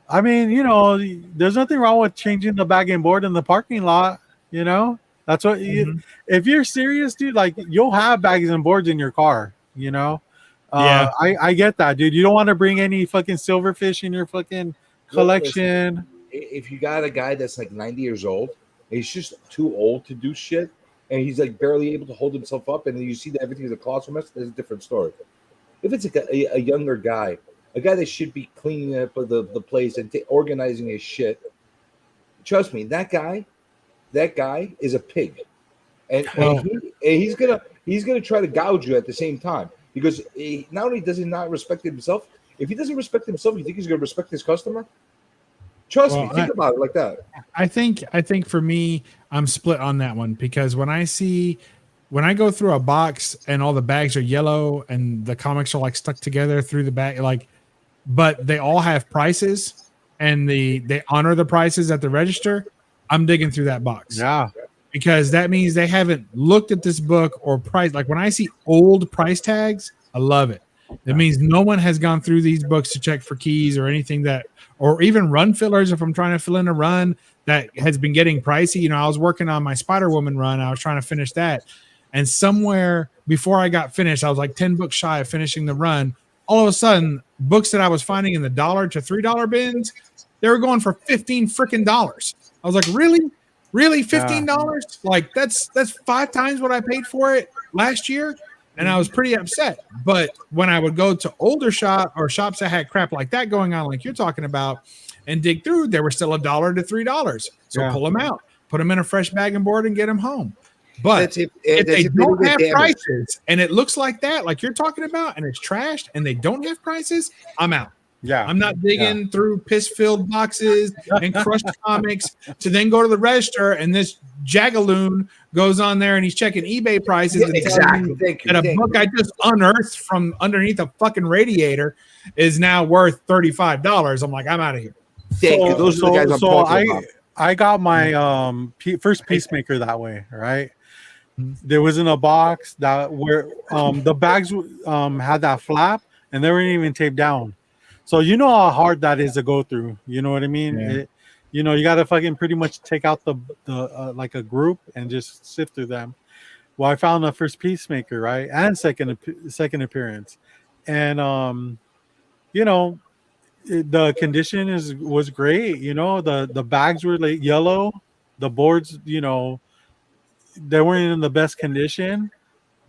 I mean, there's nothing wrong with changing the bag and board in the parking lot. That's what if you're serious, dude, like you'll have bags and boards in your car, I get that, dude. You don't want to bring any fucking silverfish in your fucking collection. Listen, if you got a guy that's like 90 years old, he's just too old to do shit, and he's like barely able to hold himself up, and then you see that everything is a colossal mess, there's a different story. If it's a younger guy, a guy that should be cleaning up the place and organizing his shit, trust me, that guy is a pig, and he's gonna try to gouge you at the same time because not only does he not respect himself, if he doesn't respect himself, you think he's gonna respect his customer? Trust me, think about it like that. I think for me, I'm split on that one because when I go through a box and all the bags are yellow and the comics are like stuck together through the bag, but they all have prices and they honor the prices at the register, I'm digging through that box. Yeah. Because that means they haven't looked at this book or price. Like when I see old price tags, I love it. That means no one has gone through these books to check for keys or anything or even run fillers. If I'm trying to fill in a run that has been getting pricey, I was working on my Spider-Woman run. I was trying to finish that. And somewhere before I got finished, I was like 10 books shy of finishing the run. All of a sudden, books that I was finding in the $1 to $3 bins, they were going for $15 freaking. I was like, really? Really? $15? Yeah. Like that's 5 times what I paid for it last year. And I was pretty upset. But when I would go to older shops that had crap like that going on, like you're talking about, and dig through, they were still $1 to $3. So pull them out, put them in a fresh bag and board and get them home. But if they don't have prices and it looks like that, like you're talking about, and it's trashed and they don't have prices, I'm out. Yeah. I'm not digging through piss-filled boxes and crushed comics to then go to the register and this jagaloon goes on there and he's checking eBay prices and exactly. A book I just unearthed from underneath a fucking radiator is now worth $35. I'm like, I'm out of here. Those are the guys I'm talking about. I got my first Peacemaker that way, right? There was in a box that where the bags had that flap and they weren't even taped down. So you know how hard that is to go through. You know what I mean? Yeah. You got to fucking pretty much take out the like a group and just sift through them. Well, I found the first Peacemaker, right, and second appearance, and the condition was great. The bags were like yellow, the boards, they weren't in the best condition,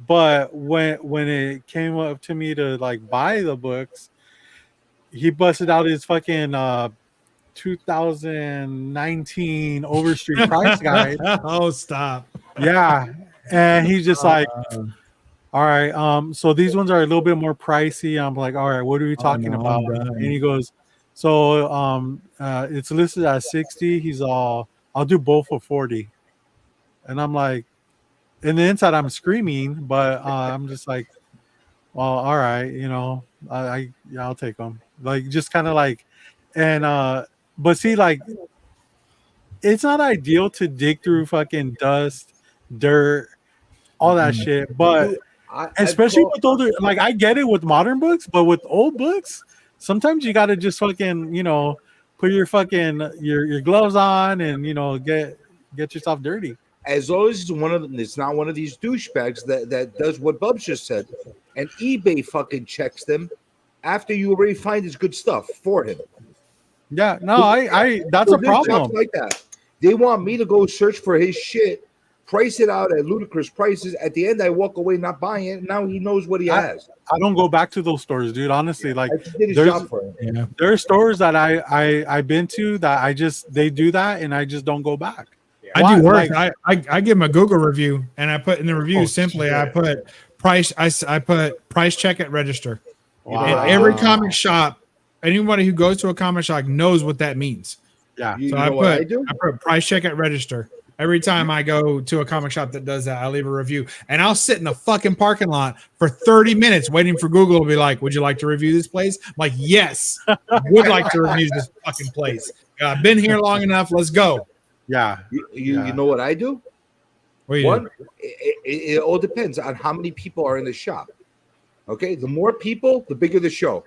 but when it came up to me to like buy the books, he busted out his fucking 2019 Overstreet price guide. Oh, stop. Yeah. And he's just like, all right, so these ones are a little bit more pricey. I'm like, all right, what are we talking about? And he goes, so it's listed at 60. He's all, I'll do both for 40. And I'm like, in the inside, I'm screaming, but I'm just like, well, all right, I'll take them. Like, just kind of like, and but see, like, it's not ideal to dig through fucking dust, dirt, all that shit. But especially with older, like, I get it with modern books, but with old books, sometimes you got to just fucking, put your fucking your gloves on and get yourself dirty. As long as it's not one of these douchebags that does what Bubs just said, and eBay fucking checks them after you already find his good stuff for him. Yeah, no, I that's a problem. Like that, they want me to go search for his shit price it out at ludicrous prices. At the end, I walk away not buying it. Now he knows what he has. I don't go back to those stores, dude. Honestly, like I just did his there's job for him. Yeah. there are stores that I've been to that they do that and I just don't go back. I do worse. Like, I give him a Google review, and I put in the review simply I put price. I put price check at register. wow. And every comic shop, anybody who goes to a comic shop knows what that means. Yeah. So I put price check at register. Every time I go to a comic shop that does that, I leave a review, and I'll sit in a fucking parking lot for 30 minutes waiting for Google to be like, "Would you like to review this place?" I'm like, "Yes, I would like to review this fucking place. I've been here long enough. Let's go." Yeah. You know what I do? What do you One, do? it all depends on how many people are in the shop. Okay, the more people, the bigger the show.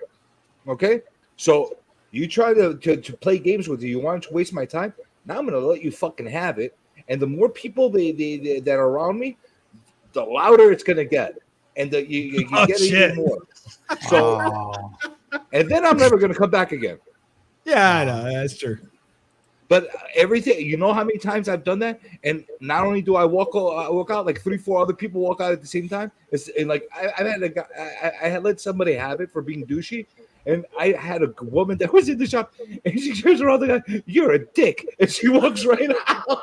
Okay, so you try to play games with you want to waste my time. Now I'm gonna let you fucking have it. And the more people they that are around me, the louder it's gonna get, and you get even more. So, and then I'm never gonna come back again. Yeah, I know that's true. But everything, you know how many times I've done that, and not only do I walk out, like 3-4 other people walk out at the same time. It's and like I had let somebody have it for being douchey, and I had a woman that was in the shop, and she turns around the guy, "You're a dick," and she walks right out.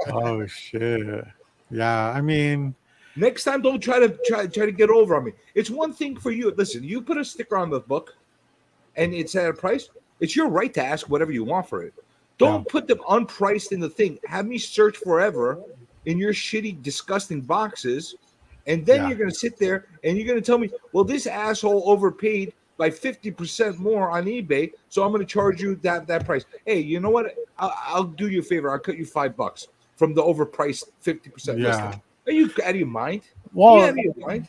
Oh shit. Yeah, I mean, Next time, don't try to get over on me. It's one thing for you. Listen, you put a sticker on the book, and it's at a price. It's your right to ask whatever you want for it. Don't put them unpriced in the thing. Have me search forever in your shitty, disgusting boxes, and then you're gonna sit there and you're gonna tell me, "Well, this asshole overpaid by 50% more on eBay, so I'm gonna charge you that price." Hey, you know what? I'll do you a favor. I'll cut you $5 from the overpriced 50% listing. Are you out of your mind? well,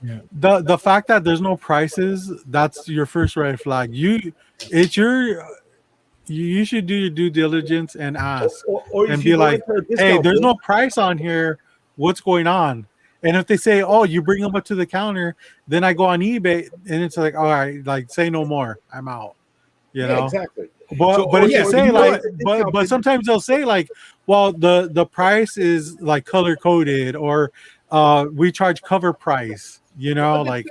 Yeah. the fact that there's no prices, that's your first red flag. You should do your due diligence and ask Or and if be you go like, into a "Hey, discount there's bin- no price on here. What's going on?" And if they say, "Oh, you bring them up to the counter," then I go on eBay and it's like, "All right, like say no more. I'm out." You Yeah, know. exactly. But So, but or if you you say know like, what? but sometimes they'll say like, "Well, the price is like color coded," or "We charge cover price." You know, But like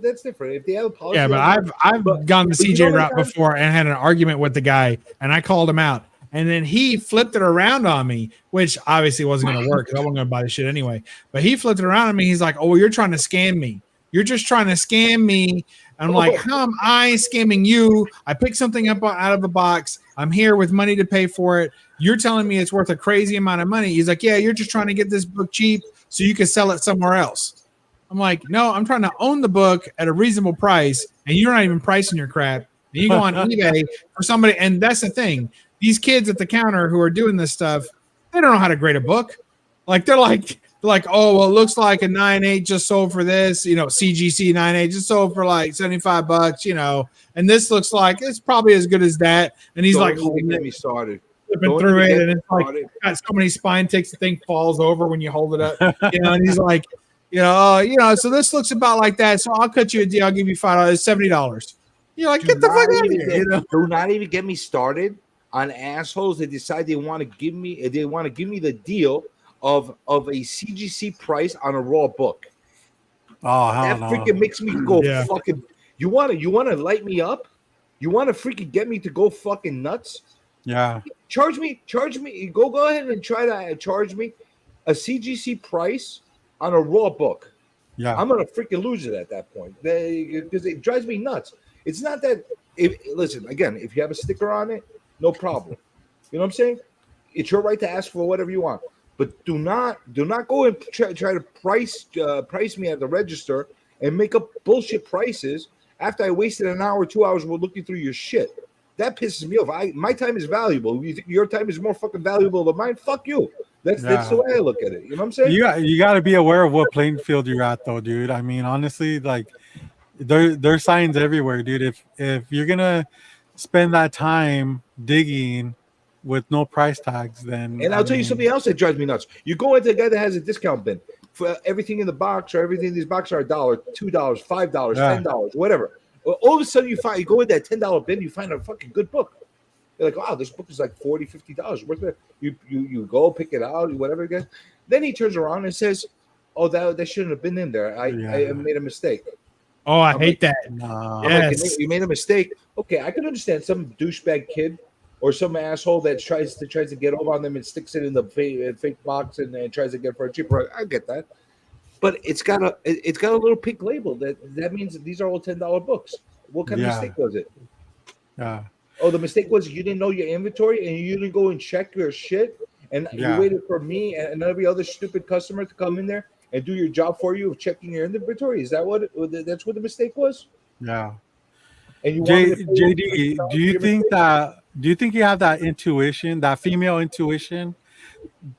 that's different. If they have a policy, Yeah, but I've but- gone the but you CJ know route what, before and had an argument with the guy, and I called him out, and then he flipped it around on me, which obviously wasn't going to work because I wasn't going to buy the shit anyway. But he flipped it around on me. He's like, "Oh, well, you're trying to scam me. You're just trying to scam me." I'm like, "How am I scamming you? I picked something up out of a box. I'm here with money to pay for it. You're telling me it's worth a crazy amount of money." He's like, "Yeah, you're just trying to get this book cheap so you can sell it somewhere else." I'm like, "No, I'm trying to own the book at a reasonable price, and you're not even pricing your crap. And you go on eBay for somebody." And that's the thing. These kids at the counter who are doing this stuff, they don't know how to grade a book. Like they're like, "Oh, well, it looks like a 9.8 just sold for this, CGC 9.8 just sold for like $75, and this looks like it's probably as good as that." And he's Don't like, even holding get it, me started. flipping Don't through even it, get and me it's like started. got so many spine ticks, the thing falls over when you hold it up, and he's like, so this looks about like that. So I'll cut you a deal. I'll give you $5, $70. You're like, get the fuck out of here. Do not even get me started on assholes that decide they want to give me the deal of a CGC price on a raw book. oh That hell freaking no. makes me go Yeah. fucking. You want to light me up? You want to freaking get me to go fucking nuts? Yeah. Charge me. Go ahead and try to charge me a CGC price on a raw book. Yeah. I'm gonna freaking lose it at that point because it drives me nuts. It's not that. Listen again. If you have a sticker on it, no problem. You know what I'm saying? It's your right to ask for whatever you want, but do not go and try to price me at the register and make up bullshit prices after I wasted an hour, 2 hours looking through your shit. That pisses me off. My time is valuable. You think your time is more fucking valuable than mine? Fuck you. That's the way I look at it. You know what I'm saying? You got to be aware of what playing field you're at, though, dude. I mean, honestly, like there's signs everywhere, dude. If you're gonna spend that time digging with no price tags, then And I'll tell you something else that drives me nuts. You go into a guy that has a discount bin for everything in the box, or everything in these boxes are $1, $2, $5, $10, whatever. Well, all of a sudden you go in that $10 bin, you find a fucking good book. You're like, wow, this book is like $40, $50 worth of it. You go pick it out, whatever it is. Then he turns around and says, oh, that shouldn't have been in there. I made a mistake. Oh, I I'm hate like, that. Nah. I'm like, you made a mistake. Okay, I can understand some douchebag kid or some asshole that tries to get over on them and sticks it in the fake box and tries to get it for a cheaper. I get that, but it's got a little pink label that means that these are all $10 books. What kind of Yeah. mistake was it? Yeah. Oh, the mistake was you didn't know your inventory and you didn't go and check your shit, and you Yeah. waited for me and every other stupid customer to come in there and do your job for you of checking your inventory. Is that that's what the mistake was? Yeah. And you want me to pay JD, for your mistake? do you think you have that intuition, that female intuition,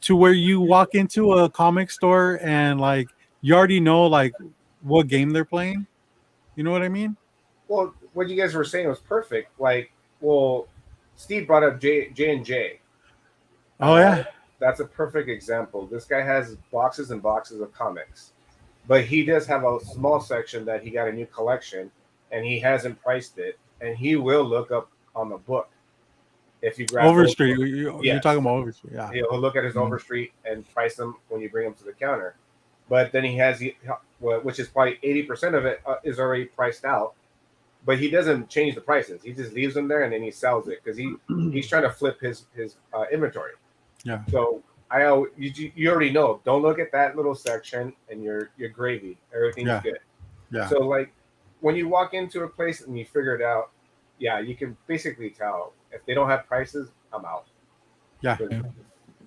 to where you walk into a comic store and like you already know like what game they're playing? You know what I mean? Well, what you guys were saying was perfect. Like, well, Steve brought up J&J. Oh yeah. That's a perfect example. This guy has boxes and boxes of comics, but he does have a small section that he got a new collection, and he hasn't priced it, and he will look up on the book. If you grab Overstreet. those, You're yes. talking about Overstreet. Yeah. He'll look at his Overstreet and price them when you bring them to the counter. But then he has, which is probably 80% of it is already priced out. But he doesn't change the prices. He just leaves them there and then he sells it because he's trying to flip his inventory. Yeah. So you already know. Don't look at that little section and you're gravy. Everything's good. Yeah. So like when you walk into a place and you figure it out, yeah, you can basically tell if they don't have prices, I'm out. Yeah.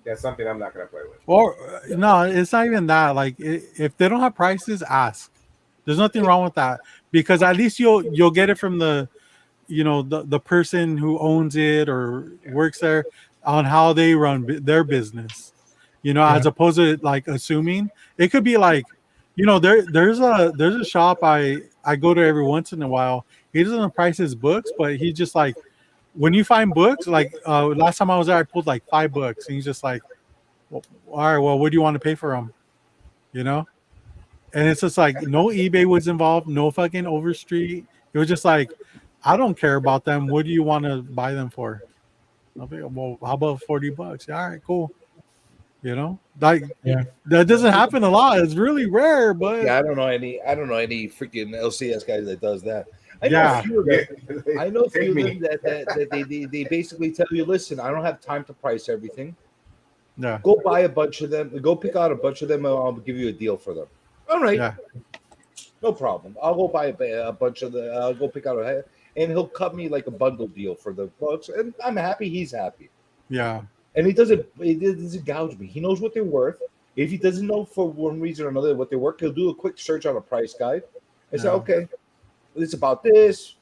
That's something I'm not going to play with. Or no, it's not even that. Like if they don't have prices, ask. There's nothing wrong with that because at least you'll get it from the the person who owns it or works there on how they run their business. As opposed to like assuming. It could be like, there's a shop I go to every once in a while. He doesn't price his books, but he just like when you find books, like last time I was there, I pulled like 5 books, and he's just like, well, all right, well, what do you want to pay for them? And it's just like no eBay was involved, no fucking Overstreet. It was just like, I don't care about them. What do you want to buy them for? I'll be, well, how about $40? Yeah, all right, cool. Like that doesn't happen a lot. It's really rare, but yeah, I don't know any freaking LCS guys that does that. I know a few of them. I know a few of them that they basically tell you, listen, I don't have time to price everything. Yeah. Go buy a bunch of them. Go pick out a bunch of them, and I'll give you a deal for them. All right. Yeah. No problem. I'll go buy a bunch of the. I'll go pick out and he'll cut me like a bundle deal for the books, and I'm happy. He's happy. Yeah. And he doesn't gouge me. He knows what they're worth. If he doesn't know for one reason or another what they're worth, he'll do a quick search on a price guide and say, okay, it's about this.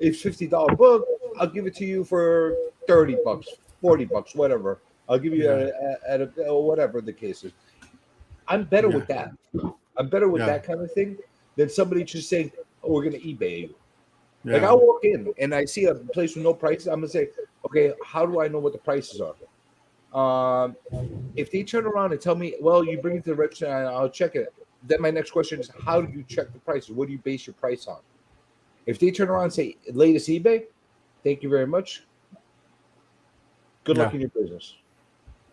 It's $50 book. I'll give it to you for $30, $40, whatever. I'll give you at whatever the case is. I'm better with that. I'm better with that kind of thing than somebody just saying, oh, we're going to eBay you. Yeah. Like I'll walk in and I see a place with no prices. I'm going to say, okay, how do I know what the prices are? If they turn around and tell me, well, you bring it to the register and I'll check it. Then my next question is, how do you check the prices? What do you base your price on? If they turn around and say, latest eBay, thank you very much. Good luck in your business.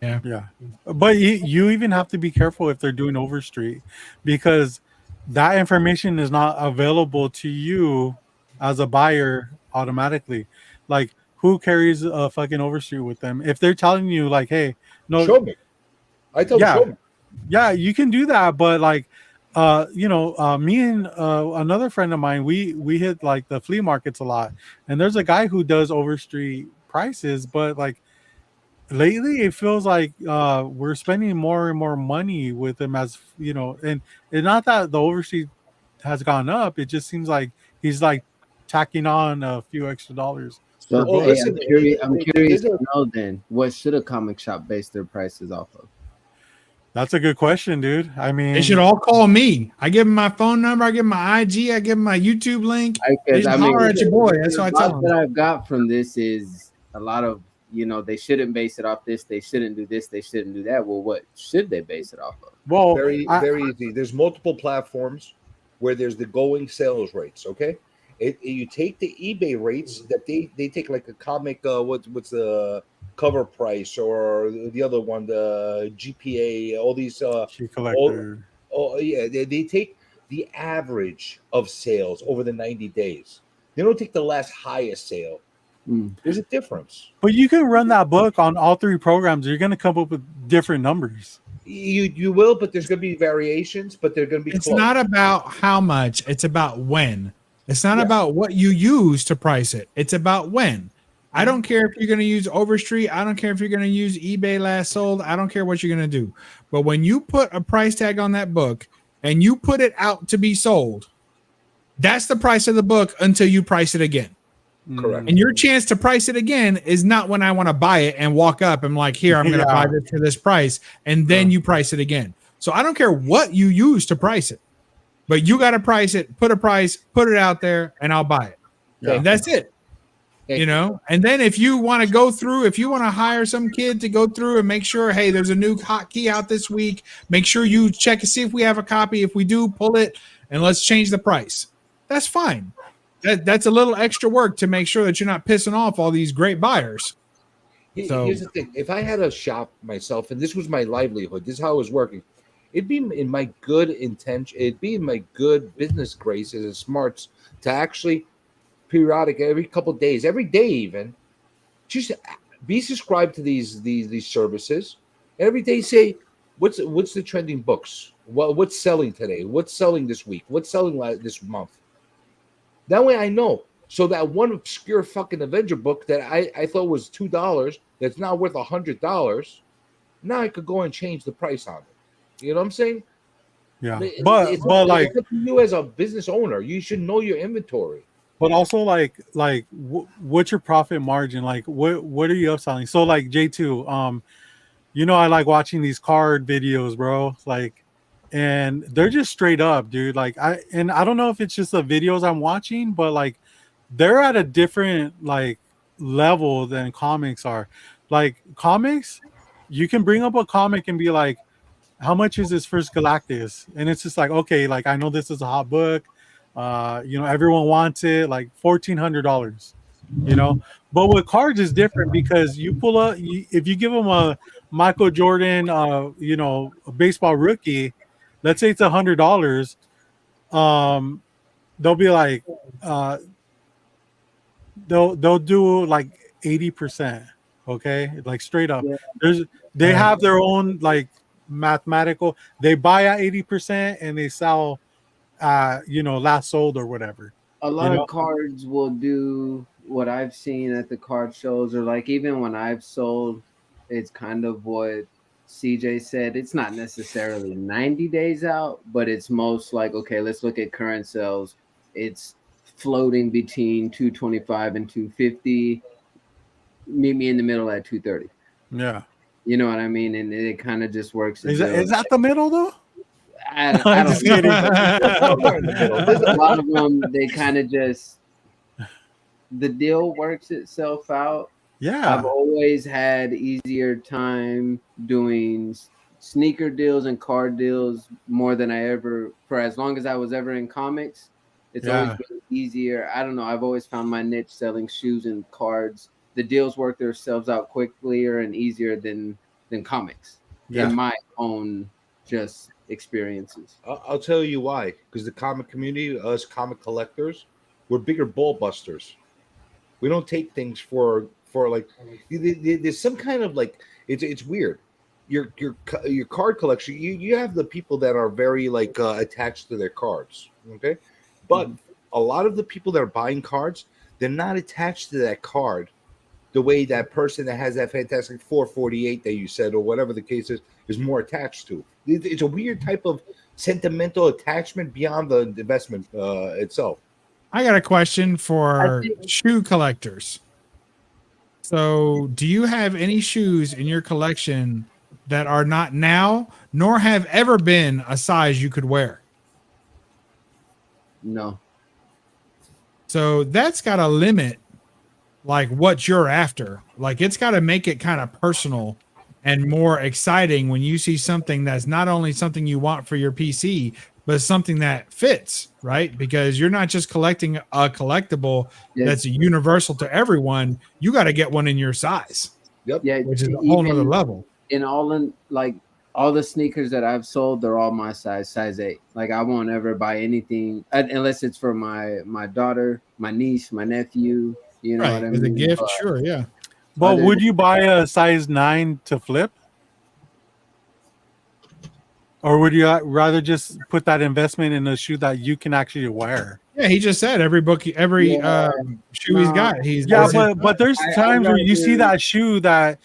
Yeah. But you even have to be careful if they're doing Overstreet, because that information is not available to you as a buyer automatically. Like, who carries a fucking Overstreet with them? If they're telling you like, hey, no, show me. I tell them, show me. Yeah, you can do that, but like me and another friend of mine, we hit like the flea markets a lot, and there's a guy who does Overstreet prices, but like lately it feels like we're spending more and more money with him, as and it's not that the Overstreet has gone up, it just seems like he's like tacking on a few extra dollars. So I'm curious to know then, what should a comic shop base their prices off of? That's a good question, dude. I mean, they should all call me. I give them my phone number. I give them my IG. I give them my YouTube link. Holler at your boy. That's what I tell them. What I've got from this is a lot of, they shouldn't base it off this. They shouldn't do this. They shouldn't do that. Well, what should they base it off of? Well, very easy. There's multiple platforms where there's the going sales rates, okay? You take the eBay rates that they take, like a comic. What's the cover price, or the other one, the GPA? All these. She All, collector. oh yeah, they take the average of sales over the 90 days. They don't take the last highest sale. There's a difference. But you can run that book on all three programs. You're going to come up with different numbers. You will, but there's going to be variations, but they're going to be It's close. not about how much, it's about when. It's not about what you use to price it. It's about when. I don't care if you're going to use Overstreet. I don't care if you're going to use eBay last sold. I don't care what you're going to do. But when you put a price tag on that book and you put it out to be sold, that's the price of the book until you price it again. Correct. And your chance to price it again is not when I want to buy it and walk up and like, here, I'm going to buy this for this price. And then you price it again. So I don't care what you use to price it, but you got to price it, put a price, put it out there, and I'll buy it. And that's it. You know, and then if you want to go through, if you want to hire some kid to go through and make sure, hey, there's a new hotkey out this week, make sure you check and see if we have a copy. If we do, pull it and let's change the price. That's fine. That's a little extra work to make sure that you're not pissing off all these great buyers. So here's the thing: if I had a shop myself, and this was my livelihood, this is how it was working, it'd be in my good intention, it'd be in my good business graces and smarts to actually periodic, every couple of days, every day even, just be subscribed to these services. Every day say, what's the trending books? What's selling today? What's selling this week? What's selling this month? That way I know. So that one obscure fucking Avenger book that I thought was $2, that's now worth $100. Now I could go and change the price on it. You know what I'm saying? Yeah, But like it's up to you as a business owner, you should know your inventory. But also, what's your profit margin? Like, what are you upselling? So, like J2, you know, I like watching these card videos, bro. Like, and they're just straight up, dude. Like, I don't know if it's just the videos I'm watching, but like, they're at a different like level than comics are. Like comics, you can bring up a comic and be like, how much is this first Galactus? And it's just like, okay, like I know this is a hot book. You know, everyone wants it, like $1,400, you know. But with cards is different because you pull up, if you give them a Michael Jordan, you know, a baseball rookie, let's say it's $100, they'll be like, they'll do like 80%, okay, like straight up. They have their own like mathematical. They buy at 80% and they sell. You know, last sold or whatever. A lot of cards will do what I've seen at the card shows, or like even when I've sold, it's kind of what CJ said. It's not necessarily 90 days out, but it's most like, okay, let's look at current sales. It's floating between 225 and 250. Meet me in the middle at 230. Yeah. You know what I mean? And it kind of just works. Is that the middle though? I don't know. There's a lot of them. They kind of just, the deal works itself out. Yeah. I've always had easier time doing sneaker deals and card deals more than I ever, for as long as I was ever in comics. It's always been easier. I don't know. I've always found my niche selling shoes and cards. The deals work themselves out quicker and easier than comics in my own just experiences. I'll tell you why. Because the comic community, us comic collectors, we're bigger ball busters. We don't take things for like. There's some kind of like it's weird. Your card collection. You have the people that are very like attached to their cards. Okay, but a lot of the people that are buying cards, they're not attached to that card the way that person that has that fantastic 448 that you said, or whatever the case is more attached to. It's a weird type of sentimental attachment beyond the investment itself. I got a question for shoe collectors. So, do you have any shoes in your collection that are not now, nor have ever been a size you could wear? No. So that's got to limit like what you're after. Like it's got to make it kind of personal and more exciting when you see something that's not only something you want for your PC, but something that fits, right? Because you're not just collecting a collectible that's a universal to everyone. You got to get one in your size. Yep. Yeah, which is a whole nother level. In all the sneakers that I've sold, they're all my size 8. Like I won't ever buy anything unless it's for my daughter, my niece, my nephew. You know Right, what I as mean? a gift, But sure, yeah. But would you buy a size 9 to flip? Or would you rather just put that investment in a shoe that you can actually wear? Yeah, he just said every book, every shoe he's got. But there's times where you see that shoe that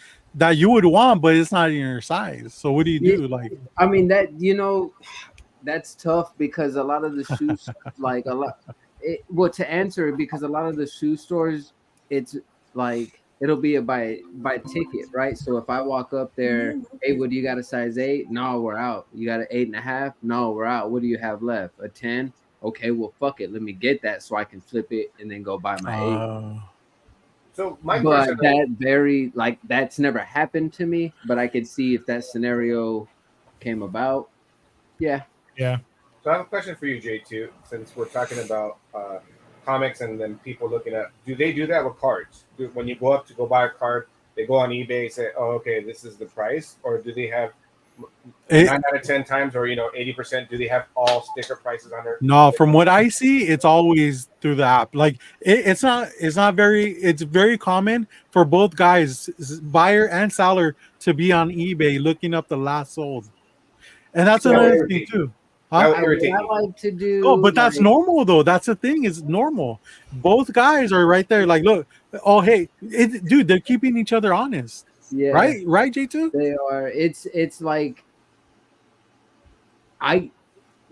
you would want, but it's not in your size. So what do you do? Like, I mean that that's tough because a lot of the shoes, like a lot. To answer it, because a lot of the shoe stores, it's like it'll be a by ticket, right? So if I walk up there, hey, what do you got, a size 8? No, we're out. You got an 8.5? No, we're out. What do you have left? A 10? Okay, well, fuck it. Let me get that so I can flip it and then go buy my 8. So my question, that's never happened to me, but I could see if that scenario came about. Yeah. Yeah. So I have a question for you, J2, since we're talking about comics and then people looking at, do they do that with cards? When you go up to go buy a card, they go on eBay and say, oh, okay, this is the price? Or do they have 9 out of 10 times, or 80%, do they have all sticker prices on there? No, from what I see, it's always through the app. Like it's very common for both guys, buyer and seller, to be on eBay looking up the last sold. And that's another thing too. Huh? I like to do. Oh, but that's normal though. That's the thing, is normal. Both guys are right there. Like, look, oh hey, dude, they're keeping each other honest. Yeah. Right, J2. They are. It's like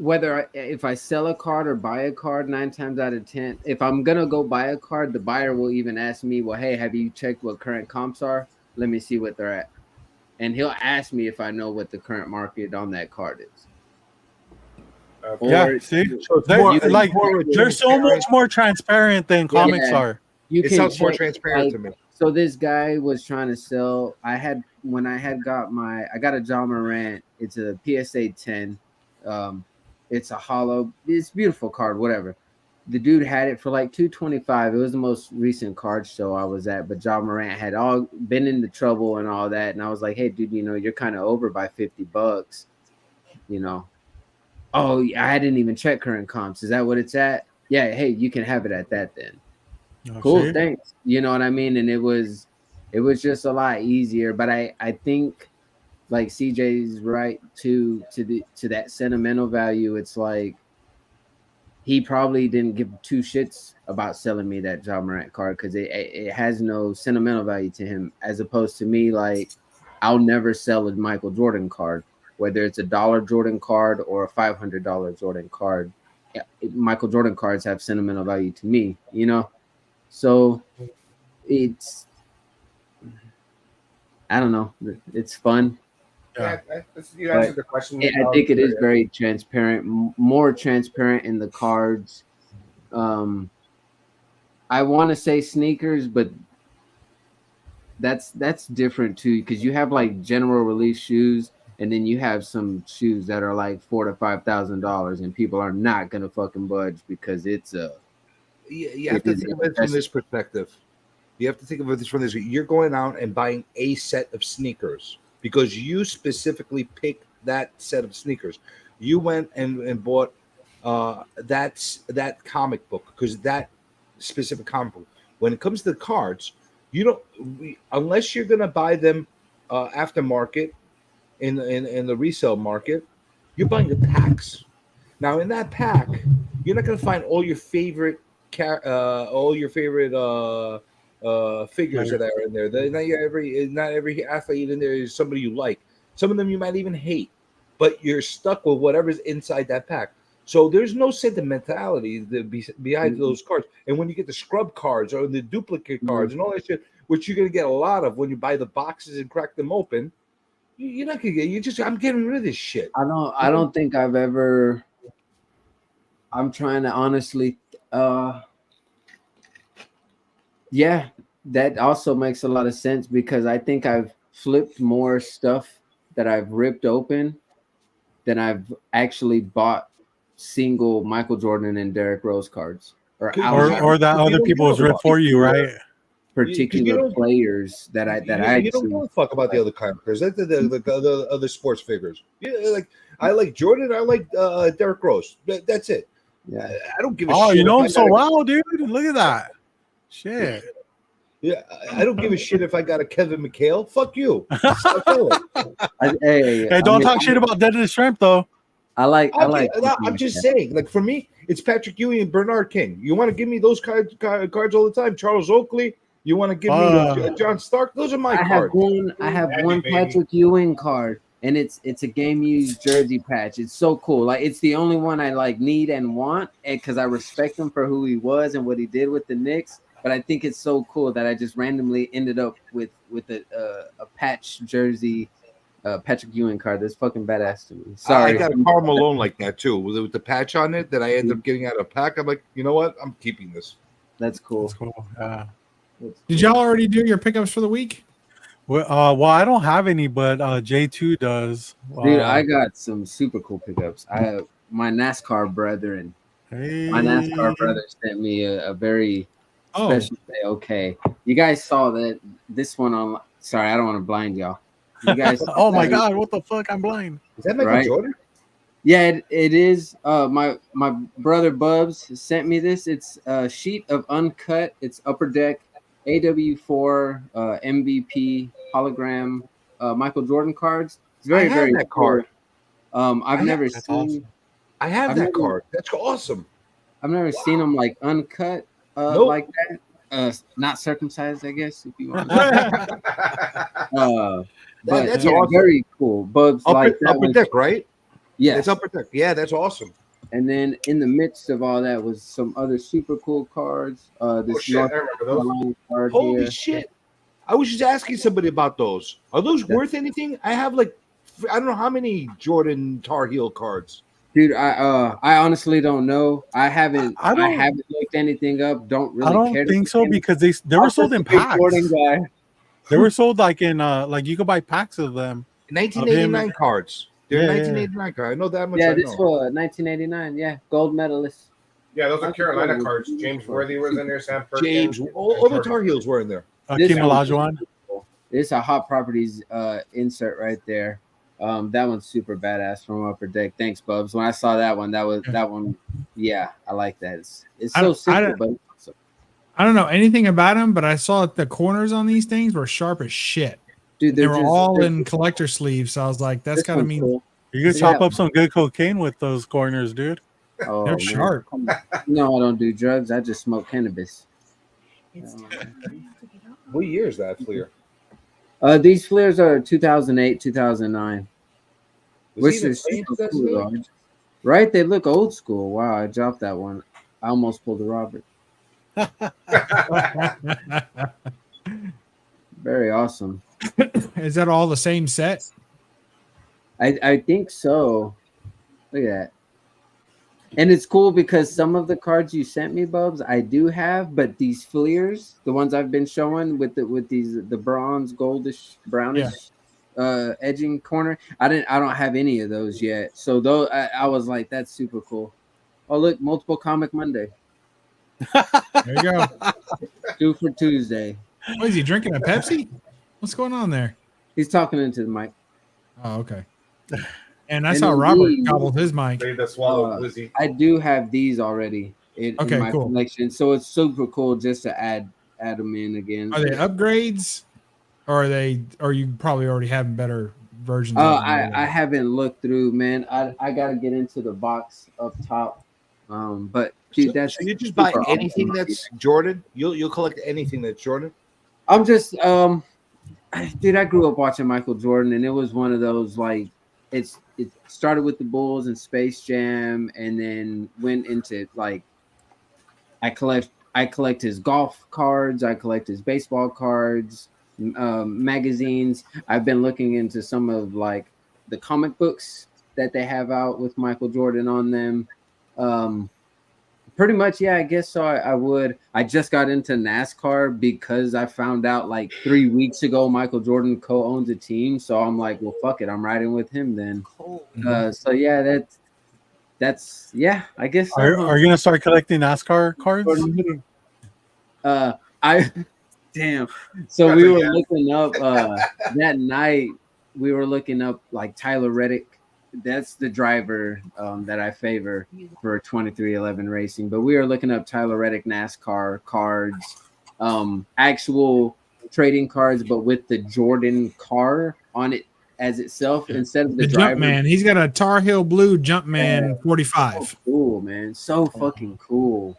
if I sell a card or buy a card, 9 times out of 10, if I'm gonna go buy a card, the buyer will even ask me, well, hey, have you checked what current comps are? Let me see what they're at. And he'll ask me if I know what the current market on that card is. Yeah, see, so they're so much more transparent than comics are. It sounds more transparent to me. So this guy was trying to sell. I got a John Morant. It's a PSA 10. It's a hollow. It's a beautiful card. Whatever. The dude had it for like $225. It was the most recent card show I was at. But John Morant had all been into trouble and all that. And I was like, hey, dude, you're kind of over by $50. Oh, I didn't even check current comps. Is that what it's at? Yeah. Hey, you can have it at that then. Cool. Thanks. You know what I mean? And it was just a lot easier. But I think like CJ's right to that sentimental value. It's like he probably didn't give 2 shits about selling me that John Morant card because it has no sentimental value to him, as opposed to me. Like, I'll never sell a Michael Jordan card, whether it's $1 Jordan card or a $500 Jordan card. Michael Jordan cards have sentimental value to me, So it's, I don't know, it's fun. Yeah, you answered the question. I think it is very transparent, more transparent in the cards. I want to say sneakers, but that's different too, because you have like general release shoes, and then you have some shoes that are like $4,000 to $5,000, and people are not gonna fucking budge because it's a. You have to think of it from this perspective. You have to think of it from this. You're going out and buying a set of sneakers because you specifically picked that set of sneakers. You went and bought that comic book because that specific comic book. When it comes to the cards, unless you're going to buy them aftermarket in the resale market, you're buying the packs. Now in that pack, you're not going to find all your favorite figures that are in there. Not every athlete in there is somebody you like. Some of them you might even hate, but you're stuck with whatever's inside that pack. So there's no sentimentality behind those cards. And when you get the scrub cards or the duplicate cards and all that shit, which you're gonna get a lot of when you buy the boxes and crack them open, you're not gonna get. I'm getting rid of this shit. I don't think I've ever. I'm trying to honestly. Yeah, that also makes a lot of sense because I think I've flipped more stuff that I've ripped open than I've actually bought single Michael Jordan and Derrick Rose cards, or Or- outright or that You other don't people give was a read fuck. for you, right? particular don't- players that I you don't give a fuck about the other characters. That's the other sports figures. Yeah, like I like Jordan. I like Derrick Rose. That's it. Yeah. I don't give a Oh, shit. you know if I him so got well, dude. Look at that. Shit. Yeah, I don't give a shit if I got a Kevin McHale. Fuck you. Stop telling. Hey, don't talk shit about Deadly Shrimp, though. I like. I'm just saying, like for me, it's Patrick Ewing and Bernard King. You want to give me those cards all the time? Charles Oakley. You want to give me John Stark? Those are my cards. I have one Patrick Ewing card, and it's a game used jersey patch. It's so cool. Like it's the only one I like need and want, and because I respect him for who he was and what he did with the Knicks. But I think it's so cool that I just randomly ended up with a patch jersey, Patrick Ewing card. That's fucking badass to me. Sorry, I got a Karl Malone like that too, with the patch on it that I ended up getting out of a pack. I'm like, you know what? I'm keeping this. That's cool. That's cool. Yeah. Did y'all already do your pickups for the week? Well, I don't have any, but J2 does. Dude, I got some super cool pickups. I have my NASCAR brethren. My NASCAR brother sent me a very special day. Okay, you guys saw that this one on. Sorry, I don't want to blind y'all. You guys. Oh my God, what the fuck? I'm blind. Is that Michael Jordan? Yeah, it is. My brother Bubs sent me this. It's a sheet of uncut. It's Upper Deck AW4 MVP hologram Michael Jordan cards. It's very very that card. I've never seen. Awesome. I have that card. That's awesome. I've never seen them like uncut like that. Not circumcised, I guess, if you want. But that's yeah, awesome. very cool. Bubs like that Upper one. Deck, right? Yeah, it's Upper Deck. Yeah, that's awesome. And then in the midst of all that was some other super cool cards. This shit, North I remember those. Carolina card Holy here. shit! I was just asking somebody about those. Are those worth anything? I have like I don't know how many Jordan Tar Heel cards. Dude, I honestly don't know. I haven't looked anything up. Don't really. I don't think so because they were sold in packs. Guy. They were sold like in like you could buy packs of them. 1989 cards. They're 1989 cards. I know that much. Yeah, this was 1989. Yeah, gold medalist. Yeah, those are Carolina cards. James Worthy was in there. Sam Perkins. James, all the Tar Heels were in there. Hakeem Olajuwon. It's a Hot Properties insert right there. That one's super badass from Upper Deck. Thanks, Bubs. When I saw that one. Yeah, I like that. It's so simple, but awesome. I don't know anything about them, but I saw the corners on these things were sharp as shit. Dude, they were all in collector sleeves. So I was like, that's gotta mean cool. You could chop up some good cocaine with those corners, dude. Oh, they're man. sharp. No, I don't do drugs. I just smoke cannabis. What year is that, Fleer? These flares are 2008, 2009. Which is super cool, right? They look old school. Wow, I dropped that one. I almost pulled a Robert. Very awesome. Is that all the same set? I think so. Look at that. And it's cool because some of the cards you sent me, Bubs, I do have, but these fleers, the ones I've been showing with the bronze, goldish, brownish edging corner, I don't have any of those yet. So though I was like, that's super cool. Oh look, multiple comic Monday. There you go. 2 for Tuesday. What is he drinking? A Pepsi? What's going on there? He's talking into the mic. Oh, okay. And I saw Robert gobbled his mic. I do have these already in my cool. collection, so it's super cool just to add them in again. Are they upgrades, or or you probably already have better versions? I haven't looked through, man. I gotta get into the box up top. But dude, so you just buy anything that's Jordan? You'll collect anything that's Jordan? I'm just dude, I grew up watching Michael Jordan, and it was one of those like it started with the Bulls and Space Jam, and then went into like I collect his golf cards, I collect his baseball cards, magazines. I've been looking into some of like the comic books that they have out with Michael Jordan on them. Pretty much, yeah, I guess so. I would. I just got into NASCAR because I found out like 3 weeks ago Michael Jordan co-owns a team. So I'm like, well, fuck it, I'm riding with him then. So yeah, that's I guess so. Are you gonna start collecting NASCAR cards? I damn. So we were looking up that night. We were looking up like Tyler Reddick. That's the driver that I favor for 2311 racing. But we were looking up Tyler Reddick NASCAR cards, actual trading cards, but with the Jordan car on it as itself instead of the driver. Jumpman. He's got a Tar Heel blue Jumpman 45. So cool, man. So fucking cool.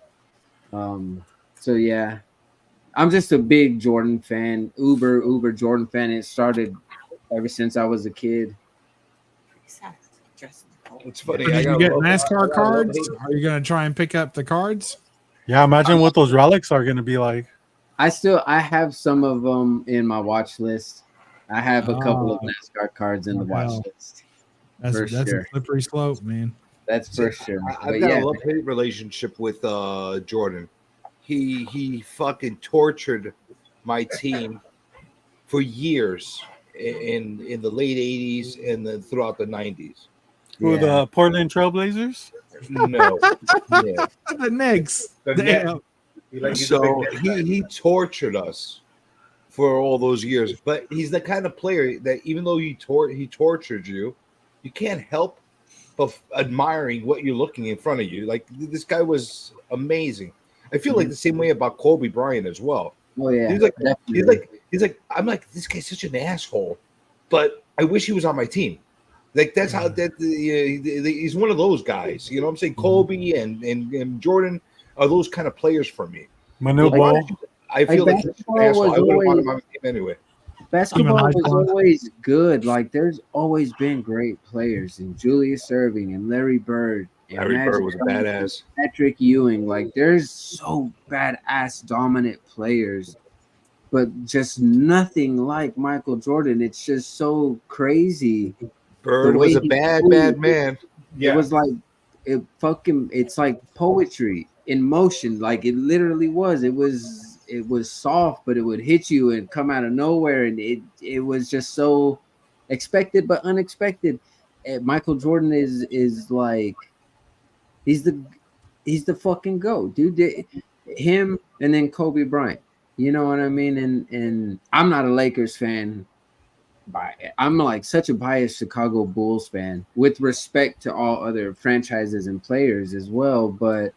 So yeah. I'm just a big Jordan fan, uber Jordan fan. It started ever since I was a kid. It's funny. Did you get NASCAR cards? Are you gonna try and pick up the cards? Yeah, imagine what those relics are gonna be like. I have some of them in my watch list. I have a couple of NASCAR cards in the watch list. That's For a sure. slippery slope, man. That's for sure. I've got a love-hate relationship with Jordan. He fucking tortured my team for years in the late 80s and then throughout the 90s. Who, the Portland Trailblazers? No. Yeah. The Knicks. The Damn. So he tortured us for all those years. But he's the kind of player that even though he tortured you, you can't help but admiring what you're looking in front of you. Like, this guy was amazing. I feel like the same way about Kobe Bryant as well. Oh yeah, he's like I'm like, this guy's such an asshole, but I wish he was on my team. Like that's how he's one of those guys. You know what I'm saying? Kobe and Jordan are those kind of players for me. Manu Ball. I feel like he's an asshole. I wouldn't want him on my team anyway. Basketball was always good. Like there's always been great players, and Julius Erving and Larry Bird. Larry Bird was a badass. Patrick Ewing, like there's so badass dominant players, but just nothing like Michael Jordan. It's just so crazy. Bird was a bad man. It was like it's like poetry in motion. Like it literally was. It was soft, but it would hit you and come out of nowhere, and it was just so expected but unexpected. And Michael Jordan is like he's the fucking GOAT, dude. Him and then Kobe Bryant. You know what I mean? And I'm not a Lakers fan. I'm like such a biased Chicago Bulls fan with respect to all other franchises and players as well. But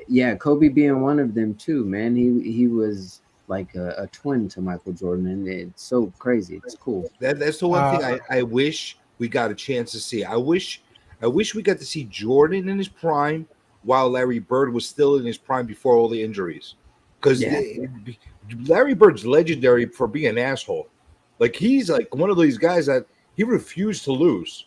yeah, Kobe being one of them too, man. He was like a twin to Michael Jordan, and it's so crazy. It's cool. That's the one thing I wish we got a chance to see. I wish we got to see Jordan in his prime while Larry Bird was still in his prime before all the injuries. Because Larry Bird's legendary for being an asshole. Like he's like one of these guys that he refused to lose.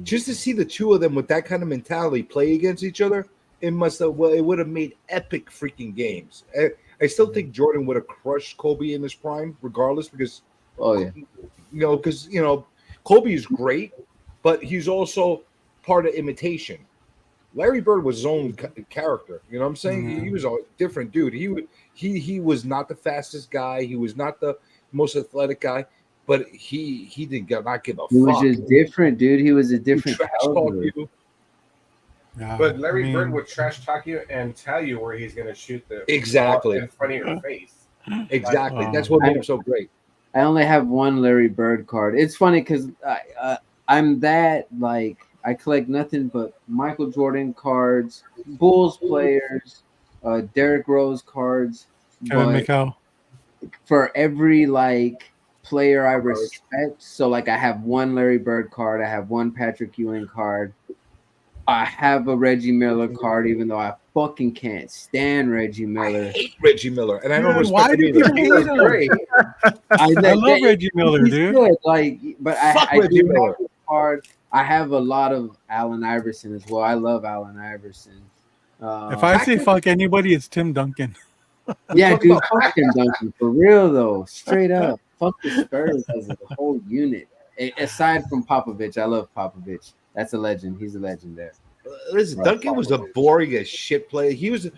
Just to see the two of them with that kind of mentality play against each other, it would have made epic freaking games. I still think Jordan would have crushed Kobe in his prime, regardless, because Kobe is great, but he's also part of imitation. Larry Bird was his own character. You know what I'm saying? Mm-hmm. He was a different dude. He was not the fastest guy. He was not the most athletic guy, but he did not give a fuck. He was just different, dude. He was a different caliber. Yeah, but Larry Bird would trash talk you and tell you where he's going to shoot the exactly in front of your face. Exactly. That's what made him so great. I only have one Larry Bird card. It's funny because I'm that like I collect nothing but Michael Jordan cards, Bulls players, Derrick Rose cards. Kevin McHale. For every like player I respect, so like I have one Larry Bird card, I have one Patrick Ewing card, I have a Reggie Miller card, even though I fucking can't stand Reggie Miller. I hate Reggie Miller, and I don't respect why do you hate him? I love Reggie Miller, dude. Good, like, but I do have a card. I have a lot of Allen Iverson as well. I love Allen Iverson. If I say fuck anybody, it's Tim Duncan. Yeah, dude, fuck Tim Duncan for real though, straight up. Fuck the Spurs as a whole unit. Aside from Popovich, I love Popovich. That's a legend. He's a legend there. Listen, Duncan was a boring as shit player. He was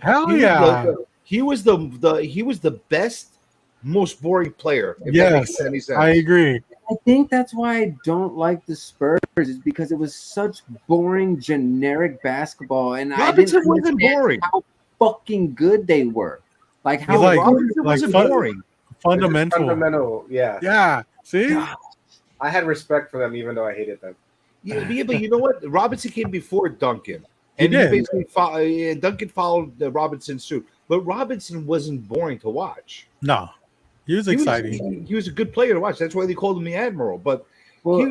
he was the best, most boring player. Yes, I agree. I think that's why I don't like the Spurs is because it was such boring, generic basketball, and I didn't Robinson wasn't understand boring. how fucking good they were. Like It's how like- Robinson like wasn't fun- boring. fundamental. Fundamental, yeah. Yeah. See. God, I had respect for them even though I hated them. Yeah, but you know what? Robinson came before Duncan, He and did. basically Duncan followed Robinson suit. But Robinson wasn't boring to watch. No, he was He was, exciting. he was a good player to watch. That's why they called him the Admiral. But well,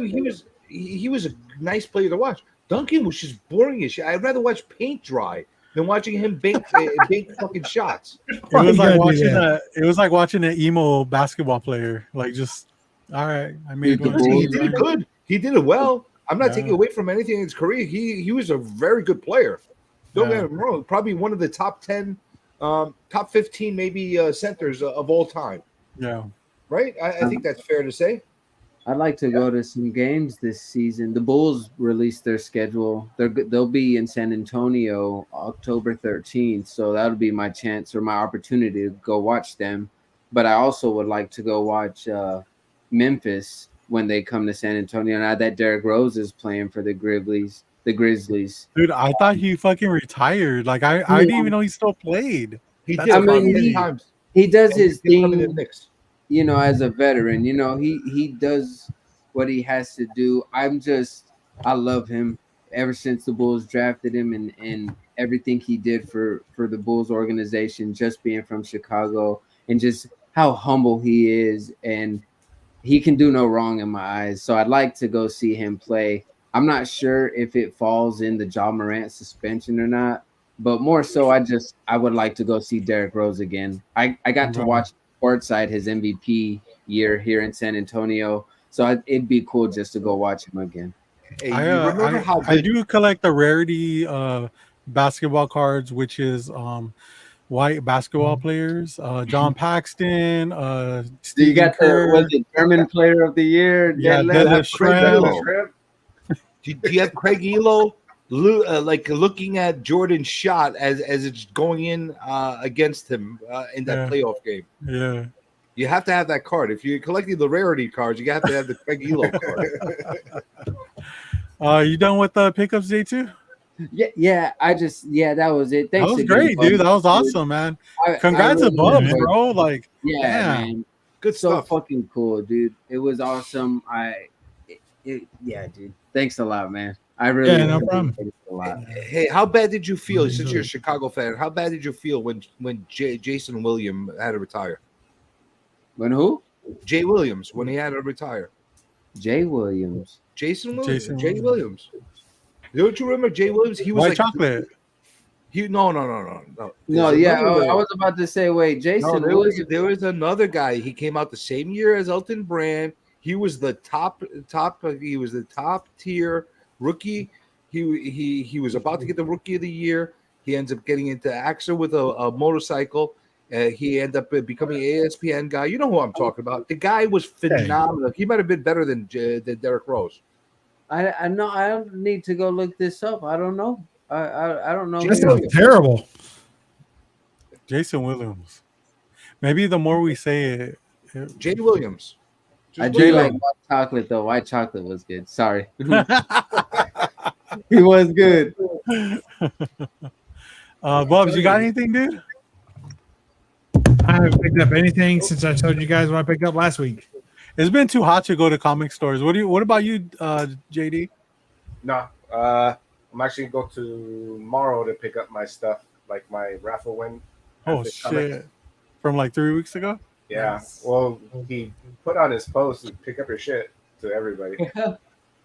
he was a nice player to watch. Duncan was just boring as shit. I'd rather watch paint dry than watching him bank fucking shots. It Why was you like gotta do watching that? it was like watching an emo basketball player. Like just all right, I made Dude, the one. Bulls- He did it good. He did it well. I'm not Yeah. taking away from anything in his career. He was a very good player. Don't Yeah. get me wrong. Probably one of the top 10, top 15 maybe centers of all time. Yeah. Right? I think that's fair to say. I'd like to go to some games this season. The Bulls released their schedule. They'll be in San Antonio October 13th, so that'll be my chance or my opportunity to go watch them. But I also would like to go watch Memphis when they come to San Antonio. Now that Derrick Rose is playing for the Grizzlies. Dude, I thought he fucking retired. Like I didn't even know he still played. He That's did. I mean, 10 he- times. He does And his he's coming in the thing, Knicks. you know, as a veteran. You know, he does what he has to do. I love him ever since the Bulls drafted him and everything he did for the Bulls organization, just being from Chicago and just how humble he is, and he can do no wrong in my eyes. So I'd like to go see him play. I'm not sure if it falls in the Ja Morant suspension or not, but more so I would like to go see Derrick Rose again. I got to Right. watch courtside his MVP year here in San Antonio, so it'd be cool just to go watch him again. Hey, you remember how I good do collect the rarity basketball cards, which is white basketball players. John Paxton, So you Stephen got Kerr. was it German Player of the Year? Yeah, Deadlift? Deadlift Shrimp. Shrimp. Do you have Craig Elo like looking at Jordan's shot as it's going in against him in that Yeah. playoff game? Yeah. You have to have that card. If you're collecting the rarity cards, you have to have the Craig Elo card. You done with the pickups day too? Yeah. That was it. Thanks That was again, great, Bubs. dude. That was awesome, man. I Congrats to really Bubs, enjoyed it. bro. Like, Yeah, damn. man. Good So stuff. fucking cool, dude. It was awesome. Yeah, dude. Thanks a lot, man. I really Yeah, no problem. appreciate it a lot. Hey, how bad did you feel? Really Since enjoyed you're a it. Chicago fan, how bad did you feel when Jason Williams had to retire? When who? Jay Williams when he had to retire. Jay Williams. Jason Williams. Jason Jay Williams. Don't you remember Jay Williams? He was White like chocolate. No. No, There's yeah. another- I was about to say, wait, Jason No, Williams. there was another guy. He came out the same year as Elton Brand. He was the top. He was the top tier rookie. He was about to get the rookie of the year. He ends up getting into accident with a motorcycle. He ended up becoming an ESPN guy. You know who I'm talking about. The guy was phenomenal. He might have been better than Derrick Rose. I know. I don't need to go look this up. I don't know. I don't know. That sounds terrible. Jason Williams. Maybe the more we say it, Jay Williams. I Just do look like it up. white chocolate though. White chocolate was good. Sorry, he was good. Bubs, you got anything, dude? I haven't picked up anything since I told you guys what I picked up last week. It's been too hot to go to comic stores. What about you, JD? No, I'm actually going to tomorrow to pick up my stuff, like my raffle win. Oh After shit! comic. From like 3 weeks ago. Yeah. Nice. Well, he put on his post to pick up your shit to everybody.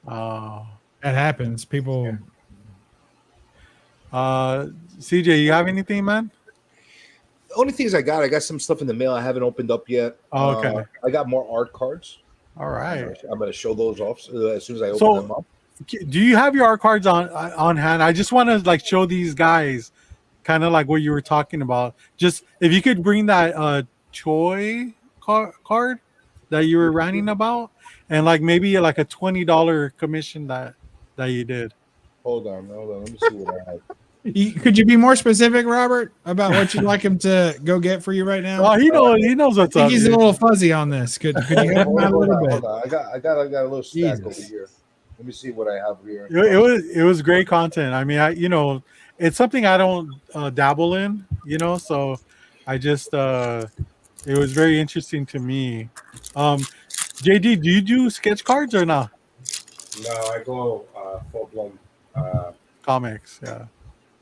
Oh. That happens. People. CJ, you have anything, man? The only things I got some stuff in the mail I haven't opened up yet. Oh, okay. I got more art cards. All right. I'm going to show those off as soon as I open So- them up. Do you have your art cards on hand? I just want to like show these guys, kind of like what you were talking about. Just if you could bring that Choi card that you were ranting about, and like maybe like a $20 commission that you did. Hold on. Let me see what I have. Could you be more specific, Robert, about what you'd like him to go get for you right now? Oh, he knows I what's think up. he's a dude. little fuzzy on this. Could you help him out a little bit? Hold on. I got a little stack Jesus. over here. Let me see what I have here. It was great content. I mean, it's something I don't dabble in, so I just it was very interesting to me. JD, do you do sketch cards or not? No, I go full blown Comics, yeah.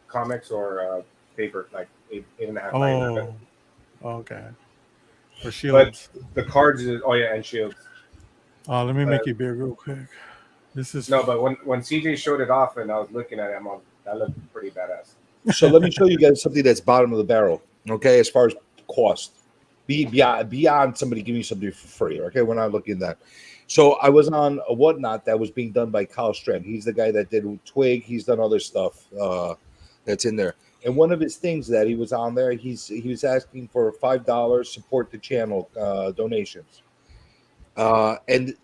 comics or paper, like 8.5 by 11. Oh, okay. For But shields. the cards is and shields. Let me make it big real quick. This is No, but when CJ showed it off and I was looking at it, that looked pretty badass. So let me show you guys something that's bottom of the barrel. Okay, as far as cost, beyond somebody giving you something for free. Okay, we're not looking at that. So I was on a whatnot that was being done by Kyle Strand. He's the guy that did Twig. He's done other stuff that's in there. And one of his things that he was on there, he was asking for $5 support the channel donations. And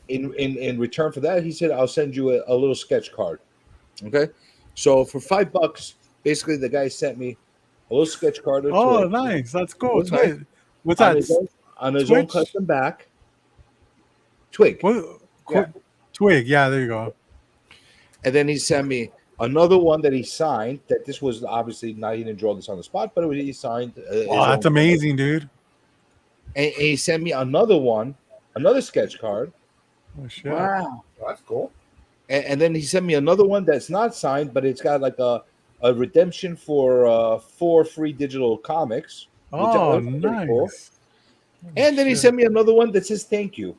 in return for that, he said, "I'll send you a little sketch card." Okay, so for $5, basically the guy sent me a little sketch card. Oh, nice. That's cool. What's nice? What's on that? On his own Twitch? custom back. Twig. Yeah. Twig. Yeah, there you go. And then he sent me another one that he signed. That this was obviously not, he didn't draw this on the spot, but he signed. Oh, that's amazing, dude. And he sent me another one, another sketch card. Oh, shit. Wow. Well, that's cool. And then he sent me another one that's not signed, but it's got like a redemption for 4 free digital comics. Oh, pretty nice. cool. And then he sent me another one that says thank you.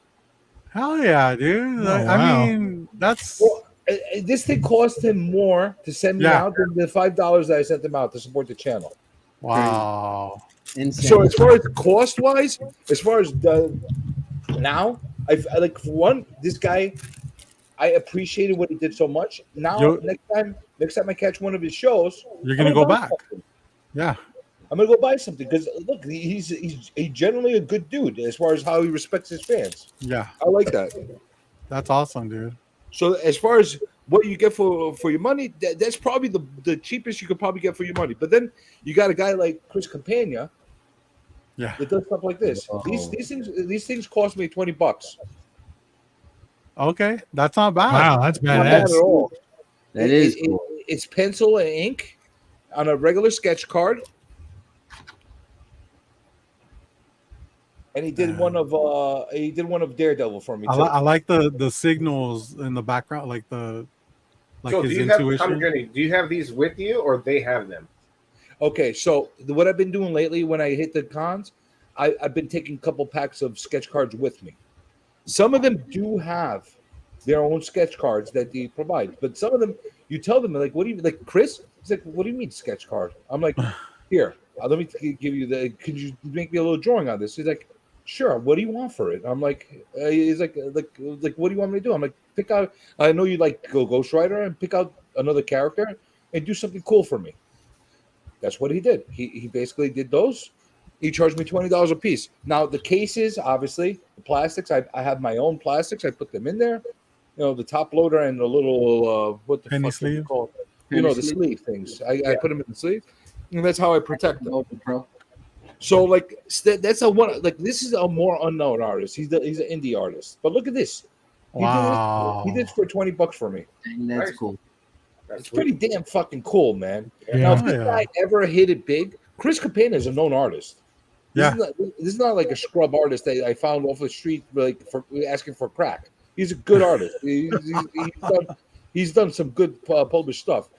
Hell yeah, dude. Oh, I wow. mean, that's Well, this thing cost him more to send me Yeah. out than the $5 that I sent him out to support the channel. wow. Insane. So as far as cost wise, as far as now, I like for one, this guy, I appreciated what he did so much. Now next time I catch one of his shows, You're gonna I'm go buy back. something. Yeah. I'm gonna go buy something because look, he's generally a good dude as far as how he respects his fans. Yeah. I like that. That's awesome, dude. So as far as what you get for your money, that's probably the cheapest you could probably get for your money. But then you got a guy like Chris Campagna, Yeah. that does stuff like this. Oh. These things cost me $20. Okay. That's not bad. Wow, that's Not bad badass. at all. That is cool. It's pencil and ink on a regular sketch card. And he did one of Daredevil for me too. I like the signals in the background, like So his do you have intuition. do you have these with you or they have them? Okay, so what I've been doing lately when I hit the cons, I've been taking a couple packs of sketch cards with me. Some of them do have their own sketch cards that they provide, but some of them you tell them like, "What do you like?" Chris, he's like, "What do you mean sketch card?" I'm like, "Here, let me give you the. Could you make me a little drawing on this?" He's like, "Sure. What do you want for it?" I'm like, "He's like, what do you want me to do?" I'm like, "Pick out. I know you like Ghost Rider, and pick out another character and do something cool for me." That's what he did. He basically did those. He charged me $20 a piece. Now the cases, obviously, the plastics. I have my own plastics. I put them in there. You know, the top loader and the little what the Penny fuck is sleeve? it called? Penny The sleeve? sleeve things. I put them in the sleeve, and that's how I protect them. Pro. So like that's a one. Like this is a more unknown artist. He's an indie artist. But look at this. Wow. He did this for $20 for me. And that's Nice. cool. That's It's pretty damn fucking cool, man. Yeah. Now, if this Yeah. guy ever hit it big, Chris Campagna is a known artist. Yeah. This is not like a scrub artist that I found off the street, like for asking for crack. He's a good artist. He's done some good published stuff.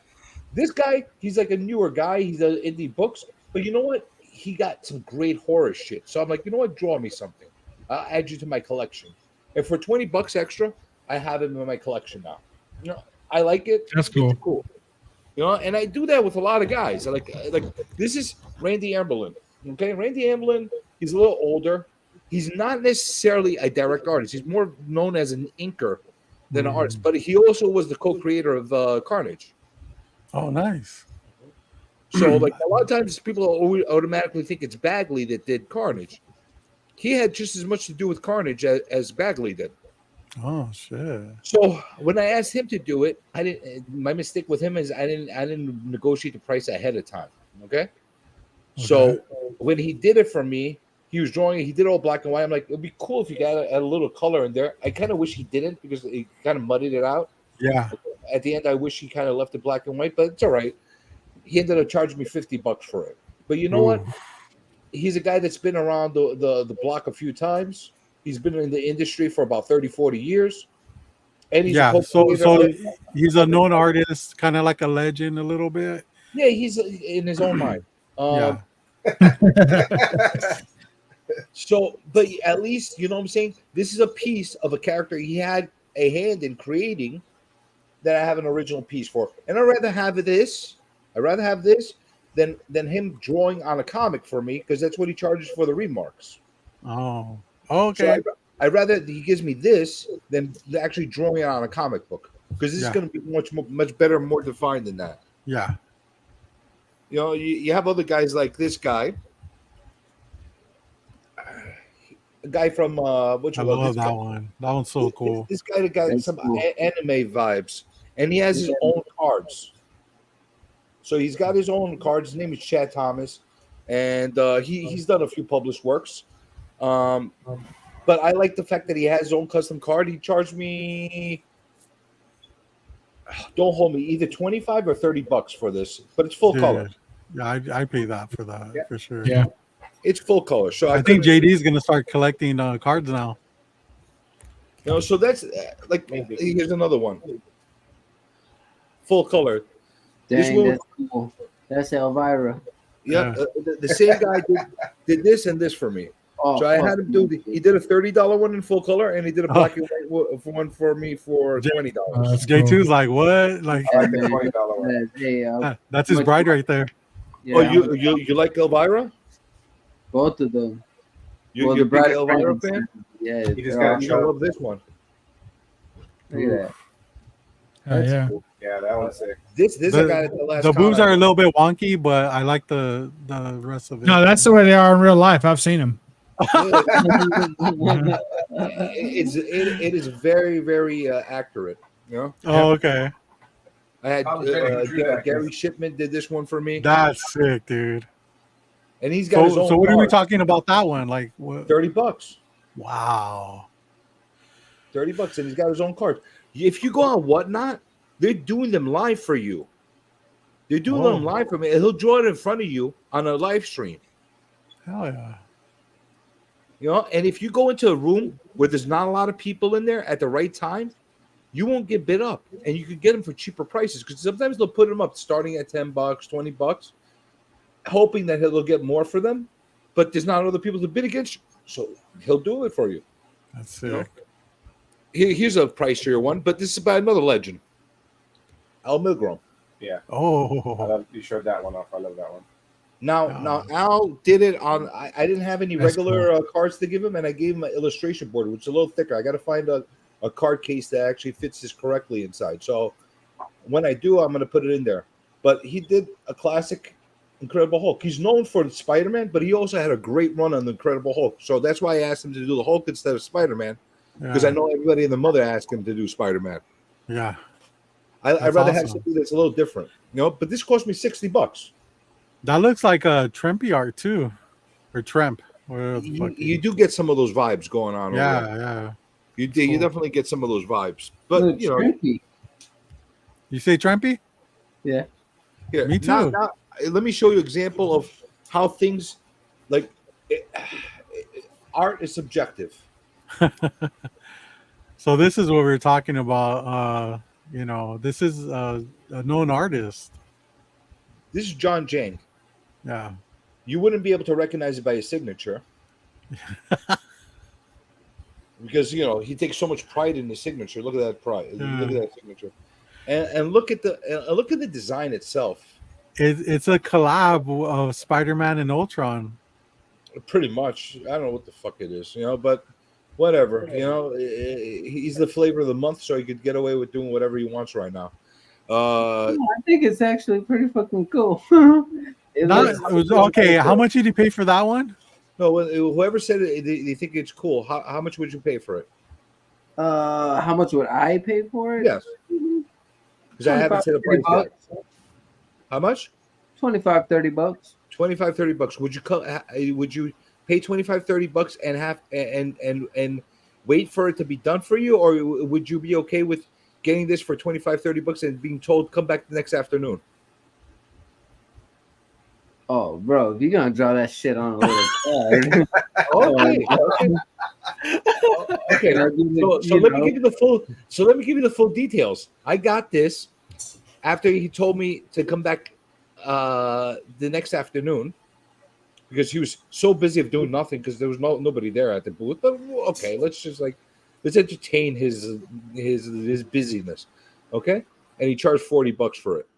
This guy, he's like a newer guy. He's an indie books, but you know what? He got some great horror shit. So I'm like, you know what? Draw me something. I'll add you to my collection. And for $20 extra, I have him in my collection now. You know, I like it. That's cool. It's cool. You know, and I do that with a lot of guys. Like this is Randy Amberlin. Okay, Randy Amberlin. He's a little older. He's not necessarily a direct artist. He's more known as an inker than an artist. But he also was the co-creator of Carnage. Oh, nice. So, like a lot of times, people automatically think it's Bagley that did Carnage. He had just as much to do with Carnage as Bagley did. Oh shit. So when I asked him to do it, I didn't. My mistake with him is I didn't negotiate the price ahead of time. Okay. So when he did it for me, he was drawing it. He did it all black and white. I'm like, it'd be cool if you got a little color in there. I kind of wish he didn't because it kind of muddied it out. Yeah. At the end, I wish he kind of left it black and white, but it's all right. He ended up charging me $50 for it. But you know what? He's a guy that's been around the block a few times. He's been in the industry for about 30, 40 years. And he's so he's a known artist, kind of like a legend a little bit. Yeah, he's in his own mind. Yeah. So, but at least, you know what I'm saying? This is a piece of a character he had a hand in creating that I have an original piece for. And I'd rather have this than him drawing on a comic for me, because that's what he charges for the remarks. Oh, okay. So I'd rather he gives me this than actually drawing it on a comic book, because this is going to be much better, more defined than that. Yeah. You know, you have other guys like this guy. A guy from which I love that one. That one's so cool. This guy got some anime vibes, and he has his own cards. So he's got his own cards. His name is Chad Thomas, and he's done a few published works. But I like the fact that he has his own custom card. He charged me, don't hold me, either $25 or $30 for this, but it's full color. Yeah, I pay that for that for sure. Yeah. It's full color. So I think JD is gonna start collecting cards now. You know, so that's like here's another one. Full color. Dang, that's cool. That's Elvira. Yep, the same guy did this and this for me. Oh, so I had him do. He did a $30 one in full color, and he did a black and white one for me for $20. J2's like, what? Like, I like the $20 one. Hey, that's his bride right there. Yeah, oh, you like Elvira? both of them. You're a big Elvira fan? Yeah, You just got I love this one. look at Oh, yeah. Cool. Yeah, that one's sick. This is a guy at the last. The boobs are a little bit wonky, but I like the rest of it. No, that's the way they are in real life. I've seen them. that. It is very, very accurate. You know. Oh, okay. I had I was ready to do that. Gary Shipman did this one for me, That's sick, dude. and he's got his own. So what are we card. talking about that one? Like, what? $30. Wow. $30, and he's got his own card. If you go on Whatnot, they're doing them live for you. They're doing them live for me, and he'll draw it in front of you on a live stream. Hell yeah. You know, and if you go into a room where there's not a lot of people in there at the right time, you won't get bid up, and you can get them for cheaper prices, because sometimes they'll put them up starting at $10, $20, hoping that he'll get more for them, but there's not other people to bid against you, so he'll do it for you. That's sick. You know? Here's a pricier one, but this is by another legend, Al Milgrom. Yeah. Oh. You showed that one off. I love that one. Now Al did it on. I didn't have any That's regular cards to give him, and I gave him an illustration board, which is a little thicker. I got to find a card case that actually fits this correctly inside. So when I do, I'm going to put it in there. But he did a classic Incredible Hulk. He's known for Spider-Man, but he also had a great run on the Incredible Hulk. So that's why I asked him to do the Hulk instead of Spider-Man, because I know everybody and the mother asked him to do Spider-Man. Yeah. I'd rather have awesome. something that's a little different, you know. But this cost me $60. That looks like a Trempy art too, or Tremp. Whatever the fuck You do get some of those vibes going on. over there. yeah. You Cool. definitely get some of those vibes. But you know, Trippy. You say Trempy? Yeah. here, Me too. Now, let me show you an example of how things like art is subjective. So this is what we were talking about. You know, this is a known artist. This is John Jang. Yeah. You wouldn't be able to recognize it by his signature. Because you know he takes so much pride in his signature. Look at that pride. Look at that signature, and look at the design itself. It's a collab of Spider-Man and Ultron. Pretty much, I don't know what the fuck it is, you know, but whatever. You know, he's the flavor of the month, so he could get away with doing whatever he wants right now. I think it's actually pretty fucking cool. Okay, how much did you pay for that one? No, whoever said it, they think it's cool. How much would you pay for it? How much would I pay for it? Yes, because I haven't said a price yet. How much? 25, 30 bucks. 25, 30 bucks. Would you pay 25, 30 bucks and have and wait for it to be done for you, or would you be okay with getting this for 25, 30 bucks and being told come back the next afternoon? Oh, bro, if you're gonna draw that shit on a little card. Okay. So let me give you the full. So let me give you the full details. I got this after he told me to come back the next afternoon because he was so busy of doing nothing because there was nobody there at the booth. But okay, let's entertain his busyness. Okay, and he charged $40 for it.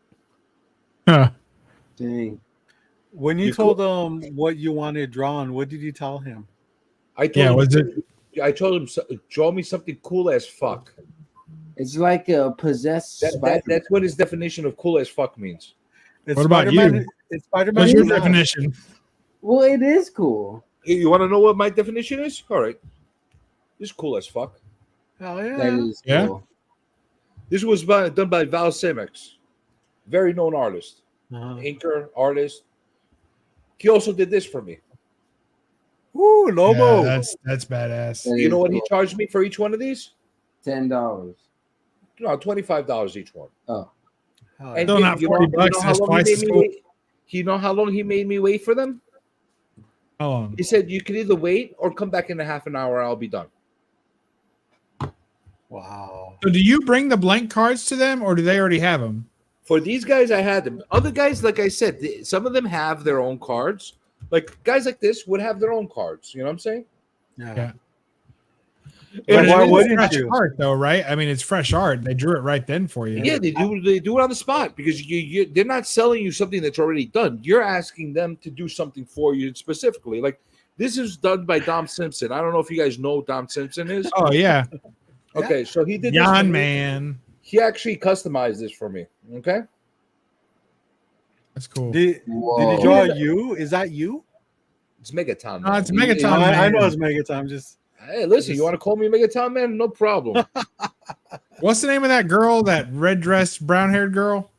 Huh. Dang. When you told him what you wanted drawn, what did you tell him? I told him, was it? I told him, draw me something cool as fuck. It's like a possessed spider. That's what his definition of cool as fuck means. It's What about you? It's Spider-Man. What's your Now. definition? Well, it is cool. You want to know what my definition is? All right. This is cool as fuck. Hell That yeah. is Yeah. cool. This was done by Val Simex, very known artist, Uh-huh. inker, artist. He also did this for me. Woo, Lobo. Yeah, that's badass. That You know is what he cool. charged me for each one of these? $10. No, $25 each one. Oh, Hell And Still you- not you know- $40 you know how is long he twice made as me cool. wait? You know how long he made me wait for them? How long? He said you can either wait or come back in a half an hour. I'll be done. Wow. So do you bring the blank cards to them, or do they already have them? For these guys, I had them. Other guys, like I said, some of them have their own cards. Like guys like this would have their own cards. You know what I'm saying? Yeah. But why it is wouldn't fresh you? art, though, right? I mean, it's fresh art. They drew it right then for you. Yeah, they do. They do it on the spot because they're not selling you something that's already done. You're asking them to do something for you specifically. Like this is done by Dom Simpson. I don't know if you guys know who Dom Simpson is. Oh yeah, Okay, so he did this for Yon me. man, He actually customized this for me. Okay, that's cool. Did whoa. he draw you? Is that you? it's Megaton. No, it's man. Megaton. I know man. it's Megaton. Just Hey, listen, you want to call me Megaton, man? No problem. What's the name of that girl? That red dress, brown haired girl?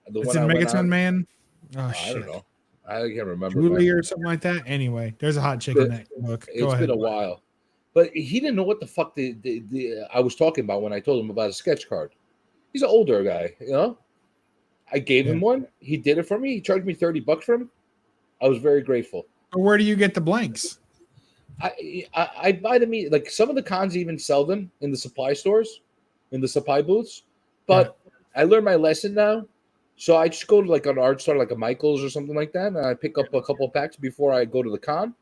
The It's one in I went Megaton on- Man. Oh I shit, don't know. I can't remember. Julie man. or something like that. Anyway, there's a hot chick in that book. Go It's ahead. been a while, but he didn't know what the fuck I was talking about when I told him about a sketch card. He's an older guy, you know. I gave him one. He did it for me. He charged me $30 for him. I was very grateful. But where do you get the blanks? I buy them like some of the cons even sell them in the supply stores, in the supply booths. But I learned my lesson now, so I just go to like an art store, like a Michaels or something like that, and I pick up a couple of packs before I go to the con,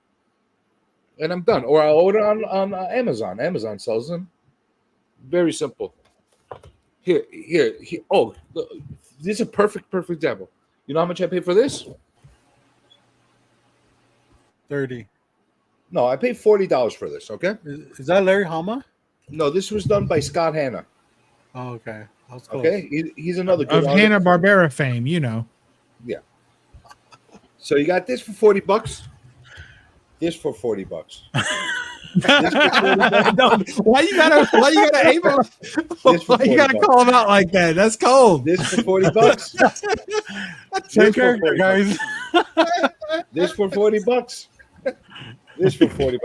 and I'm done. Or I order on Amazon. Amazon sells them. Very simple. Here. Oh, this is a perfect example. You know how much I paid for this? 30. No, I paid $40 for this. Okay. Is that Larry Hama? No, this was done by Scott Hanna. Oh, okay. I was close. Okay, he's another good Of artist. Hanna Barbera fame, you know. So you got this for $40. This for $40. Why you gotta aim him? Why you gotta call him out like that? That's cold. This for $40. Same character, guys. This for $40. This for $40.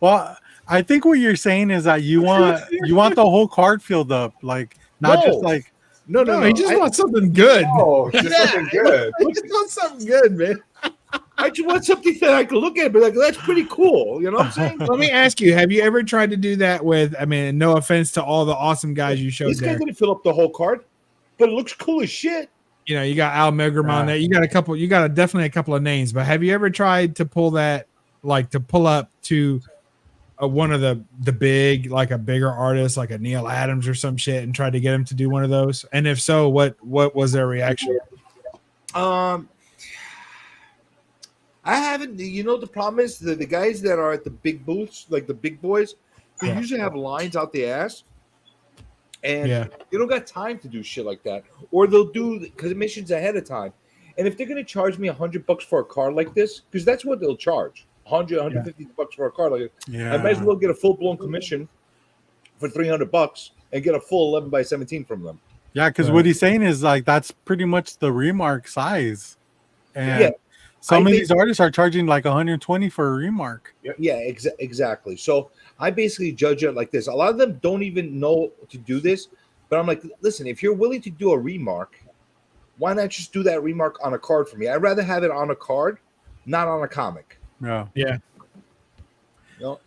Well, I think what you're saying is that you want the whole card filled up, like not just like No. He just wants something good. Oh, just something good. He just wants something good, man. I just want something that I can look at, but like that's pretty cool. You know what I'm saying? Let me ask you: have you ever tried to do that with? I mean, no offense to all the awesome guys you showed This guy there. didn't fill up the whole card, but it looks cool as shit. You know, you got Al Milgram on there. You got definitely a couple of names. But have you ever tried to pull that, like to pull up to one of the big, like a bigger artist, like a Neil Adams or some shit, and tried to get him to do one of those? And if so, what was their reaction? I haven't. You know, the problem is the guys that are at the big booths, like the big boys, they Yeah. usually have lines out the ass, and Yeah. they don't got time to do shit like that, or they'll do commissions ahead of time. And if they're gonna charge me $100 for a car like this, because that's what they'll charge, $150 for a car like this, yeah. I might as well get a full blown commission for $300 and get a full 11 by 17 from them. Yeah, because what he's saying is like that's pretty much the remark size, and Yeah. some of these artists are charging like 120 for a remark. Yeah, exactly. So I basically judge it like this. A lot of them don't even know to do this, but I'm like, listen, if you're willing to do a remark, why not just do that remark on a card for me? I'd rather have it on a card, not on a comic. Yeah. Yeah. You know?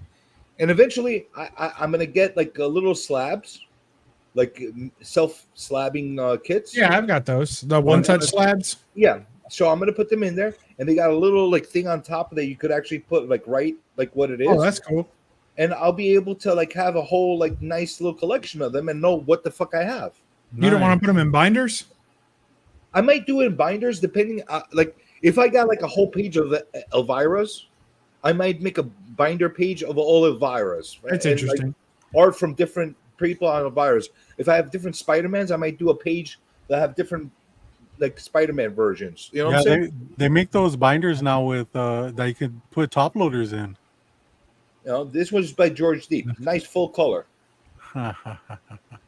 And eventually I'm gonna get like little slabs, like self-slabbing kits. Yeah, I've got those. The one-touch slabs. Yeah. So I'm gonna put them in there, and they got a little like thing on top that you could actually put like what it is. Oh, that's cool. And I'll be able to like have a whole like nice little collection of them and know what the fuck I have. You don't want to put them in binders? I might do it in binders depending. Like if I got like a whole page of Elvira's, I might make a binder page of all Elvira's. Right? That's and, interesting. Like, art from different people on Elvira's. If I have different Spider-Mans, I might do a page that have different like Spider-Man versions. You know what I'm saying? They make those binders now with that you can put top loaders in. You know, this was by George Deep. Nice full color.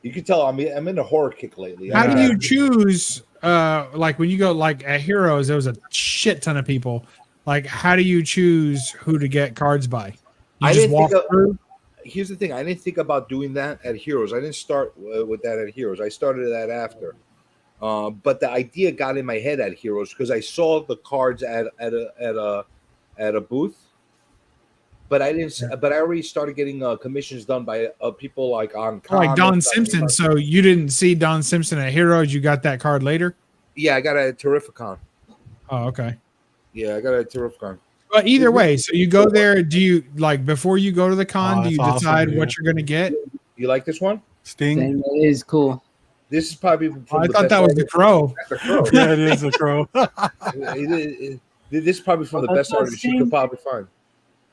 You can tell I'm in a horror kick lately. How do you choose? Like when you go like at Heroes, there was a shit ton of people. Like, how do you choose who to get cards by? You just walk through. Here's the thing: I didn't think about doing that at Heroes. I didn't start with that at Heroes. I started that after. But the idea got in my head at Heroes because I saw the cards at a booth. But I didn't. Yeah. But I already started getting commissions done by people like on like Don Simpson. So you didn't see Don Simpson at Heroes. You got that card later. Yeah, I got it at Terrificon. Oh, okay. Yeah, I got it at Terrificon. But either way, so you go there. Do you like before you go to the con? Do you decide what you're going to get? You like this one? Sting. That is cool. This is probably. I thought that was the Crow. That's a Crow. Yeah, it is a Crow. This is probably from the best artist you could probably find.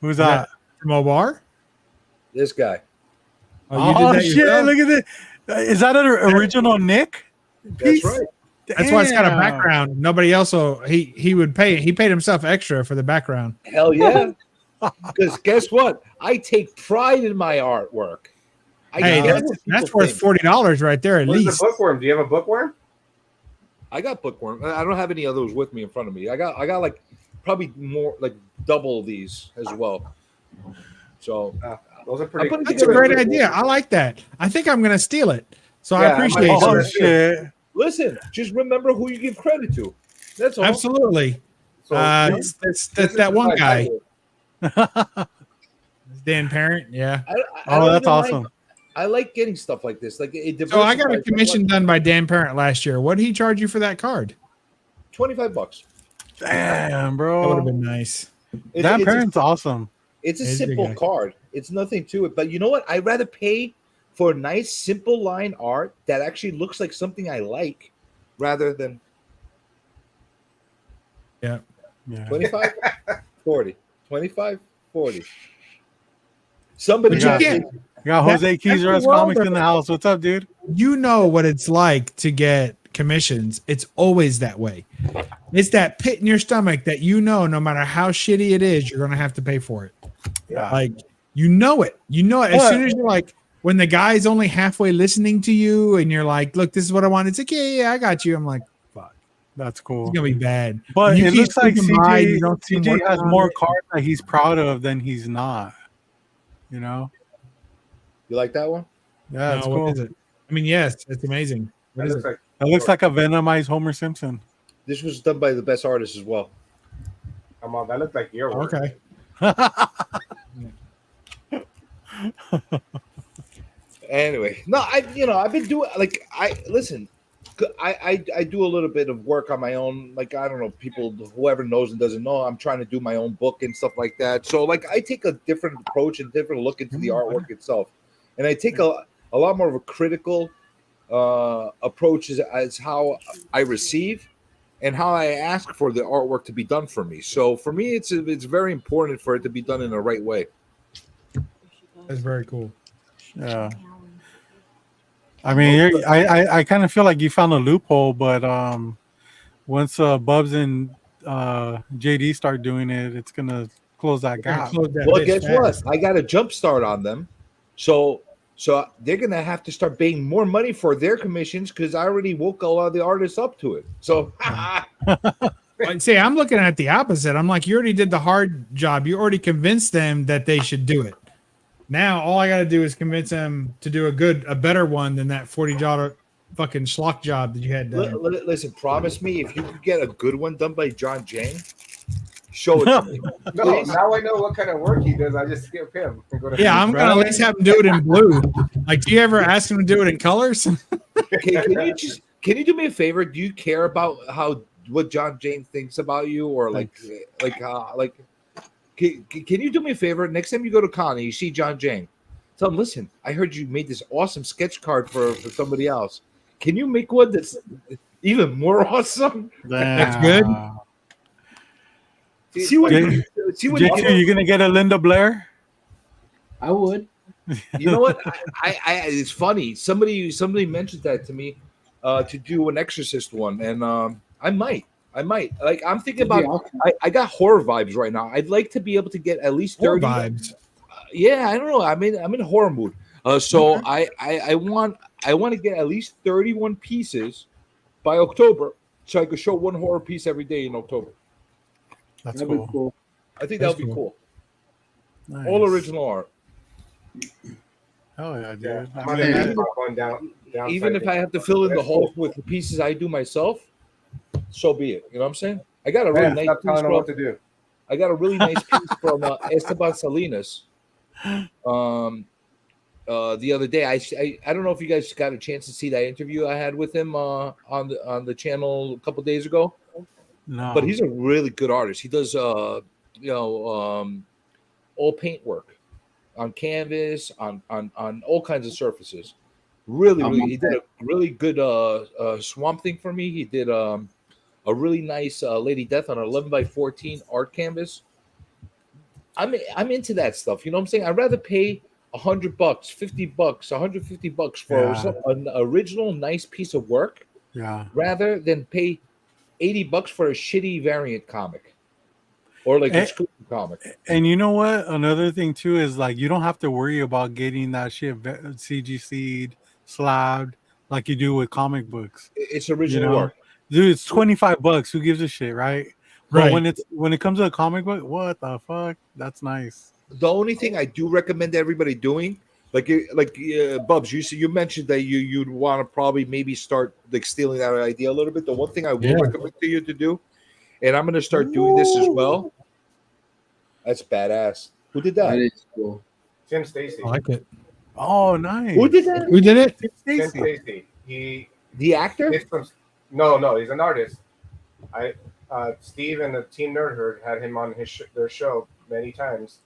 Who's that? From Obar? This guy. Oh, shit! Yourself? Look at it. Is that an original Nick? That's right. That's why it's got a background. Nobody else will. He would pay. He paid himself extra for the background. Hell yeah! Because guess what? I take pride in my artwork. That's worth $40 right there at least. The bookworm? Do you have a bookworm? I got bookworm. I don't have any of those with me in front of me. I got like probably more like double these as well. So those are pretty. That's a great idea. I like that. I think I'm gonna steal it. So I appreciate it. Oh shit! Listen, just remember who you give credit to. That's all. Absolutely. So, that's that one guy. Dan Parent. Yeah. That's awesome. I like getting stuff like this. Like so I got a commission done by Dan Parent last year. What did he charge you for that card? $25. Damn, bro. That would have been nice. Dan Parent's awesome. It's a simple card. It's nothing to it. But you know what? I'd rather pay for nice, simple line art that actually looks like something I like rather than 25, 40. 25, 40. Somebody got Jose Keyser Comics in the house. What's up, dude? You know what it's like to get commissions. It's always that way. It's that pit in your stomach that no matter how shitty it is, you're gonna have to pay for it. Yeah. Like you know it. As soon as you're like, when the guy's only halfway listening to you and you're like, look, this is what I want. It's like, yeah, I got you. I'm like, fuck. That's cool. It's gonna be bad. But it looks like CJ has more cards that he's proud of than he's not. You know? You like that one? Yeah, it's cool. What is it? I mean, yes, it's amazing. What is it? It looks like a Venomized Homer Simpson. This was done by the best artist as well. Come on, that looks like your work. Okay. Anyway, no, I've been doing I do a little bit of work on my own. Like, I don't know, whoever knows and doesn't know, I'm trying to do my own book and stuff like that. So like I take a different approach and different look into the artwork itself. And I take a lot more of a critical approach as how I receive and how I ask for the artwork to be done for me. So for me, it's very important for it to be done in the right way. That's very cool. Yeah. I mean, I kind of feel like you found a loophole, but once Bubs and JD start doing it, it's gonna close that gap. Well, guess what? I got a jump start on them, so So they're gonna have to start paying more money for their commissions because I already woke a lot of the artists up to it. So See, I'm looking at the opposite. I'm like, you already did the hard job. You already convinced them that they should do it. Now all I got to do is convince them to do a better one than that $40 fucking schlock job that you had done. listen, promise me if you could get a good one done by John Jang, show it to me. No, Please. now I know what kind of work he does. I just skip him and go to Yeah, I'm gonna at least have him do it in blue. Like, do you ever ask him to do it in colors? Can you do me a favor? Do you care about what John Jang thinks about you, or can you do me a favor? Next time you go to Con and you see John Jang, tell him, listen, I heard you made this awesome sketch card for somebody else. Can you make one that's even more awesome? That's good. See what you're gonna get a Linda Blair. I would. You know what? I it's funny. Somebody mentioned that to me to do an Exorcist one, and I might. Like, I'm thinking about. Awesome. I got horror vibes right now. I'd like to be able to get at least 30 vibes. Yeah, I don't know. I'm in a horror mood. So I want to get at least 31 pieces by October, so I could show one horror piece every day in October. That's That'd be cool. I think that would be cool. Nice. All original art. Oh yeah, dude. Yeah, I I'm mean, gonna pop one down Even if I have to fill in the hole with the pieces I do myself, so be it. You know what I'm saying? I got a really nice stop piece telling him what from, to do. I got a really nice piece from Esteban Salinas. The other day, I don't know if you guys got a chance to see that interview I had with him on the channel a couple days ago. no. But he's a really good artist. He does all paint work on canvas, on all kinds of surfaces. Really, he did a really good Swamp Thing for me. He did a really nice Lady Death on an 11x14 art canvas. I'm into that stuff. You know what I'm saying? I'd rather pay $100, $50, $150 for an original nice piece of work, rather than pay $80 for a shitty variant comic or like a exclusive comic. And you know what? Another thing too is like you don't have to worry about getting that shit CGC'd, slabbed like you do with comic books. It's original work, dude. It's $25. Who gives a shit, right? Right. But when it comes to a comic book, what the fuck? That's nice. The only thing I do recommend everybody doing, Bubs, you mentioned that you'd want to probably maybe start like stealing that idea a little bit. The one thing I will recommend to you to do, and I'm going to start doing this as well. That's badass. Who did that? That is cool. Tim Stacy. I like it. Oh, nice. Who did that? Who did it? Tim Stacy. He The actor? no, he's an artist. Steve and the Team Nerd Herd had him on their show many times,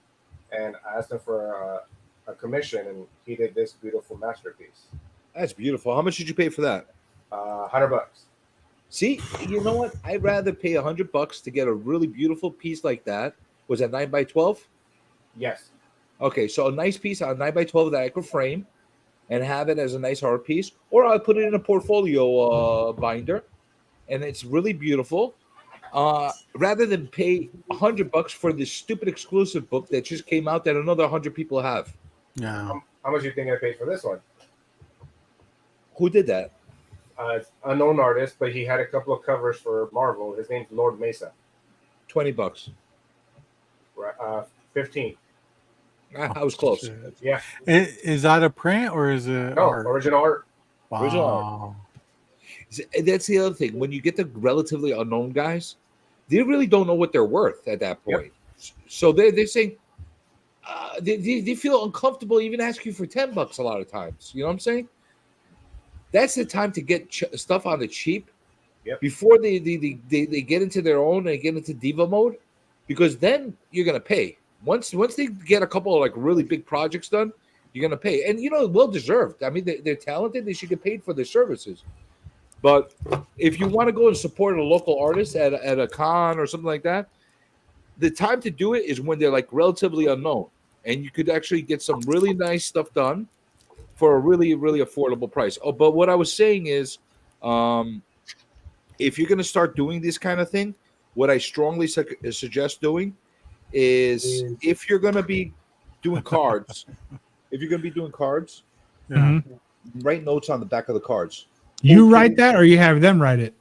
and I asked him for a commission, and he did this beautiful masterpiece. That's beautiful. How much did you pay for that? $100. See, you know what? I'd rather pay $100 to get a really beautiful piece like that. Was that 9x12? Yes. Okay, so a nice piece on 9x12 that I could frame and have it as a nice art piece, or I'll put it in a portfolio binder, and it's really beautiful. Rather than pay $100 for this stupid exclusive book that just came out that another 100 people have. Yeah. How much do you think I paid for this one? Who did that? It's unknown artist, but he had a couple of covers for Marvel. His name's Lord Mesa. $20. 15. I was close. Shit. Yeah. Is that a print or is it No, art? original art. Wow. Original art. That's the other thing. When you get the relatively unknown guys, they really don't know what they're worth at that point. Yep. So they're saying they feel uncomfortable even asking you for $10 a lot of times. You know what I'm saying? That's the time to get stuff on the cheap before they get into their own and get into diva mode, because then you're gonna pay. Once they get a couple of like really big projects done, you're gonna pay, and well deserved. I mean, they're talented; they should get paid for their services. But if you want to go and support a local artist at a con or something like that, the time to do it is when they're like relatively unknown, and you could actually get some really nice stuff done for a really, really affordable price. Oh, but what I was saying is, if you're going to start doing this kind of thing, what I strongly suggest doing is if you're going to be doing cards, Yeah. Mhm. Write notes on the back of the cards. You write that, or you have them write it?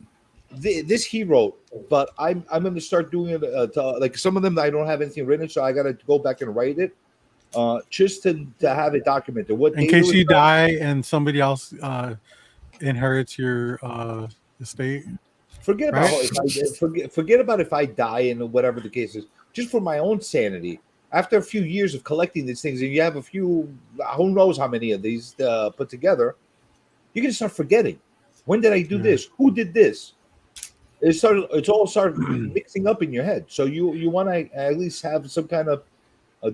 This he wrote, but I'm going to start doing it. Like some of them, I don't have anything written, so I got to go back and write it, just to have it documented. What In date case it was you done. die and somebody else inherits your estate. Forget about Right? forget about if I die and whatever the case is. Just for my own sanity. After a few years of collecting these things, and you have a few, who knows how many of these put together, you can start forgetting. When did I do this? Who did this? It's all started mixing up in your head. So you want to at least have some kind of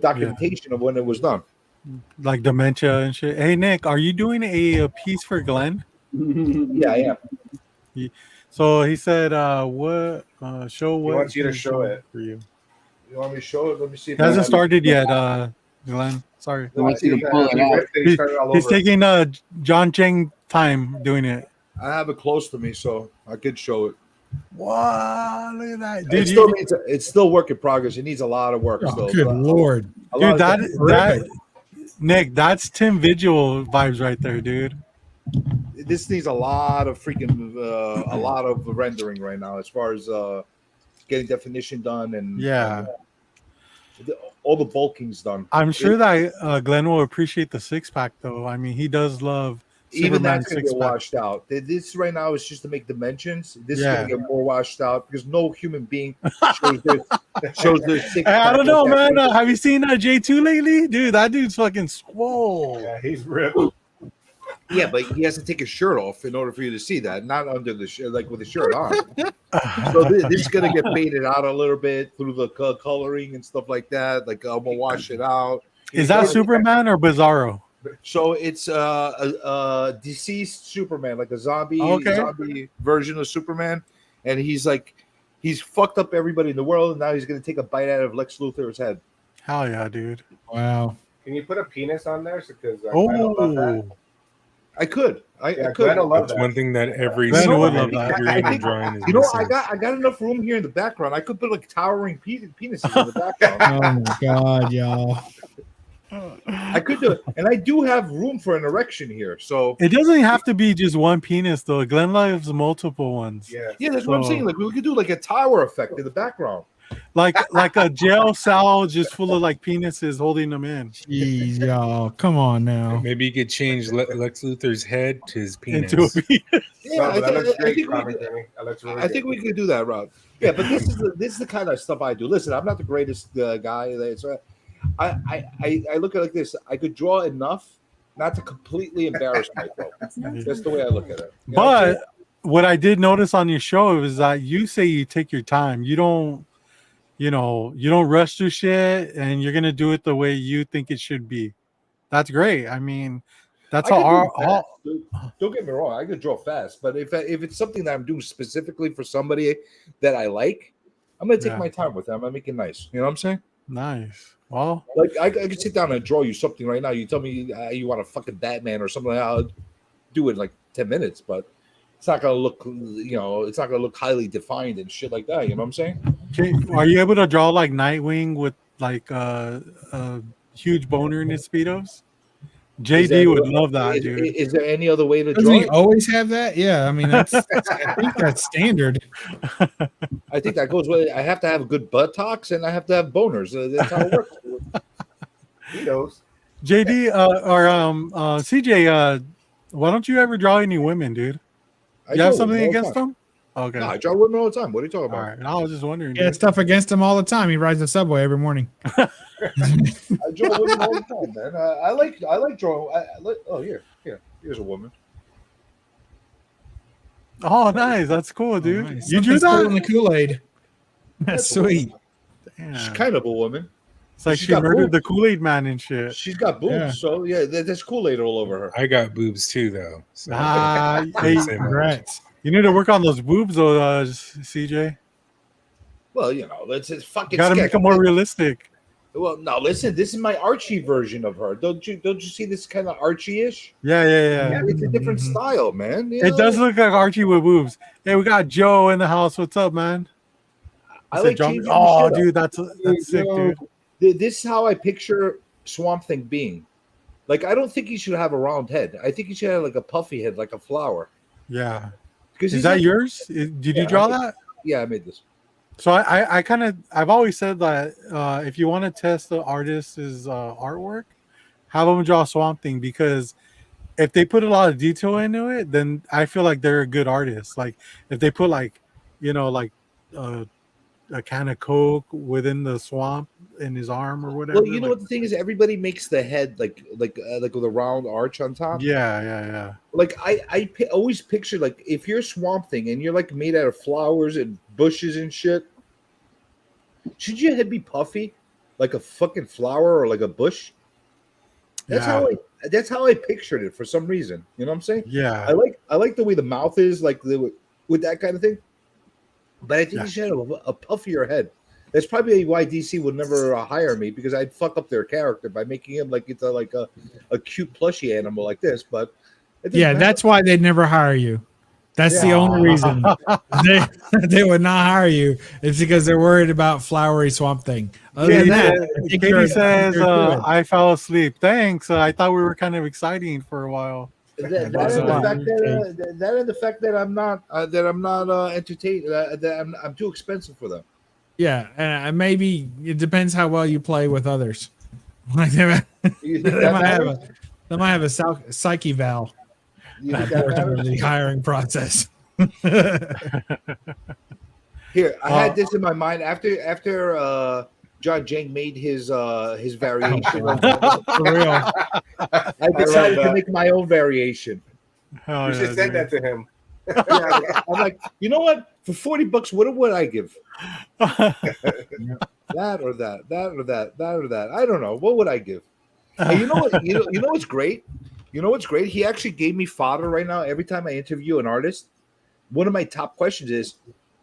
documentation of when it was done. Like dementia and shit. Hey Nick, are you doing a piece for Glenn? Yeah, I am. So he said, "What show? What He wants you to he's show doing it. for you?" You want me to show it? Let me see. If It hasn't started yet, Glenn. Sorry, I want you to pull it out. He started all he's over. taking John Cheng time doing it. I have it close to me, so I could show it. Wow, look at that, It dude! still it's still work in progress. It needs a lot of work. Oh, still. good lord, Dude, that terrific. Nick, that's Tim Vigil vibes right there, dude. This needs a lot of freaking a lot of rendering right now, as far as getting definition done and all the bulking's done. I'm sure that Glenn will appreciate the 6-pack, though. I mean, he does love Even Superman that's gonna get 6-pack. washed out. This right now is just to make dimensions. This is Yeah. gonna get more washed out because no human being shows their six. Hey, I don't know, man. Have you seen J2 lately? Dude, that dude's fucking swole. Yeah, he's ripped. Yeah, but he has to take his shirt off in order for you to see that, not under the shirt, like with the shirt on. So this is gonna get faded out a little bit through the coloring and stuff like that. Like I'm gonna wash it out. Is that Superman or Bizarro? So it's a deceased Superman, like a zombie version of Superman, and he's fucked up everybody in the world, and now he's gonna take a bite out of Lex Luthor's head. Hell yeah, dude. Wow. Can you put a penis on there? Because I don't love that. I could. I Yeah, could. Glenn will love That's that. one thing that every Glenn would Superman love that. figure I in the think- drawing is You know, missing. I got enough room here in the background. I could put like towering penises in the background. Oh my god, y'all. I could do it, and I do have room for an erection here. So It doesn't have to be just one penis, though. Glenn loves multiple ones. Yeah. yeah, that's what I'm saying. Like we could do like a tower effect in the background. Like a jail cell just full of like penises holding them in. Jeez, y'all. Come on now. Maybe you could change Lex Luthor's head to his penis. Into a penis. Yeah, No, but that looks I great, think we Comic could- Timmy. That looks really I think we could do that, Rob. Yeah, but this is the kind of stuff I do. Listen, I'm not the greatest guy. So I look at it like this. I could draw enough not to completely embarrass myself. That's the way I look at it. You know what I'm But what I did notice on your show is that you say you take your time. You don't rush through shit, and you're gonna do it the way you think it should be. That's great. I mean, that's I could how do fast, dude. Don't get me wrong. I could draw fast, but if it's something that I'm doing specifically for somebody that I like, I'm gonna take Yeah. my time with it. I'm gonna make it nice. You know what I'm saying? nice. Well, Like I could sit down and draw you something right now. You tell me you want a fucking Batman or something. I'll do it in like 10 minutes, but it's not gonna look, it's not gonna look highly defined and shit like that. You know what I'm saying? are you able to draw like Nightwing with like a huge boner in his speedos? JD would love that, dude. Is there any other way to Doesn't draw he it? always have that? Yeah, I mean, I think that's standard. I think that goes with. I have to have good buttocks and I have to have boners. That's how it works. He knows. JD or CJ, why don't you ever draw any women, dude? I You have draw something women all the against time. them? Okay. No, I draw women all the time. What are you talking All about? right. I was just wondering. Yeah, dude. stuff against him all the time. He rides the subway every morning. I draw women all the time, man. I like drawing. Here's a woman. Oh, nice. That's cool, dude. Nice. You drew Something's cool in that? the Kool-Aid. That's a woman. sweet. She's Damn. kind of a woman. It's like she's she got murdered boobs. the Kool-Aid man and shit. She's got boobs, Yeah. so yeah, there's Kool-Aid all over her. I got boobs too, though. So Ah, hey, Same Congrats. you need to work on those boobs, though, CJ. Well, it's fucking. You gotta make sketchy. them more realistic. Well, no, listen. This is my Archie version of her. Don't you see this kind of Archie-ish? Yeah. It's a different Mhm. style, man. You It know? does look like Archie with boobs. Hey, we got Joe in the house. What's up, man? I Said like John- changing the Oh, shit up. dude, that's sick, dude. This is how I picture Swamp Thing being. Like, I don't think he should have a round head. I think he should have like a puffy head, like a flower. Yeah. Because Is that yours? Did you draw that? Yeah, I made this. So I've always said that if you want to test the artist's artwork, have them draw Swamp Thing, because if they put a lot of detail into it, then I feel like they're a good artist. Like if they put like, like a can of Coke within the swamp in his arm or whatever. Well, you know what the thing is, everybody makes the head like with a round arch on top. Yeah. Like always picture, like, if you're Swamp Thing and you're like made out of flowers and bushes and shit, should your head be puffy like a fucking flower or like a bush? That's how I pictured it for some reason. You know what I'm saying? Yeah. I like the way the mouth is, like with that kind of thing. But I think you should have a puffier head. That's probably why DC would never hire me, because I'd fuck up their character by making him like it's a cute plushy animal like this. But yeah, that's why they'd never hire you. That's the only reason they would not hire you. It's because they're worried about flowery Swamp Thing. Other than that, Katie says, I fell asleep. Thanks. I thought we were kind of exciting for a while. That and the fact that I'm not entertained, that I'm too expensive for them. Yeah, and maybe it depends how well you play with others. Like they might have a psyche valve. The hiring process. Here, I had this in my mind after John Jang made his variation. For real. I decided to make my own variation. You should send that to him. I'm like, you know what? For $40, what would I give? That or that. I don't know. What would I give? Hey, you know what? You know what's great? You know what's great? He actually gave me fodder right now. Every time I interview an artist, one of my top questions is,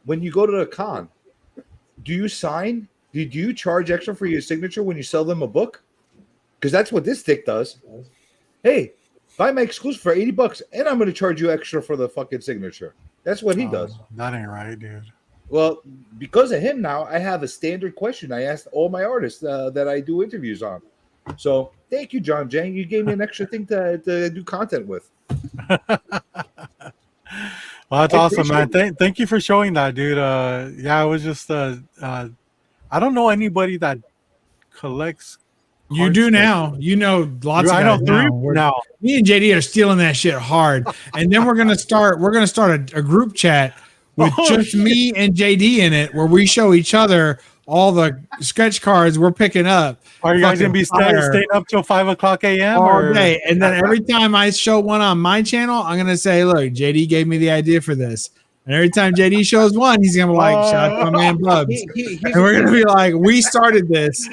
when you go to the con, do you sign? Do you charge extra for your signature when you sell them a book? Because that's what this dick does. Hey, buy my exclusive for $80, and I'm going to charge you extra for the fucking signature. That's what he does. That ain't right, dude. Well, because of him now, I have a standard question I asked all my artists that I do interviews on. So thank you, John Jang. You gave me an extra thing to do content with. Well, that's awesome, man. Thank you for showing that, dude. Yeah, it was just I don't know anybody that collects. You do now. You know lots of guys. I know three now. Me and JD are stealing that shit hard, and then we're gonna start a group chat with me and JD in it, where we show each other all the sketch cards we're picking up. Are you guys gonna be staying up till 5:00 a.m. all day? And then every time I show one on my channel, I'm gonna say, "Look, JD gave me the idea for this." And every time JD shows one, he's gonna be like, "Shout out to my man Bubs," and we're gonna be like, "We started this."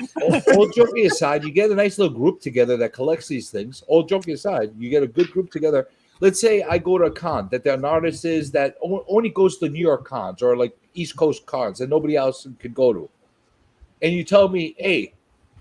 All joking aside, you get a nice little group together that collects these things. All joking aside, you get a good group together. Let's say I go to a con that an artist is that only goes to New York cons or like East Coast cons that nobody else can go to, and you tell me, "Hey,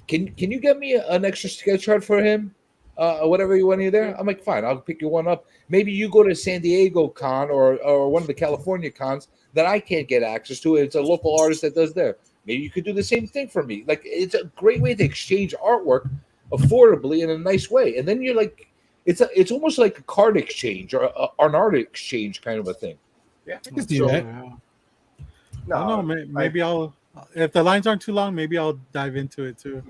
can you get me an extra sketch card for him?" Whatever you want to do there, I'm like, fine, I'll pick you one up. Maybe you go to San Diego con or one of the California cons that I can't get access to. It's a local artist that does there. Maybe you could do the same thing for me. Like, it's a great way to exchange artwork affordably in a nice way. And then you're like, it's almost like a card exchange or an art exchange kind of a thing. Yeah, I can do that. No, maybe I'll. If the lines aren't too long, maybe I'll dive into it too.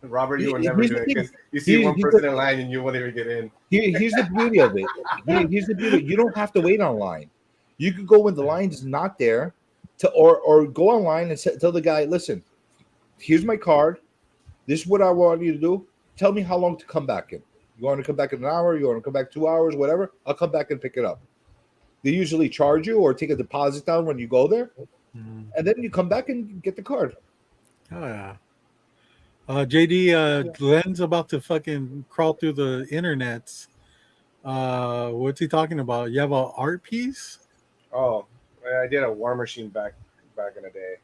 Robert, you will never do it because you see one person in line and you won't even get in. Here's the beauty of it. Here's the beauty. You don't have to wait online. You could go when the line's not there, or go online and tell the guy, "Listen, here's my card. This is what I want you to do. Tell me how long to come back in. You want to come back in an hour? You want to come back 2 hours? Whatever. I'll come back and pick it up." They usually charge you or take a deposit down when you go there, and then you come back and get the card. Oh yeah. JD, Glenn's about to fucking crawl through the internets. What's he talking about? You have an art piece? Oh, I did a War Machine back in the day.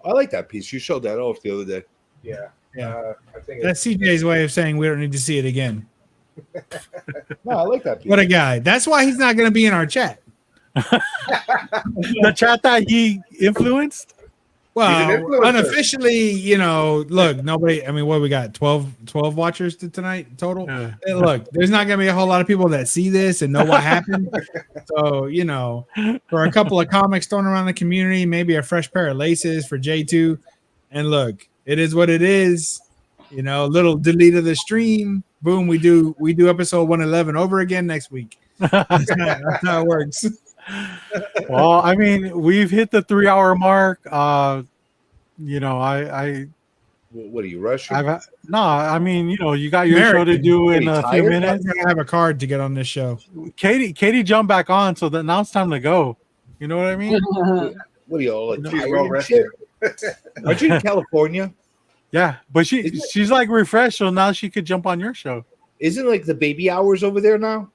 I like that piece. You showed that off the other day. Yeah. I think That's CJ's way of saying we don't need to see it again. No, I like that piece. What a guy. That's why he's not going to be in our chat. The chat that he influenced? Well, influencer. unofficially, you know, look, nobody. I mean, what we got? 12 watchers tonight total. Yeah. And look, there's not gonna be a whole lot of people that see this and know what happened. So, you know, for a couple of comics thrown around the community, maybe a fresh pair of laces for J2. And look, it is what it is. You know, little delete of the stream. Boom, we do episode 111 over again next week. That's how it works. Well, I mean, we've hit the 3-hour mark. You know, What are you rushing? no, I mean, you know, you got your show to American. do in Are a you few tired? minutes. I'm gonna have a card to get on this show. Katie jumped back on, so that now it's time to go. You know what I mean? What are you all like, She's tired well and rested. shit? Aren't you in California? Yeah, but she's like refreshed, so now she could jump on your show. Isn't like the baby hours over there now?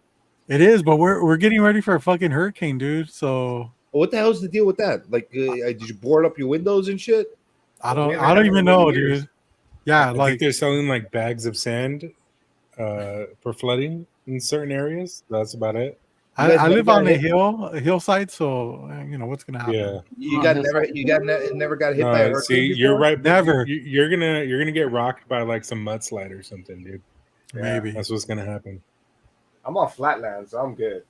It is, but we're getting ready for a fucking hurricane, dude. So What the hell's the deal with that? Like, did you board up your windows and shit? I We haven't don't had even one in know, years. dude. Yeah, I think like they're selling like bags of sand for flooding in certain areas. That's about it. You guys I live never on got a hillside, so you know what's gonna happen. Yeah. Never got hit by a No, hurricane. see, you're before? right. Never. You're gonna get rocked by like some mudslide or something, dude. Maybe. That's what's gonna happen. I'm on flatland, so I'm good.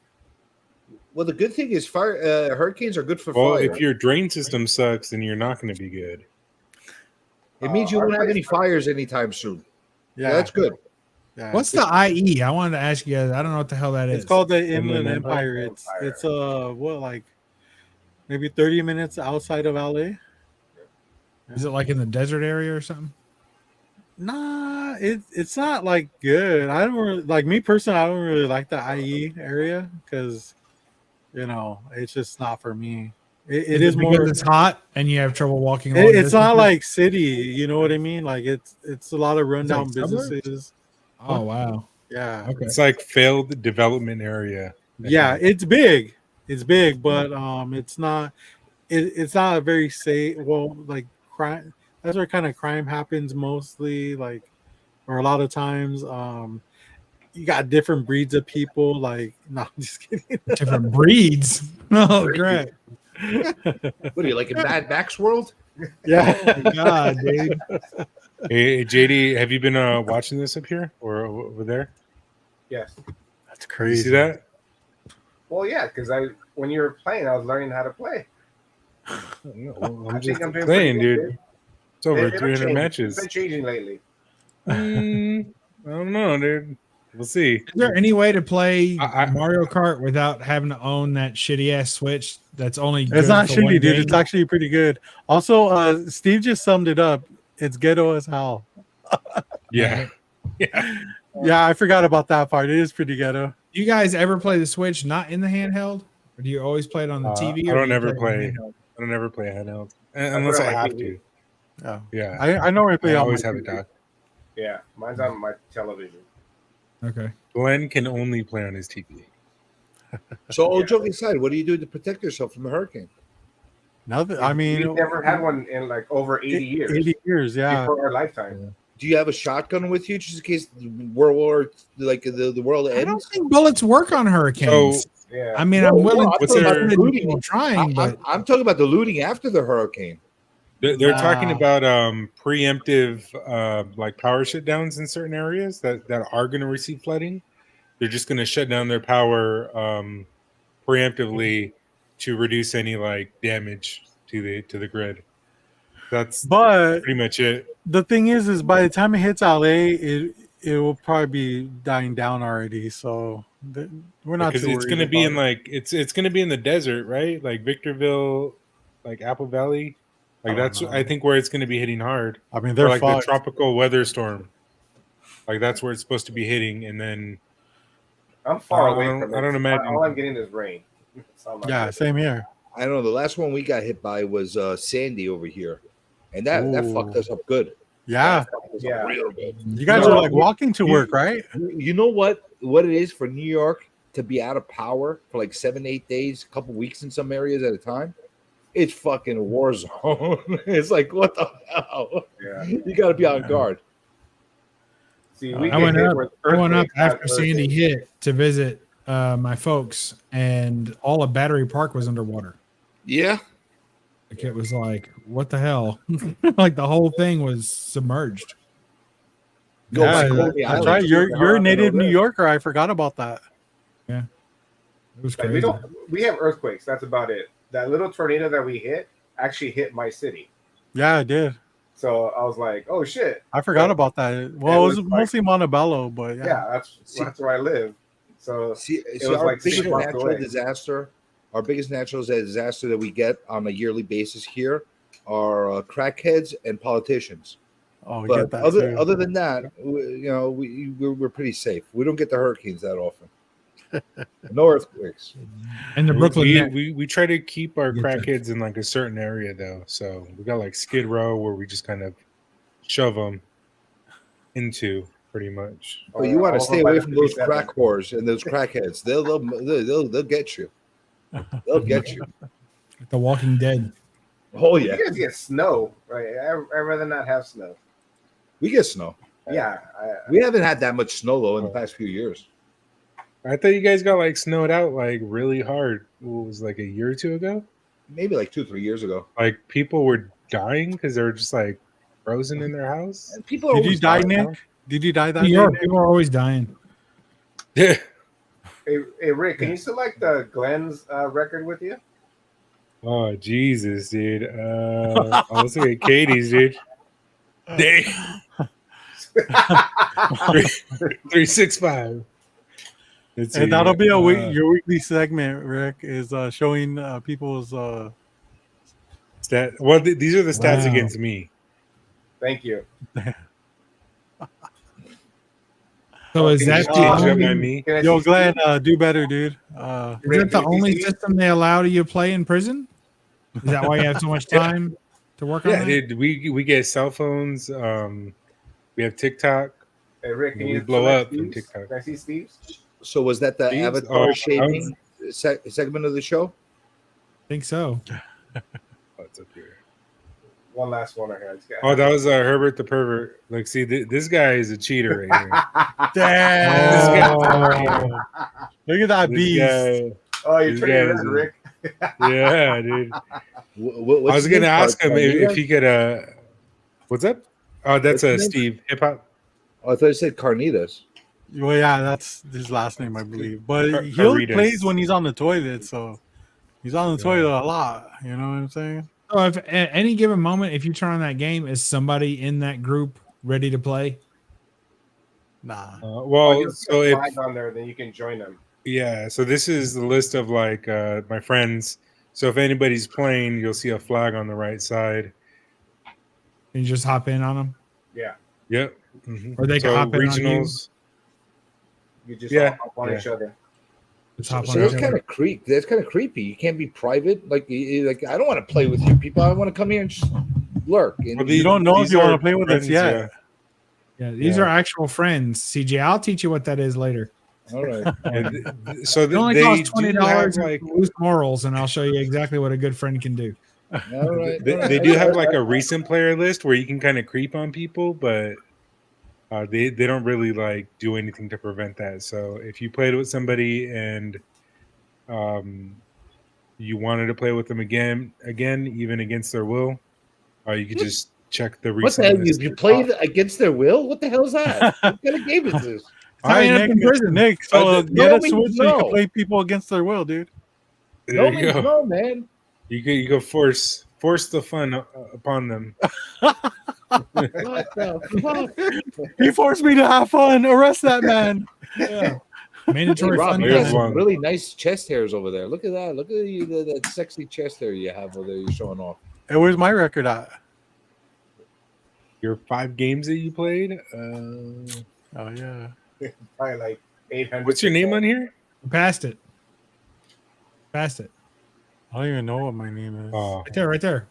Well, the good thing is hurricanes are good for Well, fire. if your drain system sucks, then you're not gonna be good. It means you our won't have place- any fires anytime soon. Yeah, Yeah, that's good. Yeah. What's the IE? I wanted to ask you guys. I don't know what the hell that is. It's called the Inland Inland Empire. Empire. It's what, like maybe 30 minutes outside of LA? Is it like in the desert area or something? Nah, it's not like good. I don't really, like me personally. I don't really like the IE area because you know it's just not for me. It is because more. it's hot and you have trouble walking. long It's not distances? like city. You know what I mean? Like it's a lot of rundown like suburbs? businesses. Oh wow. Yeah, Okay. It's like failed development area. I yeah, think. it's big. It's big, but it's not. It's not a very safe. Well, like crime. That's where kind of crime happens mostly. Like, or a lot of times, you got different breeds of people. Like, no, I'm just kidding. Different breeds. Oh great. What are you like in Mad Max world? Yeah. Oh my god, dude. Hey, JD, have you been watching this up here or over there? Yes. That's You crazy. see that? Well, yeah, because when you were playing, I was learning how to play. No, well, I I'm just think I'm doing saying, pretty dude. good. It's over They've been 300 changing. matches. It's been changing lately. I don't know, dude. We'll see. Is there any way to play I- Mario Kart without having to own that shitty ass Switch? That's only good It's not for one shitty, dude. game? It's actually pretty good. Also, Steve just summed it up. It's ghetto as hell. Yeah. Yeah, I forgot about that part. It is pretty ghetto. Do you guys ever play the Switch not in the handheld, or do you always play it on the TV? I or don't do you ever it in play. the handheld? I don't ever play handheld unless I have to. Yeah, Yeah. I know I play. I on always my have it TV. docked. Yeah, mine's on my television. Okay. Glenn can only play on his TV. So, all joking aside, what do you do to protect yourself from the hurricane? Nothing. I mean, We've never had one in like over 80 years. 80 years. Yeah. Before our lifetime. Do you have a shotgun with you just in case the world I don't ends? think bullets work on hurricanes. So Yeah. I mean, No, I'm willing no, to what's put their- it in people trying, but I'm talking about the looting after the hurricane. they're talking Nah. about preemptive like power shutdowns in certain areas that are going to receive flooding. They're just going to shut down their power preemptively to reduce any like damage to the grid. That's But pretty much it. the thing is by the time it hits LA, it will probably be dying down already. So we're not Because too it's worried going to be in about it. like it's going to be in the desert, right? Like Victorville, like Apple Valley. Like I don't that's know. I think where it's going to be hitting hard. I mean, Or they're like the fucked. tropical weather storm. Like that's where it's supposed to be hitting, and then I'm far I away don't- from I it. don't imagine- All I'm getting is rain. That's all I'm Yeah, getting. same here. I don't know. The last one we got hit by was Sandy over here, and that Ooh. fucked us up good. Yeah, That fucked us Yeah. up real good. you guys No, are like walking to work, right? You know what it is for New York to be out of power for like 7-8 days, a couple weeks in some areas at a time? It's fucking a war zone. It's like, what the hell? Yeah. You got to be on guard. See, we I get went hit up. with I went up earthquakes, not after Sandy hurricanes. hit to visit my folks, and all of Battery Park was underwater. Yeah. Like it was like, what the hell? Like the whole thing was submerged. Go Yeah, by Colby that's Island. right. too. You're a How native often New it is. Yorker. I forgot about that. It was Like crazy. we have earthquakes. That's about it. That little tornado that we hit actually hit my city. Yeah, I did. So I was like, oh shit. I forgot But about that. Well, it was mostly Montebello, but yeah, that's where I live. So See, it was our like 6 biggest blocks natural away. disaster, our biggest natural disaster that we get on a yearly basis here are crackheads and politicians. Oh, we But get that too. other than that, we're pretty safe. We don't get the hurricanes that often. No earthquakes. And the Brooklyn Nets. We try to keep our Get that. crackheads in like a certain area though. So we got like Skid Row where we just kind of shove them into pretty much. But you want to All stay over by away the from those 57. crack whores and those crackheads. They'll get you. They'll get you. The Walking Dead. Oh yeah, You guys get snow, right? I'd rather not have snow. we get snow. Yeah, We haven't had that much snow though in the past few years. I thought you guys got like snowed out like really hard. What was like a year or two ago? Maybe like 2-3 years ago. Like people were dying because they were just like frozen in their house. And people are Did you always die, dying. Nick? Did you die that New day? York, Nick? people are always dying. Yeah. hey Rick, can you select Glenn's record with you? Oh Jesus, dude. Let's look at Katie's, dude. Day 365. Let's see. And that'll be your weekly segment, Rick, is showing people's stat. Well, these are the stats Wow. against me. Thank you. So is that Just the change up only, by me. Can I Yo, see Glenn, Steve? do better, dude. is that the only system they allow you to play in prison? Is that why you have so much time to work on Yeah, that? dude. We get cell phones. We have TikTok. Hey Rick, can We you blow select up from Steve's? TikTok. Can I see Steve's? So was that the Steve's? avatar Oh, shaping segment of the show? I think so. Oh, it's up here. One last one right here. Oh, that was Herbert the pervert. Like, see, this guy is a cheater right here. Damn. Oh. Look at that This beast. guy- Oh, you're These turning guys red, are- Rick. yeah, dude. What's I was his gonna name? ask him if he could. What's up? Oh, that's What's his name? Steve Hip Hop. Oh, I thought you said Carnitas. Well, yeah, that's his last name, I believe. But he Caritas. plays when he's on the toilet, so he's on the toilet a lot. You know what I'm saying? So if at any given moment, if you turn on that game, is somebody in that group ready to play? Nah. Well, You'll so see a if flag on there, then you can join them. yeah, so this is the list of like my friends. So if anybody's playing, you'll see a flag on the right side. Can you just hop in on them? Yeah, Yep. Mhm. Or they can so hop in on you? regionals. you just Yeah, all hop on yeah. each other. Just hop So on that's each kind other. of That's kind of creepy. You can't be private. Like I don't want to play with you people. I want to come here and just lurk. And Well, You don't know if these you want are to play with us friends, yet. Yeah, these Yeah. are actual friends. CJ, I'll teach you what that is later. all right. So It only they costs do $20 have in like loose morals, and I'll show you exactly what a good friend can do. All right. they do have like a recent player list where you can kind of creep on people, but they don't really like do anything to prevent that. So if you played with somebody and you wanted to play with them again, even against their will, you could just check the What recent the hell? list. You played against their will? What the hell is that? What kind of game is this? All how right, you end up Nick. in prison. Nick, so get no a means Switch so you no. can play people against their will, dude. There No, you go. no, man. You could force the fun upon them. What the fuck? He forced me to have fun. Arrest that man. Yeah. Hey, Mandatory Rob, fun. you Here's got time. some one. really nice chest hairs over there. Look at that. Look at that sexy chest hair you have over there. You're showing off. Hey, where's my record at? Your 5 games that you played. Oh yeah. Probably like 800. What's your name on here? Passed it. Passed it. I don't even know what my name is. Oh, Right there, right there.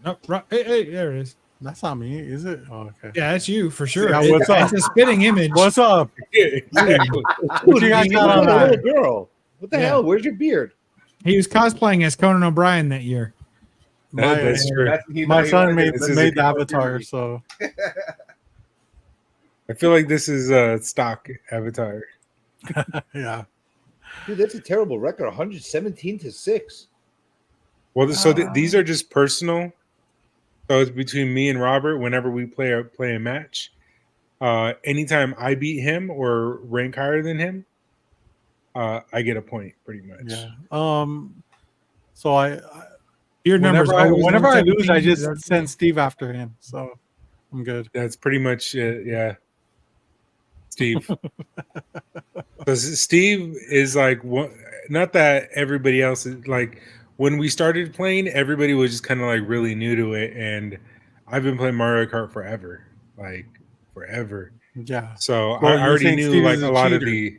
Nope, right, hey, there it is. That's not me, is it? Oh, okay. Yeah, that's you for sure. Yeah, what's up? It's a spitting image. What's up? yeah, exactly. What you guys Dude, got on look at that? little girl. What the Yeah. hell? Where's your beard? He was cosplaying as Conan O'Brien that year. My, That's true. my son made This is made a the avatar, so I feel like this is a stock avatar. yeah. Dude, that's a terrible record. 117-6. Well, so these are just personal. So it's between me and Robert. Whenever we play a match, anytime I beat him or rank higher than him, I get a point, pretty much. Yeah. So Your numbers whenever I lose, I 117, just send Steve after him. So I'm good. That's pretty much it. Yeah. Steve. Because Steve is like, not that everybody else is like, when we started playing, everybody was just kind of like really new to it. And I've been playing Mario Kart forever. Like, forever. Yeah. So Well, I you're already saying knew Steve like is a a lot of cheater.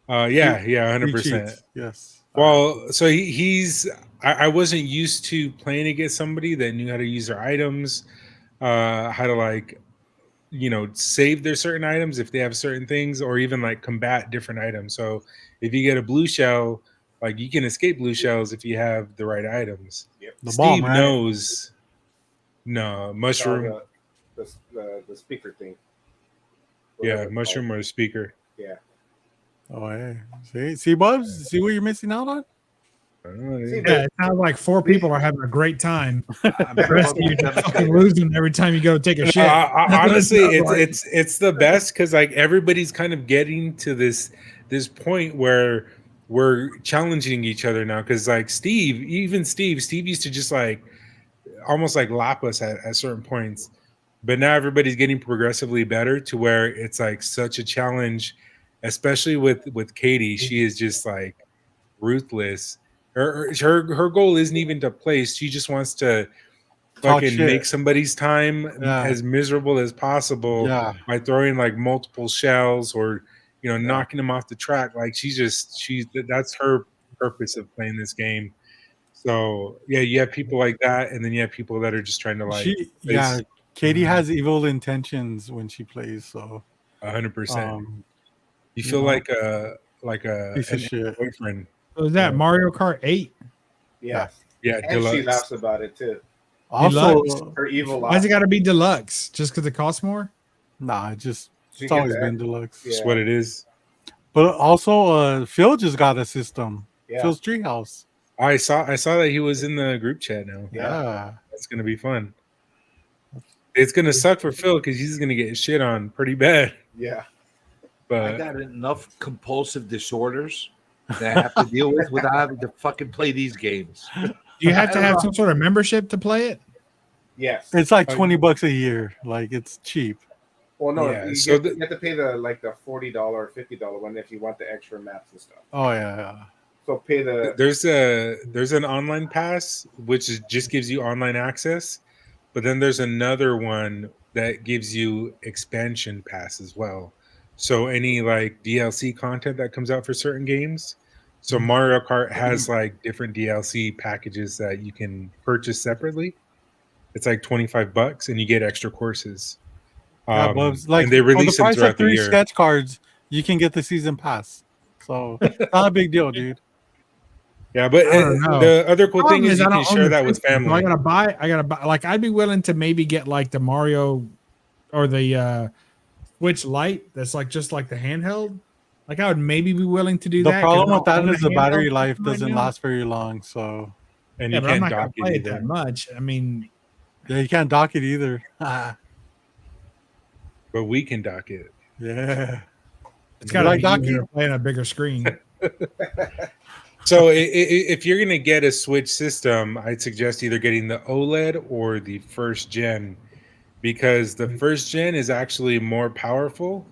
the. Yeah, 100%. cheats. Yes. Well, so he's. I wasn't used to playing against somebody that knew how to use their items, how to like, save their certain items if they have certain things, or even like combat different items. So if you get a blue shell, like you can escape blue shells if you have the right items. Yep. The Steve bomb, right? knows. No, mushroom. The speaker thing. Yeah, Whatever it's mushroom called. or speaker. Yeah. Oh, hey. See, Bubs? See what you're missing out on? I don't know, See, dude. Yeah, it sounds like 4 people are having a great time. I'm The rest of you just fucking losing every time you go take a shit. Honestly, Sounds like- it's the best because like everybody's kind of getting to this point where we're challenging each other now. Because like Steve used to just like almost like lap us at certain points, but now everybody's getting progressively better to where it's like such a challenge, especially with Katie. She is just like ruthless. Her goal isn't even to place. She just wants to Talk fucking shit. make somebody's time Yeah. as miserable as possible Yeah. by throwing like multiple shells or knocking them off the track. Like that's her purpose of playing this game. So yeah, you have people like that, and then you have people that are just trying to like Katie has evil intentions when she plays, so 100%. You feel know, like piece of an shit. boyfriend. So is that Mario Kart 8? Yeah. Yeah, And she deluxe. laughs about it too. Also, Her evil Why's laugh. it got to be deluxe? Just because it costs more? nah, She it's gets always that- been deluxe. Yeah. That's what it is. But also, Phil just got a system. Yeah. Phil's Treehouse. I saw that he was in the group chat now. Yeah. That's gonna be fun. It's gonna suck for Phil because he's gonna get shit on pretty bad. Yeah. I But got enough compulsive disorders that I have to deal with without having to fucking play these games. Do you have to have some sort of membership to play it? Yes. It's like $20 a year. Like, it's cheap. Well, no, Yeah, you, so you have to pay the $40 or $50 one if you want the extra maps and stuff. Oh, yeah. So pay the there's an online pass just gives you online access, but then there's another one that gives you expansion pass as well. So any like DLC content that comes out for certain games. So Mario Kart has like different DLC packages that you can purchase separately. It's like $25 and you get extra courses. Yeah, Bubs. Like, and they for the release them price throughout of the 3 year. sketch cards, you can get the season pass. So, not a big deal, dude. Yeah, but I don't know. the other cool thing Problem is I you don't can own share the that with system, so family. I gotta buy. Like, I'd be willing to maybe get like the Mario or the Switch Lite. That's like just like the handheld. Like, I would maybe be willing to do The that. 'cause problem I with that don't own is a the battery handheld life system right doesn't now. last very long. So, And Yeah, you but I'm can't not gonna dock play it it either. that much. I mean, yeah, you can't dock it either. But we can dock it. Yeah. it's got to like be docking? easier to play on a bigger screen. So if you're gonna get a Switch system, I'd suggest either getting the OLED or the first gen, because the first gen is actually more powerful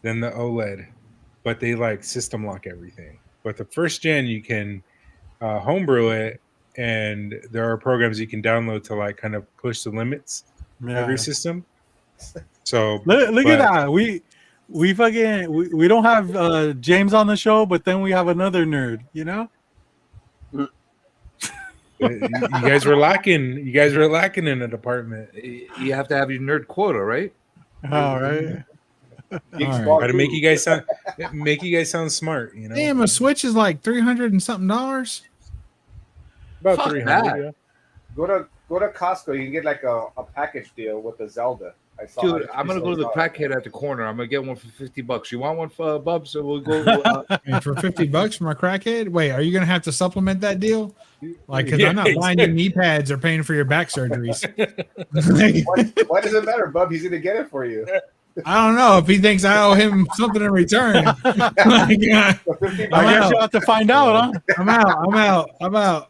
than the OLED, but they like system lock everything. But the first gen you can homebrew it, and there are programs you can download to like kind of push the limits of your system. So Look at that. We fucking we don't have James on the show, but then we have another nerd, you know? you guys were lacking. You guys were lacking in a department. You have to have your nerd quota, right? All right. Got to make you guys sound smart. You know, Damn, a Switch is like $300 and something. about Fuck 300. that. Yeah. go to Costco. You can get like a package deal with the Zelda. I saw. Dude, I'm gonna go to the crackhead at the corner. I'm gonna get one for $50. You want one for Bubs? So we'll go. And for $50 from a crackhead, wait, are you gonna have to supplement that deal? Like, because Yeah, I'm not buying you knee pads or paying for your back surgeries. Why does it matter, Bub? He's gonna get it for you. I don't know if he thinks I owe him something in return. Like, I guess you'll have to find out, huh? I'm out.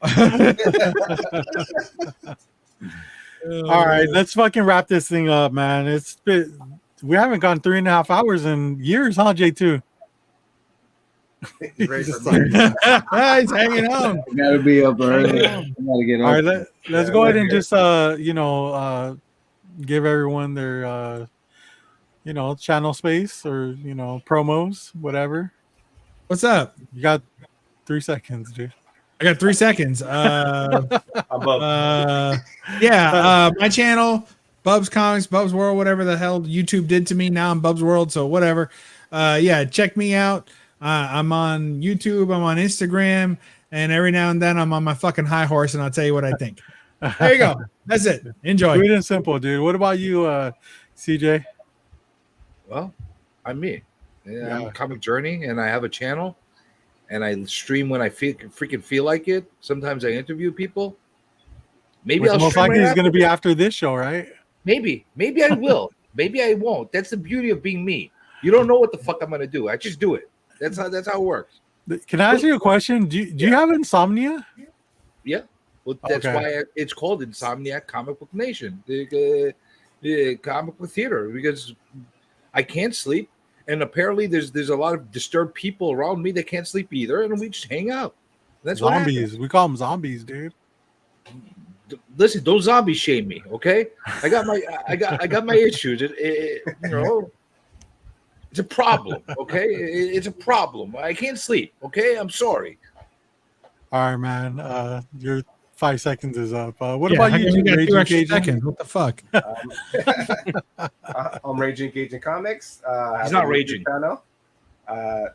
All right, let's fucking wrap this thing up, man. We haven't gone 3.5 hours in years, huh, J2? He's ready for He's bed. He's hanging on. I gotta be up early. I gotta get All up. right, let's go ahead and just give everyone their channel space or promos, whatever. What's up? You got 3 seconds, dude. I got 3 seconds. I'm Bub. My channel, Bubs Comics, Bubs World, whatever the hell YouTube did to me. Now I'm Bubs World, so whatever. Check me out. I'm on YouTube. I'm on Instagram, and every now and then I'm on my fucking high horse, and I'll tell you what I think. There you go. That's it. Enjoy. Sweet and simple, dude. What about you, CJ? Well, I'm me. Yeah. I'm Comic Journey, and I have a channel, and I stream when I freaking feel like it. Sometimes I interview people. Maybe Which I'll most stream likely right is going to after. be after this show, right? Maybe I will. Maybe I won't. That's the beauty of being me. You don't know what the fuck I'm gonna do. I just do it. That's how it works. Can I ask you a question? Do you have insomnia? Yeah. Well, that's Okay. why it's called Insomniac Comic Book Nation, the comic book theater, because I can't sleep, and apparently there's a lot of disturbed people around me that can't sleep either, and we just hang out. That's what happens. Zombies. We call them zombies, dude. Listen, don't zombie shame me, okay? I got my issues. It's a problem, okay? It's a problem. I can't sleep, okay? I'm sorry. All right, man. Your 5 seconds is up. What about you, We got 2 Raging extra Cajun? seconds. What the fuck? I'm Raging Cajun Comics. I He's have not a YouTube raging. channel.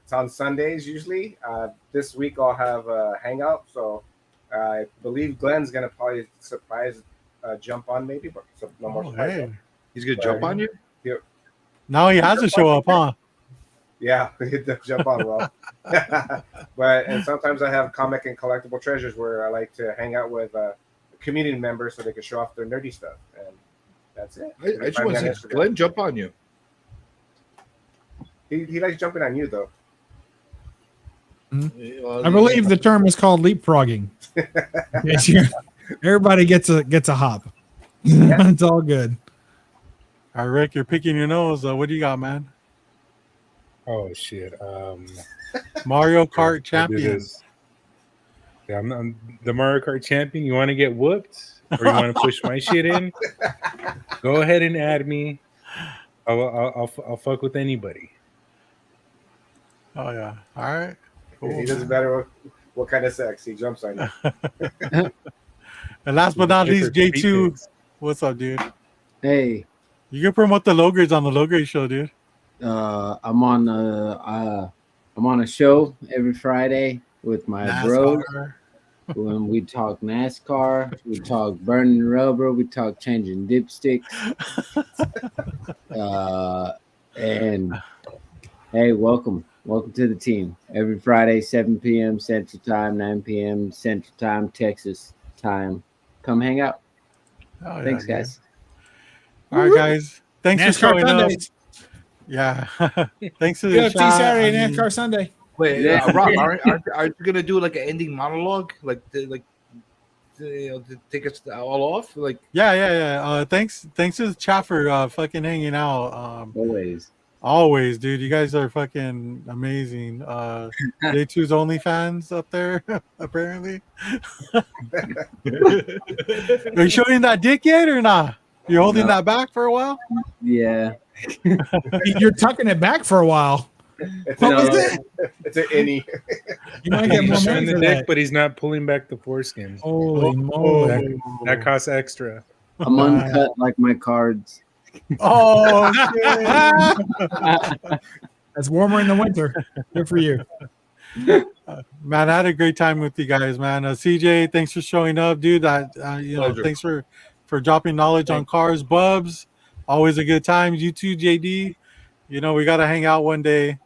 It's on Sundays usually. This week I'll have a hangout, so I believe Glenn's gonna probably surprise jump on maybe, but no more Oh, surprise. hey. He's gonna jump on you. Now he has to show up, huh? Yeah, hit the jump on well. And sometimes I have comic and collectible treasures where I like to hang out with community members so they can show off their nerdy stuff, and that's it. I just want to see Glenn jump on you. He likes jumping on you though. I believe the term is called leapfrogging. Yes, everybody gets a hop. It's all good. All right, Rick, you're picking your nose. What do you got, man? Oh shit. Mario Kart I'll do champion. this. Yeah, I'm the Mario Kart champion. You want to get whooped, or you want to push my shit in? Go ahead and add me. I'll fuck with anybody. Oh yeah. All right. Cool. He doesn't matter what kind of sex, he jumps on you. And last but not least, Paper J2. pigs. What's up, dude? Hey, You can promote the Logers on the Loger show, dude. I'm on a show every Friday with my bros. NASCAR. When we talk NASCAR, we talk burning rubber, we talk changing dipsticks. And hey, welcome to the team. Every Friday, 7 p.m. Central Time, 9 p.m. Central Time, Texas time. Come hang out. Oh, yeah, Thanks, dude. guys. All right, guys. Thanks for NASCAR showing up. Sundays. Yeah. Thanks to the UFC chat. Saturday, I mean, NASCAR Sunday. Wait, Yeah. Rob, aren't you gonna do like an ending monologue, to take us all off? Like, yeah. Thanks to the chat for fucking hanging out. Always. Always, dude. You guys are fucking amazing. J2's OnlyFans up there, apparently. Are you showing that dick yet or not? You're holding No. that back for a while? Yeah. You're tucking it back for a while. It's What was an- that? It's an innie. You might get more He's money showing the for dick, that. but he's not pulling back the foreskin. Holy moly! That costs extra. I'm uncut like my cards. Oh, shit. That's warmer in the winter. Good for you. Man, I had a great time with you guys, man. CJ, thanks for showing up, dude. Pleasure. Thanks for dropping knowledge on cars. Bubs, Always a good time. You too, JD. You know, we got to hang out one day.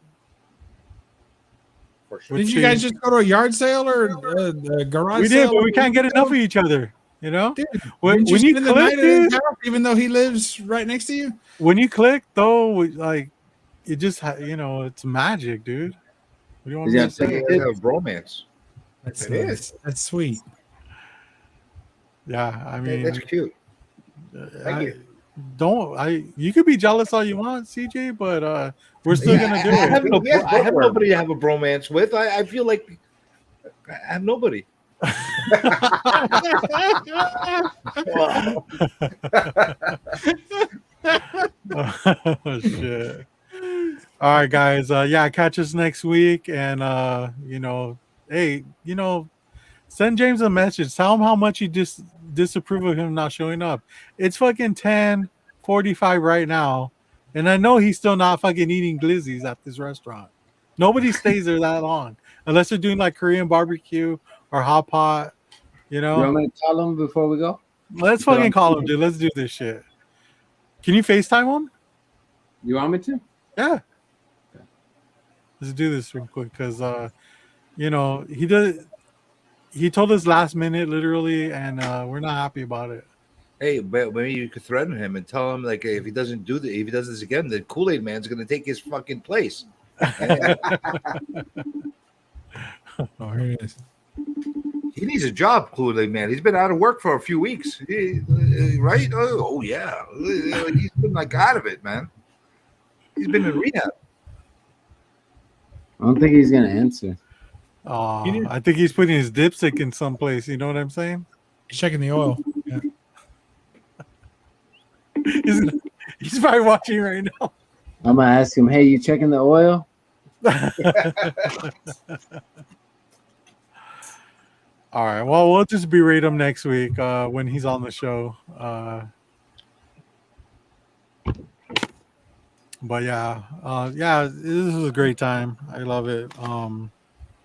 For sure. Did you guys just go to a yard sale or a garage We sale? did, but we can't get enough of each other. You know, Dude, when didn't you you spend the night click, at his dude, house, even though he lives right next to you? when you click, though, like it just, you know, it's magic, dude. What do you want me Yeah, to say? you guys have bromance. That's It is. That's sweet. Yeah, I Hey, mean, that's cute. Thank you. You could be jealous all you want, CJ, but we're still Yeah, gonna do I it. have no. He has I have bookworm. nobody to have a bromance with. I feel like I have nobody. Wow. Oh shit. All right, guys. Yeah, catch us next week. And you know, hey, you know, send James a message. Tell him how much you disapprove of him not showing up. It's fucking 10:45 right now. And I know he's still not fucking eating glizzies at this restaurant. Nobody stays there that long. Unless they're doing like Korean barbecue or hot pot, you You know. want me to call him before we go? Let's fucking call him, dude. Let's do this shit. Can you FaceTime him? You want me to? Yeah. Let's do this real quick because you know, he told us last minute literally, and we're not happy about it. Hey, but maybe you could threaten him and tell him like if he doesn't if he does this again, the Kool-Aid Man's going to take his fucking place. Oh, here it is. He needs a job, Kool-Aid Man. He's been out of work for a few weeks, right? Oh yeah, he's been like out of it, man. He's been in rehab. I don't think he's gonna answer. I think he's putting his dipstick in someplace. You know what I'm saying? He's checking the oil. Yeah. He's probably watching right now. I'm gonna ask him, hey, you checking the oil? All right. Well, we'll just berate him next week when he's on the show. But yeah, this was a great time. I love it.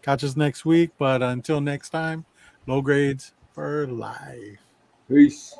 Catch us next week. But until next time, low grades for life. Peace.